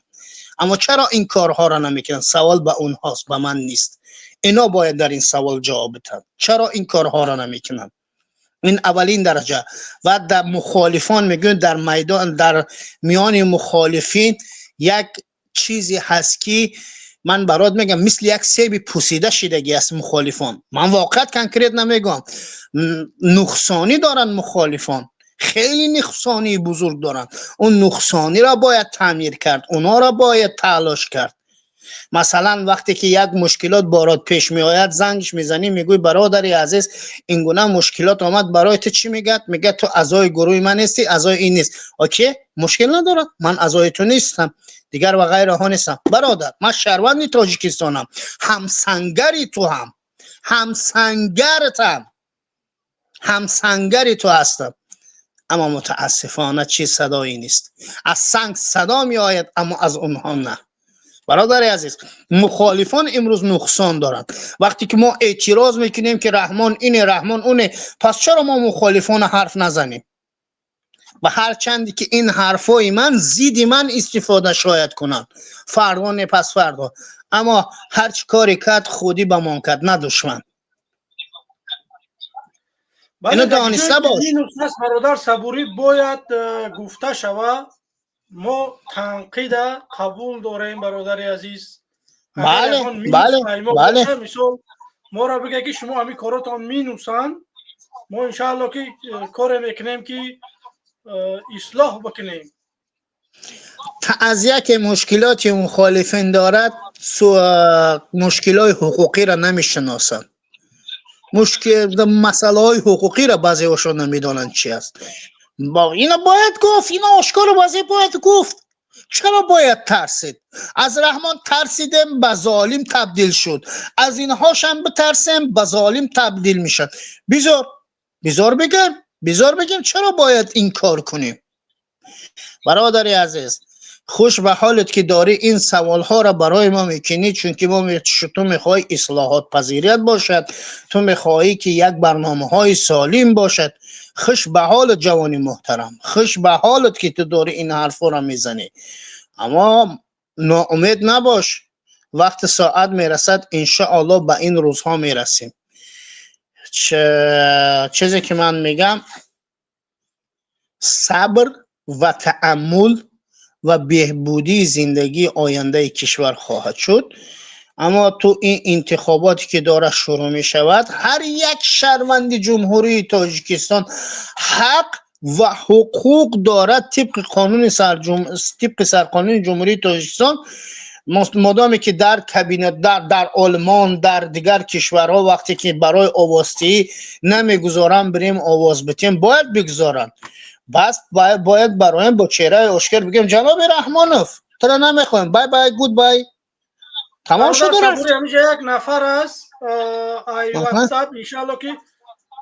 اما چرا این کارها را نمیکنن؟ سوال به اونهاست، به من نیست. اینا باید در این سوال جواب بدن. چرا این کارها را نمیکنن؟ این اولین درجه. و در مخالفان میگن در میدان، در میان مخالفین یک چیزی هست که من برات میگم مثل یک سیب پوسیده شدگی است مخالفان. من واقعا کنکریت نمیگم، نقصانی دارن مخالفان، خیلی نقصانی بزرگ دارن. اون نقصانی را باید تعمیر کرد، اونا را باید تلاش کرد. مثلا وقتی که یک مشکلات برات پیش می آید، زنگش میزنی میگوی برادر عزیز این گونه مشکلات آمد برای تو، چی میگه تو اعضای گروه من نیستی، اعضای این نیست. اوکی، مشکل نداره، من اعضای تو نیستم دیگر و غیره ها نیستم. برادر من شهروند تاجیکستانم، همسنگری تو، همسنگری تو هستم. اما متاسفانه چی صدایی نیست. از سنگ صدا می آید اما از اونها نه. برادر عزیز، مخالفان امروز نقصان دارند. وقتی که ما اعتراض میکنیم که رحمان اینه، رحمان اونه، پس چرا ما مخالفان حرف نزنیم؟ و هر چندی که این حرفای من زیدی من استفاده شاید کنن، فردا نه پس فردا، اما هر چی کاری کرد خودی به من کرد، نه دشمن. اینو دانسته باش. این نقص برادر صبوری باید گفته شود. ما تنقید قبول داریم برادر عزیز. بله. مثال ما را بگه که شما همین کاراتان می نویسن، ما انشاءالله که کار میکنیم که اصلاح بکنیم. از یک مشکلاتی مخالفین دارد، مشکلات حقوقی را نمیشناسن. مسئله های حقوقی را بعضی هاشون نمیدانند چی است. اینا باید گفت، اینا آشکار بازی باید گفت. چرا باید ترسید؟ از رحمان ترسیدیم به ظالم تبدیل شد، از اینهاش هم بترسیم به ظالم تبدیل میشد. بذار بگم چرا باید این کار کنیم؟ برادر عزیز، خوش به حالت که داری این سوال ها را برای ما میکنی، چون که تو میخوای اصلاحات پذیریت باشد، تو میخوایی که یک برنامه های سالم باشد. خوش به حال جوانی محترم، خوش به حالت که تو داری این حرف را میزنی، اما ناامید نباش. وقت ساعت میرسد انشاءالله به این روزها میرسیم. چیزی که من میگم، صبر و تأمل و بهبودی زندگی آینده کشور خواهد شد. اما تو این انتخاباتی که داره شروع می شود، هر یک شهروند جمهوری تاجیکستان حق و حقوق دارد طبق سرقانون جمهوری تاجیکستان، مادامی که در کابینت، در آلمان، در دیگر کشورها وقتی که برای آوازدهی نمیگذارن بریم آواز بتیم، باید بگذارن. بس باید برایم با چهره آشکار بگیم جناب رحمانوف ترا نمیخوایم، بای بای گود بای، تمام شده رفت. همینجا یک نفر است ای واتساپ، انشالله که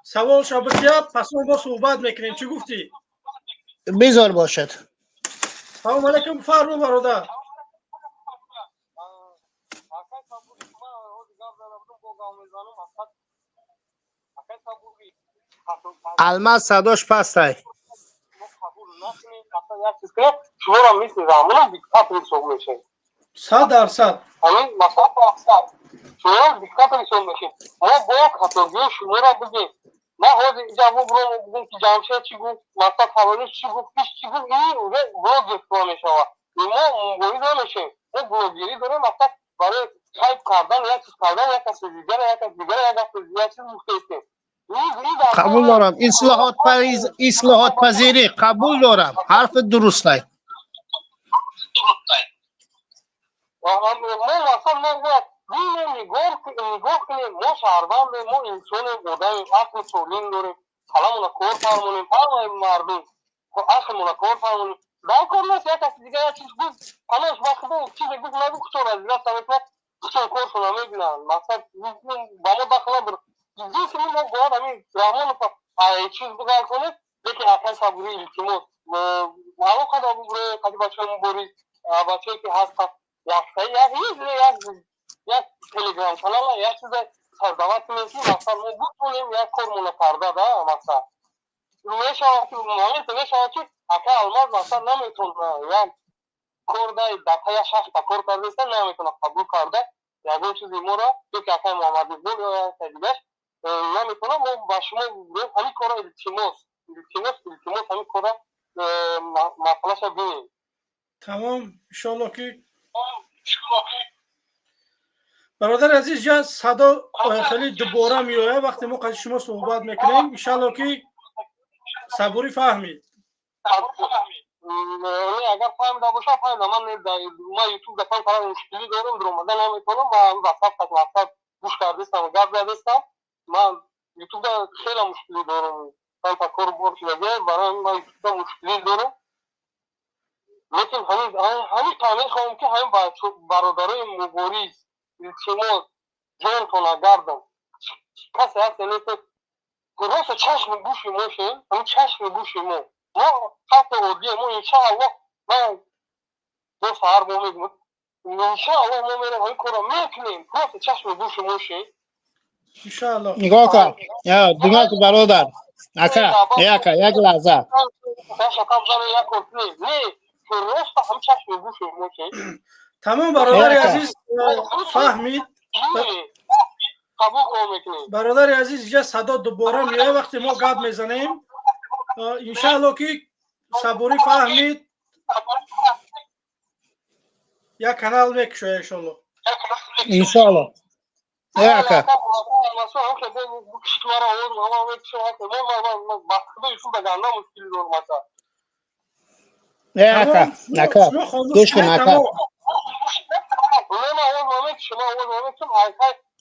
سوال شو بسیار پس ما با صحبت میکنیم. چی گفتی؟ بذار باشد. سلام علیکم فرمو برادر. الماس صداش پست های شما را میسیزم منم دیکتاتوری شما میشه 100% همین مثلا شما دیکتاتوری شما میشه. ما باید خطاگی شما را بگیم. نه حاضر اینجا برو بگیم که جمشید چی گفت، مثلا خبرش چی گفت، پیش چی گفت، این برو گفتوا میشود. ما مونگویی نمیشیم، ما بلوگیری داریم. مثلا برای تایپ کردن یک چیز کردن یک کس دیگر یک چیز مختلفیم. قبول دارم، اصلاحات پذیری قبول دارم، حرف درست های. ما مثلا نگاه کنیم، ما شهروند، ما انسان بودیم، اصل سولین داریم، حالا کار فرمونیم، همه مردم اصل کار فرمونیم. در کار نیست یک کسی دیگه یک چیز گفت، همش وقت بود چیز گفت نگو کچور از دیگه سمیت کچور کار شما میبینن. مثلا با ما داخل بر جیسی ما باید همین رحمان چیز بگاه کنیم لیکن اصلا صبوری التماس معلوم قدر بگره قدر بچه هم بری بچه که هست یک تلگرام کانال یک چیز سردوات میکنیم. مثلا ما بکنیم یک کارمون کرده ده مثلا میشه که مالیت میشه که اکا الماز مثلا نمیتونه یک کرده دفعه یا 6 تا کار کرده نمیتونه قبول کرده یکون چیزی ما را که اکا محمدی بود یا تجیبش نمیتونه. ما با شما همین کار التماس همین کار مسئله شا بینیم. تمام. انشالله که برادر عزیز جا صدا خیلی دوباره میوه وقتی ما قد شما صحبت میکنیم. انشالله که صبوری فهمید. اگر فهمیده باشه فهمیده. من یوتیوب دفعه فرا مشکلی دارم در اومده نمیتونم. من وسط گوش کردستم و گرد زدستم. من یوتیوب خیلی مشکلی دارم. من تکر بورد لگه برای من یوتیوب مشکلی دارم. لیکن همین تانه خواهم که همین برادرای مباریز التماس جانتون گردم کسی هست یعنی که راست چشم گوش ما شیم. همین چشم گوش ما خط عادیه ما انشاءالله. من دو سهر ما میگم انشاءالله ما میرم همین کارا میکنیم. راست چشم گوش ما شیم انشالله. نگاه کن یا دیگه برادر اکا یک لحظه شکم زنه یک کنیم نه که راست هم چشم گوش ما شیم. تمام برادر عزیز فهمید. قبول کنیم. برادر عزیز اینجا صدا دوباره میاد وقتی ما گپ میزنیم. انشالله که صبوری فهمید. یک کانال میکشه انشالله. انشالله. اکا اکا گوش کن اکا.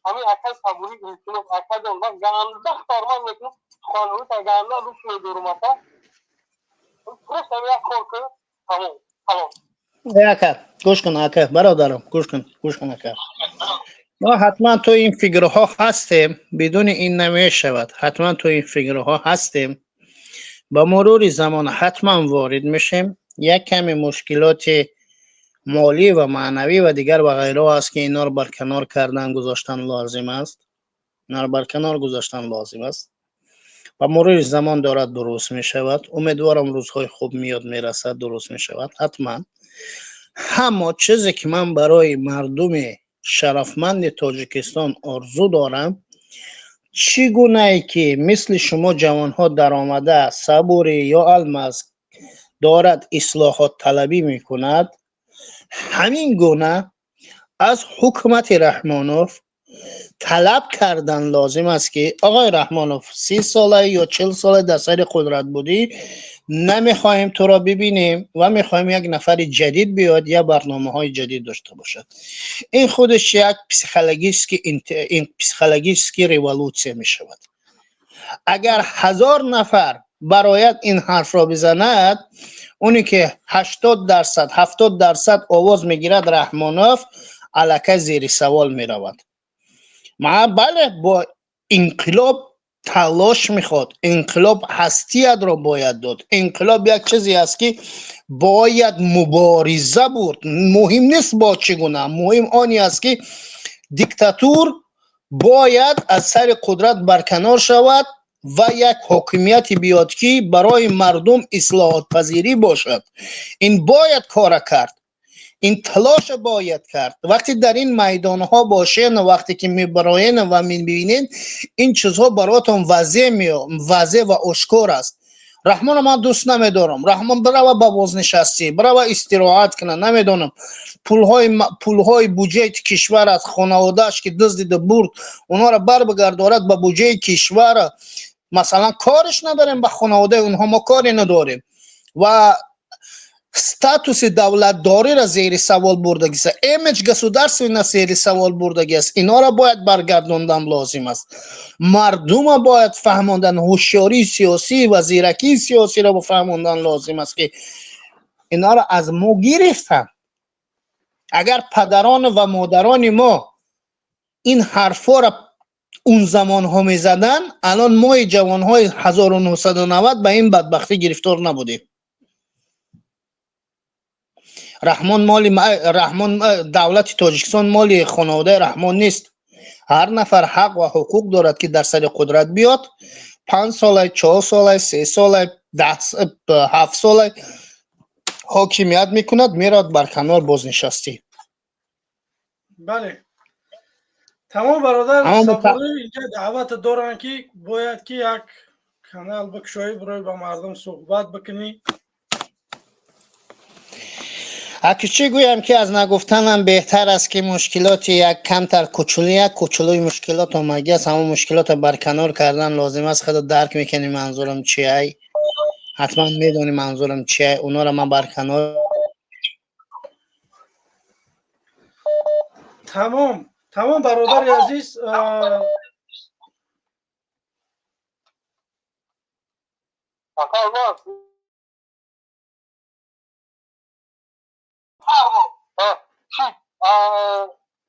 همین اکای صبوری میکنم اکای دارم و گنده خارمان میکنم خانوی تا گنده روش میدورم اکا پرست همین یک کار کنم تمام. اکا گوش کن اکا برادرم گوش کن اکا ما حتما تو این فیگرها هستیم بدون این نمی شود حتما تو این فیگرها هستیم با مرور زمان حتما وارد میشیم یک کمی مشکلات مالی و معنوی و دیگر و غیره است که اینا رو برکنار کردن گذاشتن لازم است اینا رو برکنار گذاشتن لازم است و مرور زمان دارد درست می شود امیدوارم روزهای خوب میاد میرسد درست می شود حتما همه چیزی که من برای مردم شرفمند تاجیکستان آرزو دارم چگونه ای که مثل شما جوان ها در آمده صبوری یا الماس دارد اصلاحات طلبی می کند همین گونه از حکومت رحمانوف طلب کردن لازم است که آقای رحمانوف 30 ساله یا 40 ساله در سر قدرت بودی نمیخواهیم تو را ببینیم و میخواهیم یک نفر جدید بیاد یا برنامه های جدید داشته باشد این خودش یک پسیخولوژیسکی ریولوسیون می شود اگر 1000 نفر برایت این حرف را بزند اونی که 80% 70% آواز میگیرد رحمانوف الکه زیر سوال میرود بله با انقلاب تلاش میخواد انقلاب هستیت را باید داد انقلاب یک چیزی است که باید مبارزه بود مهم نیست با چگونه مهم آنی است که دیکتاتور باید از سر قدرت برکنار شود و یک حاکمیت بیاد که برای مردم اصلاحات پذیری باشد این باید کار کرد این تلاش باید کرد وقتی در این میدان ها باشین وقتی که میبراین و میبینین این چیزها براتون واضح و آشکار است رحمان من دوست نمیدارم رحمان برای با بازنشستی برای استراحت کنه نمیدونم پولهای بودجه کشور از خانواده‌اش که دزدیده برد اونا را بر بگردارد به بودجه کشور مثلا کارش نداریم به خانواده اونها ما کاری نداریم و статуси давлатдориро зери савол бурдагист имидж государственна зери савол бурдагист инора бояд баргардондан лозим аст мардума бояд фаҳмондан ҳушёрии сиёсӣ ва зиракии сиёсиро фаҳмондан лозим аст ки инора аз мо гирифтанд агар падарону ва модарони мо ин ҳарфҳоро اون زمانها میزدن الان ما جوانهای 1990 به این بدبختی گرفتار نبودیم رحمان دولت تاجیکستان مال خانواده رحمان نیست هر نفر حق و حقوق دارد که در سر قدرت بیاد 5 ساله 4 ساله 3 ساله 7 ساله حاکمیت میکند میراد بر کنار بازنشستی بله تمام برادر صبوری اینجا دعوت دارن که باید که یک کانال بکشایی برای با مردم صحبت بکنی چی گویم که از نگفتنم بهتر است که مشکلات یک کمتر کوچولوی مشکلات اومگی است همون مشکلات برکنار کردن لازم است خود درک میکنی منظورم چیه حتما میدونی منظورم چیه اونا را من برکنار تمام برادر عزیز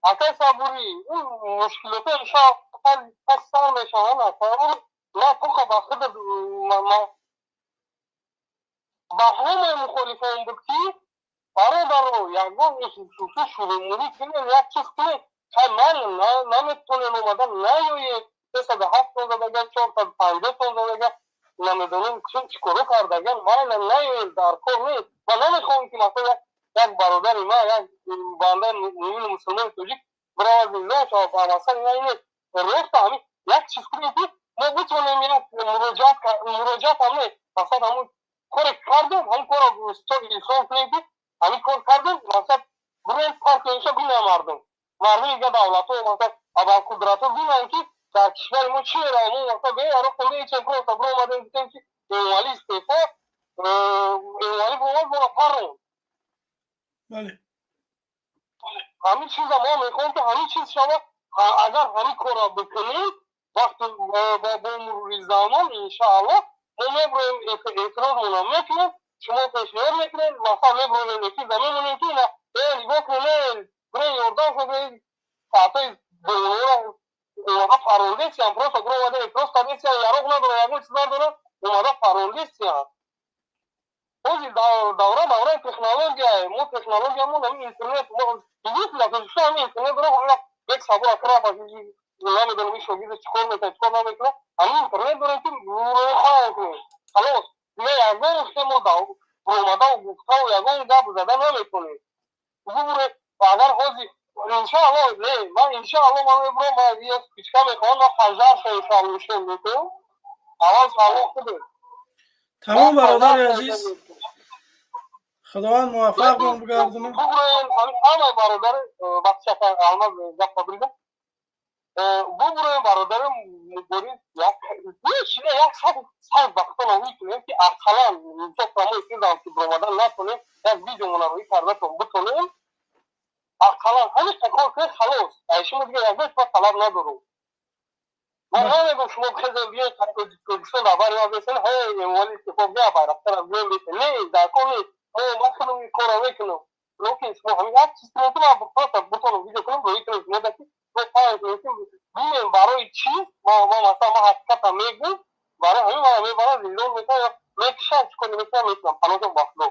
اکای صبوری اون مشکلات ایشان پس سال میشن نه تو که با خود با همه مخالفان بود که برو یکون اصوصی شروعی کنه یک چیز کنه خیلی من نمیتونم اومدن نیوی 307 تون دادگه 450 تون دادگه نمیدونیم چی کرو کردگه من نیوی در کار نیست و نمیخوام که مثلا یک برادر ما یک بنده نیمین مسلمان توجیک برای زندان شد و مثلا اینه رفت همین یک چیز کنه که ما بتونیم یک مراجعت همه مثلا همون کار کردم هم کار انسان کنیم که همین کار کردم مثلا برای کار کنیشا بینه مردم اینجا دولت ها مثلا ابا قدرت ها بینن که در کشور ما چیه را همون مثلا به یارو خونده ایچه برو تا برو آمدن دیدن که اینوالی استعفا اینوالی برو پرون همین چیز ما میخوام که همین چیز شما اگر همین کار بکنید وقت با مرور زمان انشاءالله ما میبریم اعتراض میکنیم شما پیشنهاد میکنین مثلا میبرین یکی زمین مونین که نه نگاه کنین برای یوردان شده ساعتای دوران اومده فرونده هم پروسا گروه اومده پروس کردی سیان یارو کنه داره یکی چیزا داره اومده فرونده سیان اوزی دوره تکنولوژی مو تکنولوژی همون همین اینترنت ما دیگه لازم شو همین اینترنت داره حالا یک سابو اکرا بازی نمی دونم شو چیکار میکنه همین اینترنت داره که خلاص نه یازده که ما اومده و گفته و یازده گپ زدن نمیکنه بگوره اگر خوزی انشاءالله نه من انشاءالله من میبرم و یه پیچکا میخوام ما 1000 تا انشاءالله میشه میکنم اول سالو خوبه تمام برادر عزیز خداوند موفق من بگردونه بگوره همه برادر بچه که احمد گپ بگیره بگوره برادر میبرید یک صد وقتا نمیتونیم که اقلا اینجا فراموش کردم که برامدن نکنیم یک ویدیو منروی کرده بتونیم اقلا همین تکار که خلاص شما دیگه یک بیش ما طلب ندارم من نمیگم شما بخیزم بیاید تکردیستان داباری ها بسن های اموالی استفاق بیا بایرفتر از بیم بیتن نه در کن نیست ما کنم این کار رو میکنم لیکن شما همین یک چیز کنم بتونم ویدیو کنم روی کنم شما دکی تو پایین کنم بیم برای چی ما مثلا ما حقیقت هم میگم برای همین ما برای زندان میکنم یا میکشم چکنی میکنم پنوزم بخلو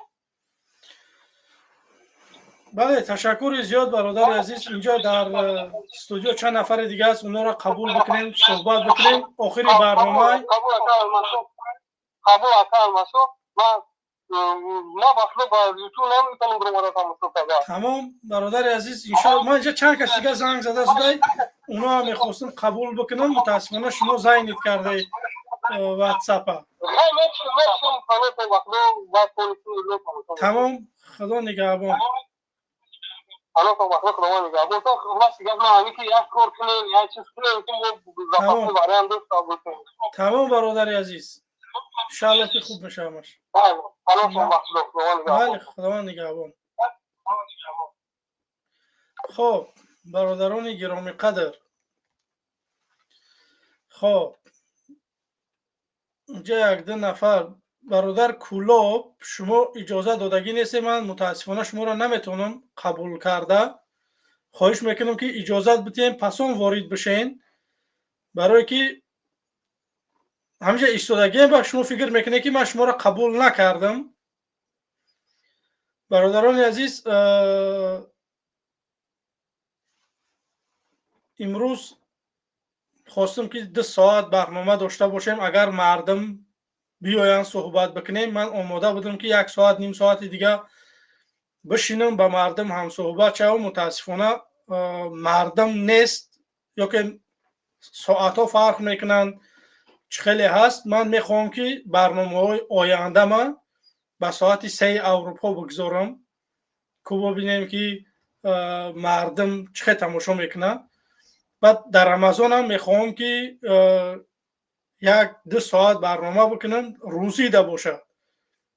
بله تشکر زیاد برادر عزیز اینجا در استودیو چند نفر دیگه است اونا را قبول بکنیم صحبت بکنیم آخری برنامه قبول اکرم مسو ما بخلو با یوتیوب نمیتونم برو مدت تمام برادر عزیز انشاءالله ما اینجا چند کسی دیگه زنگ زده است اونا هم میخواستم قبول بکنم متاسفانه شما زنگ کرده واتساپ تمام خدا نگهبان حالا تو وقت خودمان نگاه تو خلاص دیگه ما همی که یک کار کنیم یا چیز کنیم که ما زفاقی برای هم دوست بکنیم تمام برادر عزیز انشاءالله که خوب میشه همش حالا تو وقت خودمان نگاه بله خدا نگهبان خب برادران گرامی قدر خب اینجا یک دو نفر برادر کولاب شما اجازه دادگی نیست من متاسفانه شما را نمیتونم قبول کرده خواهش میکنم که اجازت بدین پسون وارد بشین برای که همیشه ایستادگی با شما فکر میکنه که من شما را قبول نکردم برادران عزیز امروز خواستم که 2 ساعت برنامه داشته باشیم اگر مردم بیاین صحبت بکنیم من آماده بودم که 1 ساعت نیم ساعت دیگه بشینم با مردم هم صحبت شوم متاسفانه مردم نیست یا که ساعت ها فرق میکنن خیلی هست من میخوام که برنامه های آینده من به ساعت 3 اروپا بگذارم که ببینیم که مردم چه تماشا میکنن بعد در رمضان هم میخوام که 1-2 ساعت برنامه بکنم روزی ده باشه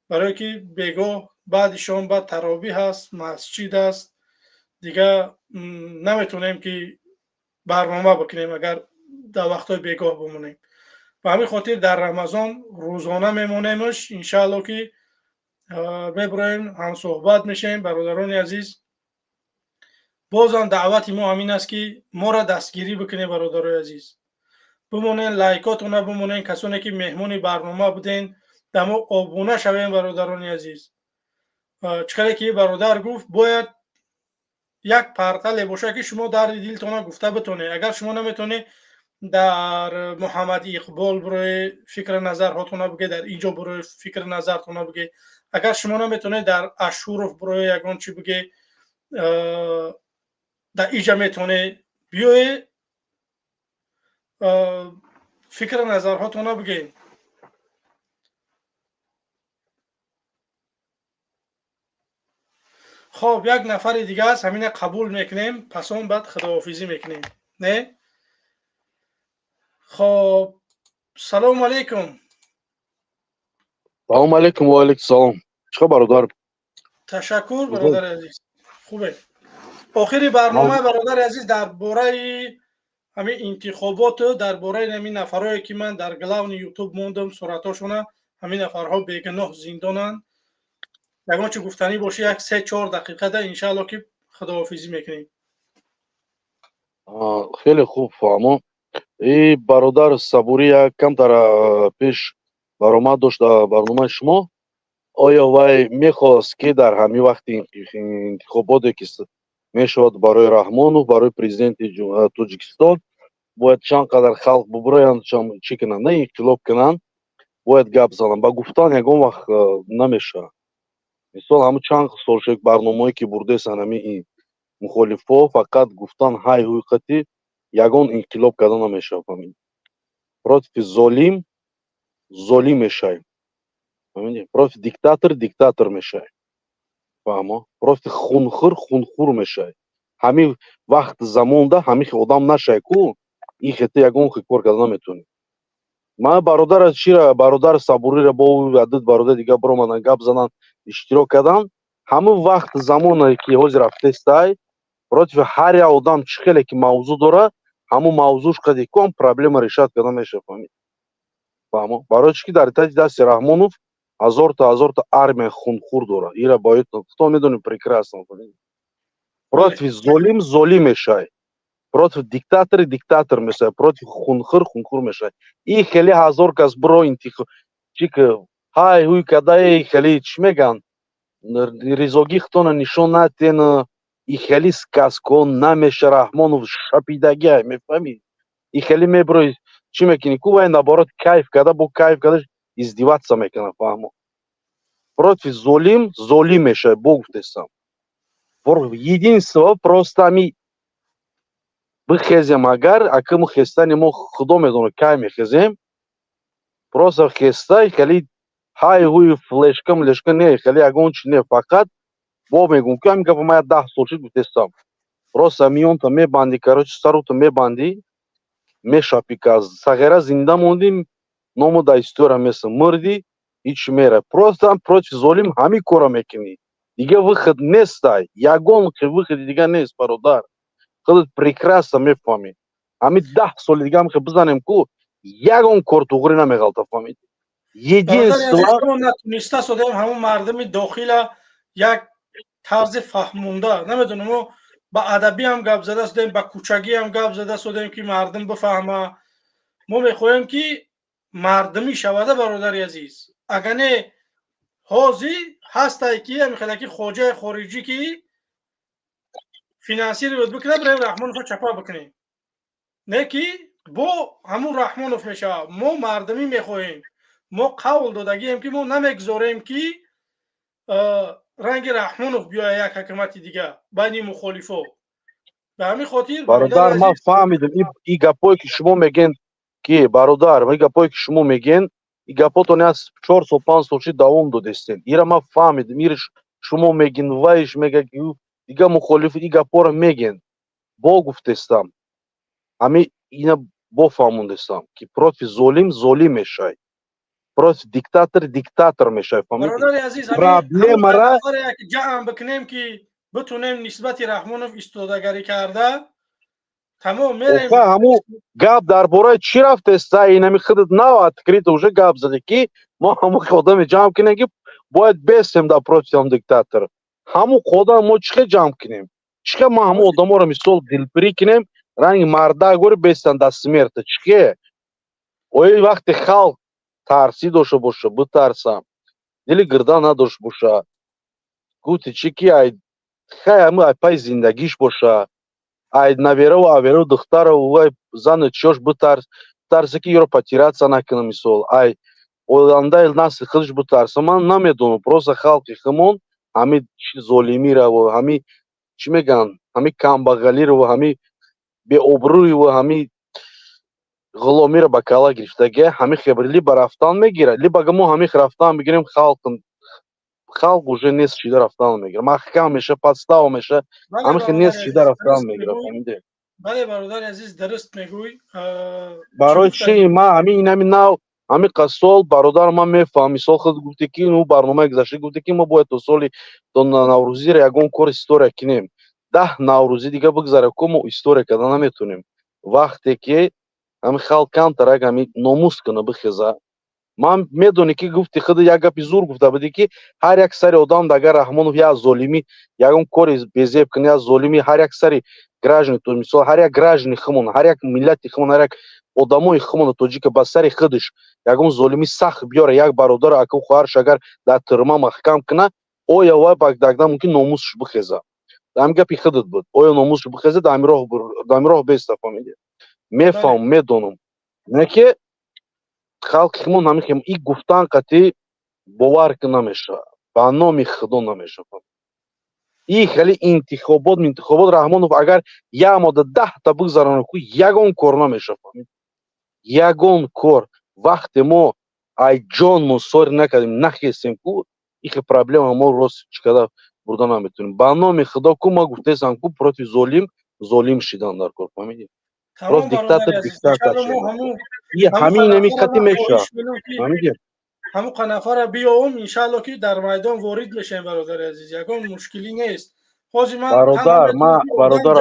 برای که بگاه بعد شام بعد تراویح هست مسجد است دیگه نمیتونیم که برنامه بکنیم اگر در وقتای بگاه بمونیم به همین خاطر در رمضان روزانه میمونیمش انشاءالله که ببرایم هم صحبت میشیم برادران عزیز بازم دعوت ما همین است که ما را دستگیری بکنه برادران عزیز بمونین لایکاتون رو بمونین کسانی که مهمونی برنامه بودین دمو آبونه شوین برادران عزیز چقدر که برادر گفت باید یک پرتل باشه که شما در دلتون گفته بتونه اگر شما نمیتونه در محمد اقبال برای فکر نظرهاتون بگه در اینجا برای فکر نظرتون بگه اگر شما نمیتونه در اشورف برای یگان چی بگه در اینجا میتونه بیای فکر نظرهاتون بگین خب یک نفر دیگه است همین قبول میکنیم پس اون بعد خداحافظی میکنیم نه خب سلام علیکم سلام علیکم و علیکم سلام چه برادر تشکر برادر عزیز خوبه آخری برنامه برادر عزیز درباره همین انتخابات درباره همین نفرایی که من در گلاون یوتیوب موندم صورتاشون همین نفرها بیگناه زندانن یگان چه گفتنی باشه یک 3-4 دقیقه ده انشالله که خداحافظی میکنیم. خیلی خوب فهمم. این برادر صبوری یک کم در پیش برآمد داشت در برنامه شما. آیا وی میخواست که در همین وقت انتخاباتی که میشود برای رحمانов برای президент توجیکستان باید چند قدر خلق ببرایند چی کنند نه اختلاف کنند باید گپ زنند با گفتن یگان وقت نمیشه. مثال همه چند سال شد برنامه‌ای که برده سنمی این مخالفا فقط گفتن های حقیقتی یگان انقلاب کردن نمیشه فهمید. против ظالم میشه. فهمیدی؟ против دیکتاتور میشه. فهمو؟ против خونخور میشه. همین وقت زمان ده همین آدم نشه کو این خطه یگان کار کردن نمیتونه. من برادر چیرا برادر صبوری را با عدد برادر دیگه برام گپ زدن اشتراک کردن همون وقت زمانی که حاضر رفته استای против هر آدم چخیلی که موضوع داره همون موضوعش قدی کم پرابلم решать کردن میشه فهمید. فهمو؟ برای چی در تای دست رحمانов هزار تا армия خونخور داره. ایرا باید تو میدونی прекрасно فهمید. против ظالم میشه. против диктатор میشه. против خونخور میشه. این خیلی هزار کس برو انتخاب چی که های هوی کدای خیلی چی میگن ریزوگی خطون نشون ندین این خیلی сказко نمیشه رحمانов شپیدگی میفهمی. این خیلی میبروی چی میکنی کوبای نبارات کیف کده با کیف کدش издеваться میکنه فهمو. против ظالم میشه بگفتستم. единство просто ми بخیزیم اگر اکم خستن ما خدا میدونه کی میخیزیم просто خسته خیلی های هوی فلشکم نه خیلی اگون چی نه فقط با میگم که هم گفت ما 10 سال شد گفتستم просто میون تا میبندی короче سرو تو میبندی میشاپی کاز سغیره زنده موندیم نامو دا істория مثل مردی هیچ میره просто против ظالم همین کارا میکنی دیگه выход نیست یگان выход دیگه نیست برادر. خودت прекрасно میفهمی. همین 10 سال دیگه هم که بزنیم کو یگان کار توغری نمیغلطه فهمید. единство ما نتونسته شدیم همون مردم داخل یک طرز فهمونده نمیدونم ما با ادبی هم گپ زده شدیم با کوچگی هم گپ زده شدیم که مردم بفهمه. ما میخوایم که مردمی شوده برادر عزیز اگر نه حاضی هسته که میخواد که خواجه خارجی که فینانسی رو بکنه برای رحمانov چپا بکنیم نه که با همون رحمانov میشه. ما مردمی میخوایم ما قول دادگی هم که ما نمیگذاریم که رنگ رحمانov بیای یک حکومت دیگه بین مخالفا. به همین خاطر برادر ما فهمیدم این گپایی که شما میگین که برادر این گپایی که شما میگین این گپاتون از 4 سال 5 سال چی دوام دادستین. ایرا ما فهمیدم ایرش شما میگین وایش میگه که دیگه مخالف این گپا رو میگین با گفتستم همین اینا با فهموندستم که против ظالم میشه против دیکتاتور میشه فهمیدی. برادر عزیز پرابلم را که جمع بکنیم که بتونیم نسبت رحمانov استادگری کرده تمام میریم. همون گپ درباره چی رفته است این خودت نو открыто уже گپ زده که ما همون خودم جمع کنیم که باید بیستیم در против دیکتاتور. همون خودم ما چیکار جمع کنیم چیکار ما همون آدما رو مثال دلپری کنیم رنگ مردا گور بیستن در смерти چیکار اوی وقت خلق ترسی داشته باشه بترسم دل گردن نداشته باشه گوتی چی کی ای خیلی ای پای زندگیش باشه ای نویره و اویره و دختر و زن چیش بترسه که یورو پاتیراتسا نکنه مثال ای оянда насли خودش بترسه. من نمیدونم просто خلقی خمون همین ظالمی رو و همین چی میگن همین کمبغلی رو و همین بی ابروی و همین غلامی رو به کلا گرفتگی همین خبرلی به رفتن میگیره لیبا ما همین رفتن میگیریم خلق уже نیست چیده رفتن میگیره محکم میشه پستاو میشه همین نیست چیده رفتن میگیره فهمیده. بله برادر عزیز درست میگوی. برای چی ما همین نو همین قصال برادر ما میفهم مثال خود گفته که اون برنامه گذشته گفته که ما باید تا سال تا نوروزی رو یگان کار استوری کنیم 10 نوروزی دیگه بگذره که ما استوری کردن نمیتونیم وقتی که همین خلق کم ترک همین ناموس کنه بخیزه ман медоне ки гуфти худ як гапи зур гуфта будӣ ки ҳар як сари одам дагар Раҳмонов я золимӣ ягон кори безеб кунӣ я золимӣ ҳар як сари граждани то мисол ҳар як граждани хумон ҳар як миллати хумон ҳар як одамои хумони тоҷика ба сари худаш ягон золимӣ сахт биёра як бародару аку хоҳараш агар дар тӯрма маҳкам куна оя вай багдагдан мумкин номусаш бихеза ҳамин гапи худат буд оя номусаш бихеза дар ҳамин роҳ беста фаҳмидӣ мефаҳмам медонам не ки халқи хумон ҳамин и гуфтан қатъи бовар намешавад ба номи худо намешавад и хеле интихобот Раҳмонов агар як мода 10 бигзаронад ку ягон кор намешавад ягон кор вақте мо ай ҷонмон сори накардем нахесем ку ихе проблема мо рост чӣ када бурда наметавонем ба номи худо ку ма гуфтаесам ку против золим шидан дар кор фаҳмидӣ рост диктатор и ҳамин ҳами қатъи мешавад фаҳмидӣ ҳамун қанафара биём иншалло ки дар майдон ворид мешавем бародари азиз ягон мушкилӣ нест ҳозир ман бародар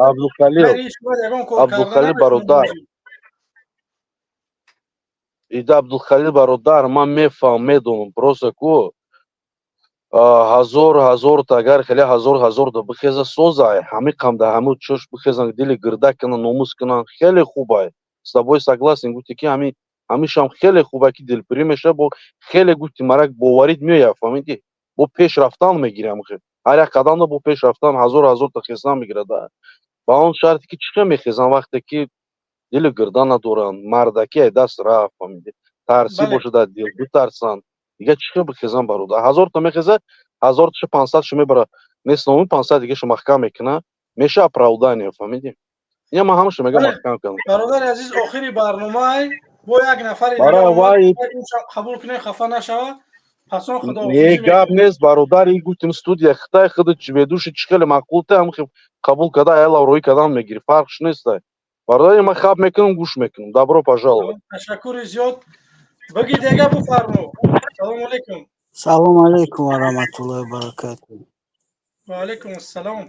Абдулхалил бародар ида Абдулхалил бародар ман мефаҳмам медонам просто ку ҳазор агар хеле ҳазор бихеза созай ҳамин қамда ҳамин чош бихезан дили гирда кунан номус кунан хеле хубай с тобой согласен гуфти ки ҳамишам хеле хубай ки дилпирӣ мешавад бо хеле гуфти марак боварид меояд фаҳмидӣ бо пеш рафтан мегирам ҳар як қадамда бо пеш рафтан ҳазор хезан мегирад ба он шарте ки чӣ мехезан вақте ки дили гирда надоранд мардаки ай даст рафт фаҳмидӣ тарсӣ бошад дар дил битарсанд дига чӣ бихезан бародар 1000 мехеза 1500 мебара несному 500 дигаш маҳкам мекуна меша оправдание фаҳмидӣ я ман ҳамаша мегам маҳкам кунам бародари азиз охири барномаи бо як нафари қабул кунем хафа нашавад пасон худоҳофизӣ гап нест бародар и гуфтем студия хитай худ ведуши чӣ хеле маъқулта ҳам қабул када айла роҳӣ кадан мегирӣ фарқш нест бародар ман хаб мекунам гӯш мекунам добро пожаловать ташаккури зиёд баги дега буфармо салому алейкум салому алейкум ва раҳматуллоҳи ва баракатуҳ ва алейкум ассалом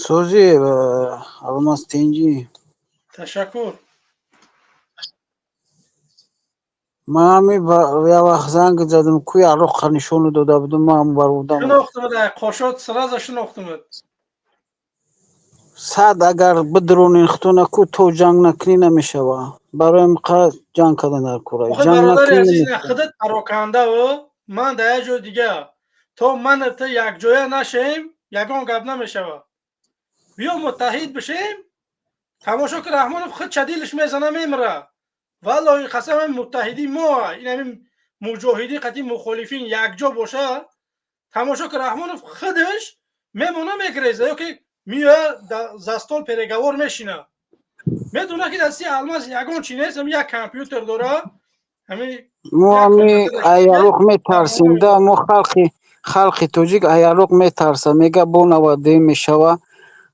сӯзи алмаз тинҷӣ ташаккур ман ҳамин як вақт занг задам ку алоқа нишону дода будам ман барбудам шинохтумад қошот сразу шинохтумад сад агар бидронин хутона ку то ҷанг накунӣ намешавад бароям қад ҷанг кардан дар кора ҷанг накунӣ худат парокандаву ман дар як ҷои дига то ман то якҷоя нашем ягон гап намешавад биё муттаҳид бишем тамошо ки Раҳмонов худ чадилаш мезана мемира валлоҳи қасам муттаҳиди мо ин муҷоҳиди қатъи мухолифин якҷо боша тамошо ки Раҳмонов худаш мемона мегреза ёки миёя за стол переговор мешина медона ки дасти алмаз ягон чи нест як компютер дора мо ҳамин аялоқ метарсем да мо халқи тоҷик аялоқ метарса мега бо навадем мешава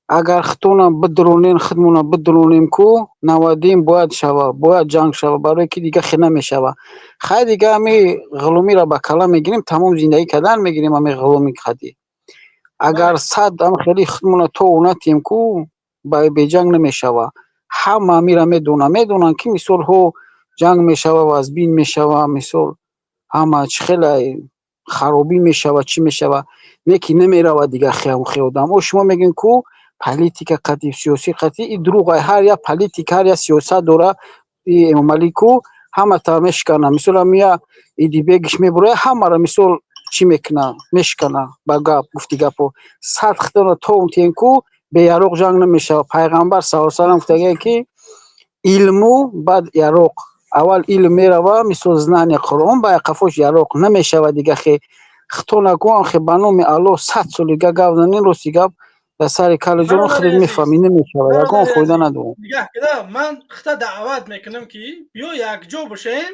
агар хутонам бидронем худмона бидронем ку навадем бояд шава бояд ҷанг шава барое ки дига хина мешава хай дига ҳамин ғулумиро ба кала мегирем тамом зиндагӣ кардан мегирем ҳамин ғулуми қадӣ агар сад хеле худмона то онатем ку беҷанг намешава ҳама ҳамира медонанд ки мисолҳо ҷанг мешава ва аз бин мешава мисол ҳама чӣ хеле харобӣ мешава чӣ мешава не ки намеравад дига хеодам шумо мегӯем ку политика қатъи сиёсӣ қатъи и дурӯғ ҳар як политика ҳар як сиёсат дора эмомалӣ ку ҳамата мешкана мисол ҳамия идибегиш мебура ҳамаро мисол чӣ мекуна мешкана ба гап гуфти гапо сад хитона то тем ку беяроқ ҷанг намешава пайғамбар саллаллоҳу алайҳи вассалам гуфтагӯяд ки илму баъд яроқ аввал илм мерава мисол знания Қуръон ба қафош яроқ намешава дига хе хитона гуам хе ба номи Аллоҳ 100 сол дига гап занем рости гап дар сари калоҷон хеле мефаҳмӣ намешава ягон фоида надорад нигоҳ кида ман хита даъват мекунам ки биё якҷо бошем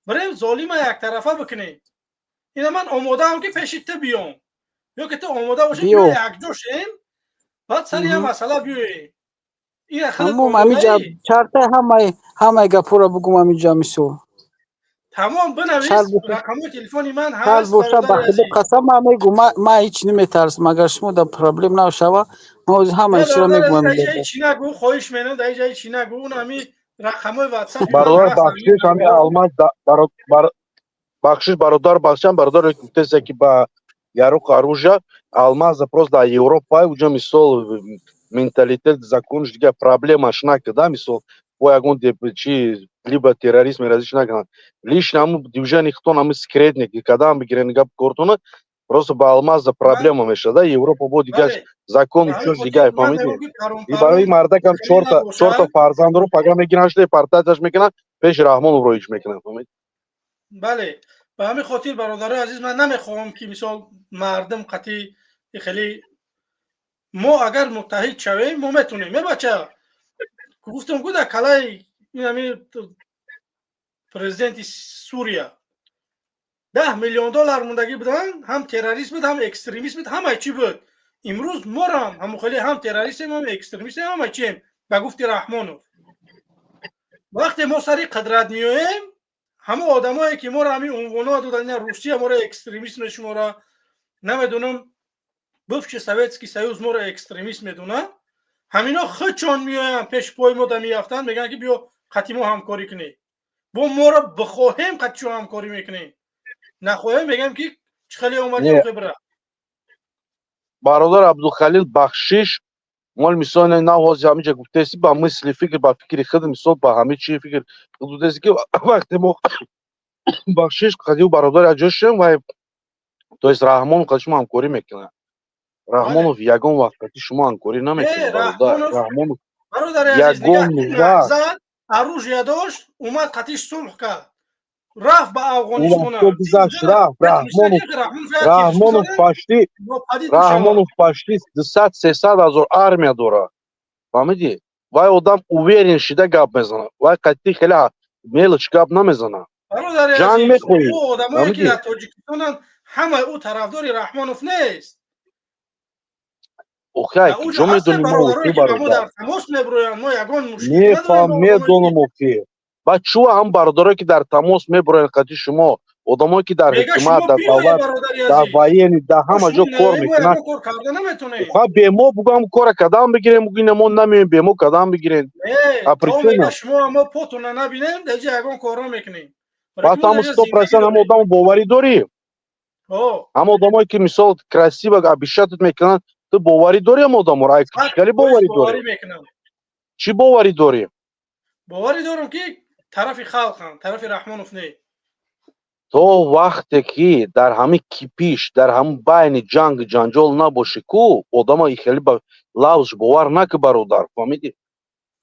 барем золима яктарафа бикунем ина ман омодаам ки пеши ту биём ёки ту омода боши биё якҷо шем баъд сари ҳам масъала биёем ина ҳамон ҳаминҷа чарта ҳамаи гапҳоро бигӯм ҳаминҷа мисол тамом бинавис рақамои телефони ман ҳаст боша ба худо қасам ман мегӯм ман ҳеҷ наметарсам агар шумо дар проблем нашава ман ҳозир ҳамаи чиро мегӯям чӣ нагӯ хоҳиш менам дар ин ҷай чӣ нагӯ ун ҳамин рақамҳои WhatsApp-и ман برادر ҳаст بخشش همین الماس بخشش برادر بخشم برادر گفتese ki ba ярок оружия алмаз просто да Европа уже мисол менталитет закон дига проблема шнака да мисол бо ягон депчи либо терроризм различных лично ам движение кто нам секретник и когда мы грен гап кортуна просто ба алмаз за проблема меша да Европа бо дига закон чуж дига фамилия и барои марда кам чорта фарзандро пага мегинаште партияш мекана пеш Рахмоновро ич мекана фамилия бале ба ҳамин хотир бародарои азиз ман намехоҳам ки мисол мардум қатъи хеле мо агар муттаҳид шавем мо метонем бача гуфтам гуда калаи ин президенти Сурия $10 миллион мондаги буданд ҳам террорист буд ҳам экстремист буд ҳамаи чӣ буд имрӯз морам ҳамохели ҳам террористем ҳам экстремистем ҳамаи чием ба гуфти Раҳмонов вақте мо сари қудрат меоем ҳама одамое ки моро ҳамин унвонҳо доданд Русия моро экстремист мешумора намедонам бывший Советский Союз моро экстремист медона ҳамино худчон меоянд пеши пои мо дамеафтанд мегӯянд ки биё қатъи мо ҳамкорӣ кунем бо моро бихоҳем қатъи шо ҳамкорӣ мекунем нахоҳем мегӯям ки чӣ хеле омадем хибра бародар Абдухалил бахшиш мол мисол на ҳози ҳамиҷа гуфтеси ба мисли фикр ба фикри худ мисол ба ҳамин чӣ фикр гуфтеси ки вақте мо бахшиш қадиу бародари аҷошем ва то есть Раҳмонов қад шумо ҳамкорӣ мекунад Раҳмонов ягон вақт қад шумо ҳамкорӣ наметонед бародар Раҳмонов ягон вақт оружие дошт омад қатъи сулҳ кард рафт ба Афғонистон гузашт рафт Раҳмонов пашти 200-300 ҳазор армия дорад фаҳмидӣ вай одам уверен шида гап мезанад вай қатъи хеле мелоч гап намезанад ҷанг мехоҳӣ одамое ки дар Тоҷикистонанд ҳамаи ӯ тарафдори Раҳмонов нест охай куҷо медонем мо ки бародар медонам оки ба чӯ ҳам бародарое ки дар тамос мебароянд қатъи шумо одамое ки дар ҳукумат дар давлат дар военӣ дар ҳама ҷо кор мекунанд хай бе мо бугам кора кадам бигирем ина мо намеем бе мо кадам бигирем баъд ҳамо 100% ҳама одаму боварӣ дорӣ ҳама одамое ки мисол красиво обещатат мекунанд ту боварӣ дорӣ ҳама одаморо ай чикали боварӣ дорӣ чӣ боварӣ дорӣ боварӣ дорам ки тарафи халқам тарафи Раҳмонов не то вақте ки дар ҳамин кипиш дар ҳамин байни ҷангу ҷанҷол набошӣ ку одама хеле ба лавзш бовар накӣ бародар фаҳмидӣ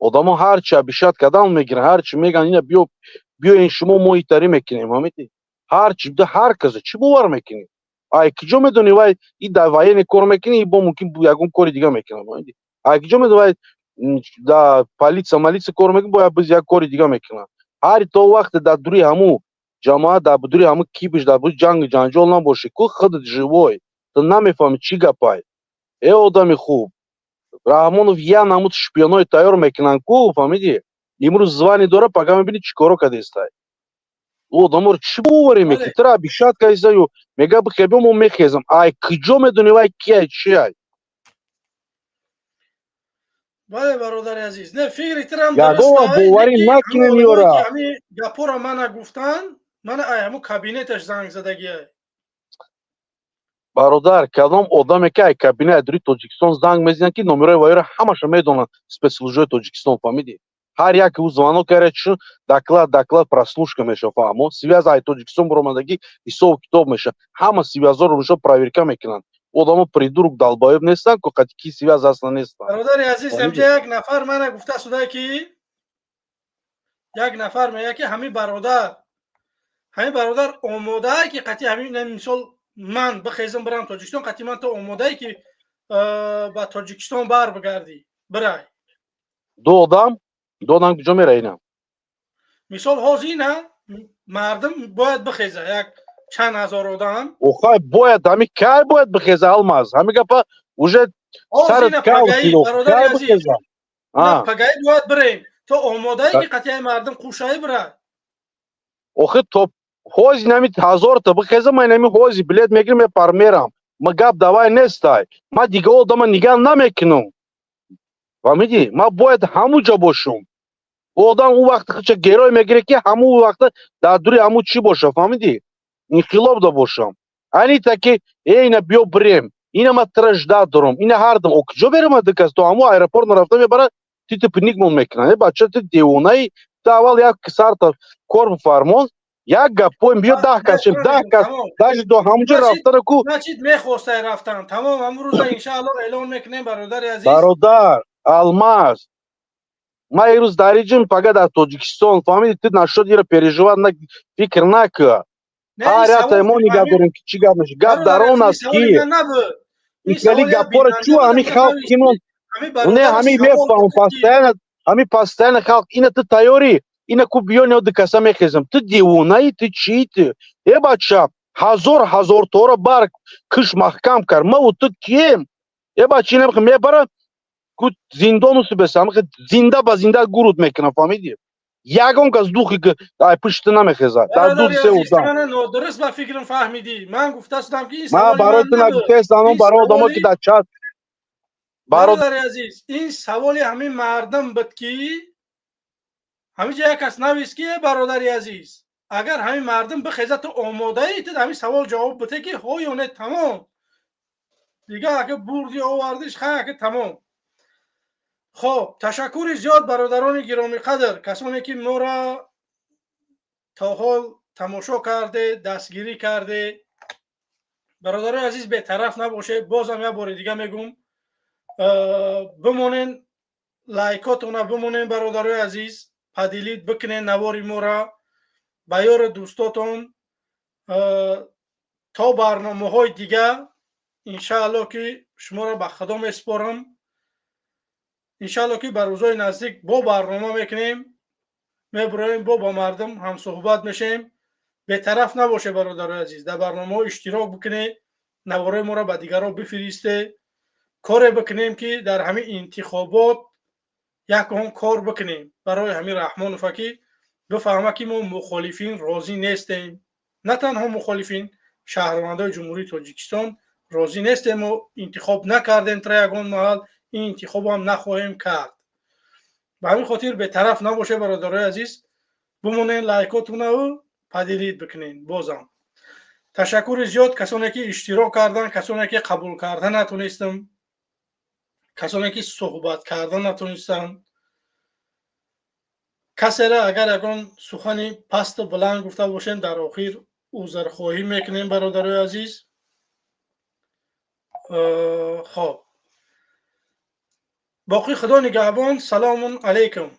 одамо ҳарчи обещат кадам мегиранд ҳарчи мегӯянд ина биёен шумо мо итарӣ мекунем фаҳмидӣ ҳарчи ҳар касе чӣ бовар мекунӣ ай киҷо медонӣ вай и дар военне кор мекунӣ и бо мумкин ягон кори дига мекунад фаҳмидӣ ай киҷо медонӣ вай дар политсия кор мекунӣ бо як кори дига мекунад ҳар то вақте дар дури ҳамун ҷамоат дар дури ҳамун кипиш дар дури ҷангу ҷанҷол набошӣ ку худат живой ту намефаҳмӣ чӣ гапай одами хуб Раҳмонов як намуд шпионой тайёр мекунанд ку фаҳмидӣ имрӯз звани дора пага мебинӣ чӣ коро кардестай одаморо чӣ боварӣ мекунӣ туро обещат кардесаю мега бихебё мо мехезам ай киҷо медонӣ вай кияй чиай бале бародари азиз не фикри тирам ягон боварӣ накунем ёра гапора мана гуфтанд мана ай ҳамун кабинеташ занг задагиай бародар кадом одаме ки ай кабинет дури Тоҷикистон занг мезанад ки номерои вайро ҳамаша медонанд спецслужбаи Тоҷикистон фаҳмидӣ ҳар яке ӯ звонок кард чун доклад прослушка меша фаҳмо связ ай Тоҷикистон баромадагӣ ҳисобу китоб меша ҳама связҳоро рӯшо проверка мекунанд одамо придурок далбоеб нестанд ку қатъи ки связ ҳастан нестанд бародари азиз амҷа як нафар мана гуфта шуда ки як нафар мега ки ҳамин бародар омодае ки қатъи ҳамин мисол ман бихезам барам Тоҷикистон қатъи ман то омодае ки ба Тоҷикистон барбигардӣ бирай додам куҷо мераи ина мисол ҳозир ина мардум бояд бихеза як чанд ҳазор одам охай бояд ҳамин кай бояд бихеза алмаз ҳамин гапа уже сарат кал кай бихеза пагаи бояд бирем то омодае ки қатъи ай мардум қушаи бирай охи то ҳози нами 1000 та бихеза ман нами ҳози билет мегирам мепармерам ма гап давай нестай ма дига одама нигаҳ намекунам фаҳмидӣ ма бояд ҳамун ҷо бошум آدم اون وقت چه گرای میگیره که همون وقت در دوری همون چی باشه فهمیدی انقلاب دا باشم انیتا که اینا بیو بریم اینا ما ترجده دارم اینا هر دم او کجا بریم دکست تو همون ایرپورت نرفته میبره تی پنیگمون میکنه بچه تی دیوونه ای تا اول یک سر تا کار فرمون یک گپویم بیا 10 کس 10 کس داشت دو همونجا رفته کو نچید میخواسته رفتن تمام امروز انشاءالله اعلان میکنیم برادر عزیز برادر الماس ما امروز داریجیم فقط در تاجیکستان فهمیدی تو نشد یه переживать فکر نکن هر یا تایمون نگاه داریم که چی گپ میشه گپ درون است کی این کلی گپور چو همی خلق کنون نه همی میفهم پاستین همی پاستین خلق اینه تو تیاری اینه کو بیون یاد کسا میخیزم تو دیوونه ای تو چی تو ای بچه هزار طور بار کش محکم کر ما و تو کیم ای بچه اینه میبره کو زندانو سو بسام زنده با زنده گورود میکنه فهمیدی یگان کس دوخی که دای پشت نمیخیزه در دو سه اوزان من درست با فکرم فهمیدی من گفته استم که این ما سوال برات نگفته استم برای آدما که در چت برادر عزیز این سوال همین مردم بود که همین جای کس نویس که برادر عزیز اگر همین مردم بخیزه تو آماده ای تو همین سوال جواب بده که ها یا نه تمام دیگه اگه بردی آوردیش خیلی که تمام خب تشکر زیاد برادران گرامی قدر کسانی که ما را تا حال تماشا کرده دستگیری کرده برادران عزیز به طرف نباشه بازم یه بار دیگه میگم بمونین لایکاتون بمونین برادران عزیز پدیلیت بکنین نواری ما را با یار دوستاتون تا برنامه های دیگه انشاءالله که شما را به خدا میسپارم انشاءالله که بر روزهای نزدیک با برنامه میکنیم میبریم با مردم هم صحبت میشیم به طرف نباشه برادران عزیز در برنامه اشتراک بکنه نواره ما را به دیگران بفرسته کار بکنیم که در همین انتخابات یک کار بکنیم برای همین رحمان فکی بفهمه که ما مخالفین راضی نیستیم نه تنها مخالفین شهروندان جمهوری تاجیکستان راضی نیستیم و انتخاب نکردیم در یگان محل این انتخاب هم نخواهیم کرد به همین خاطر به طرف نباشه برادرای عزیز بمونین لایکاتون رو پدیدید بکنین بازم تشکر زیاد کسانی که اشتراک کردن کسانی که قبول کردن نتونستم کسانی که صحبت کردن نتونستم کسی را اگر اگان سخنی پست و بلند گفته باشین در آخر عذرخواهی میکنیم برادرای عزیز خب باقی خدا نگهبان سلام علیکم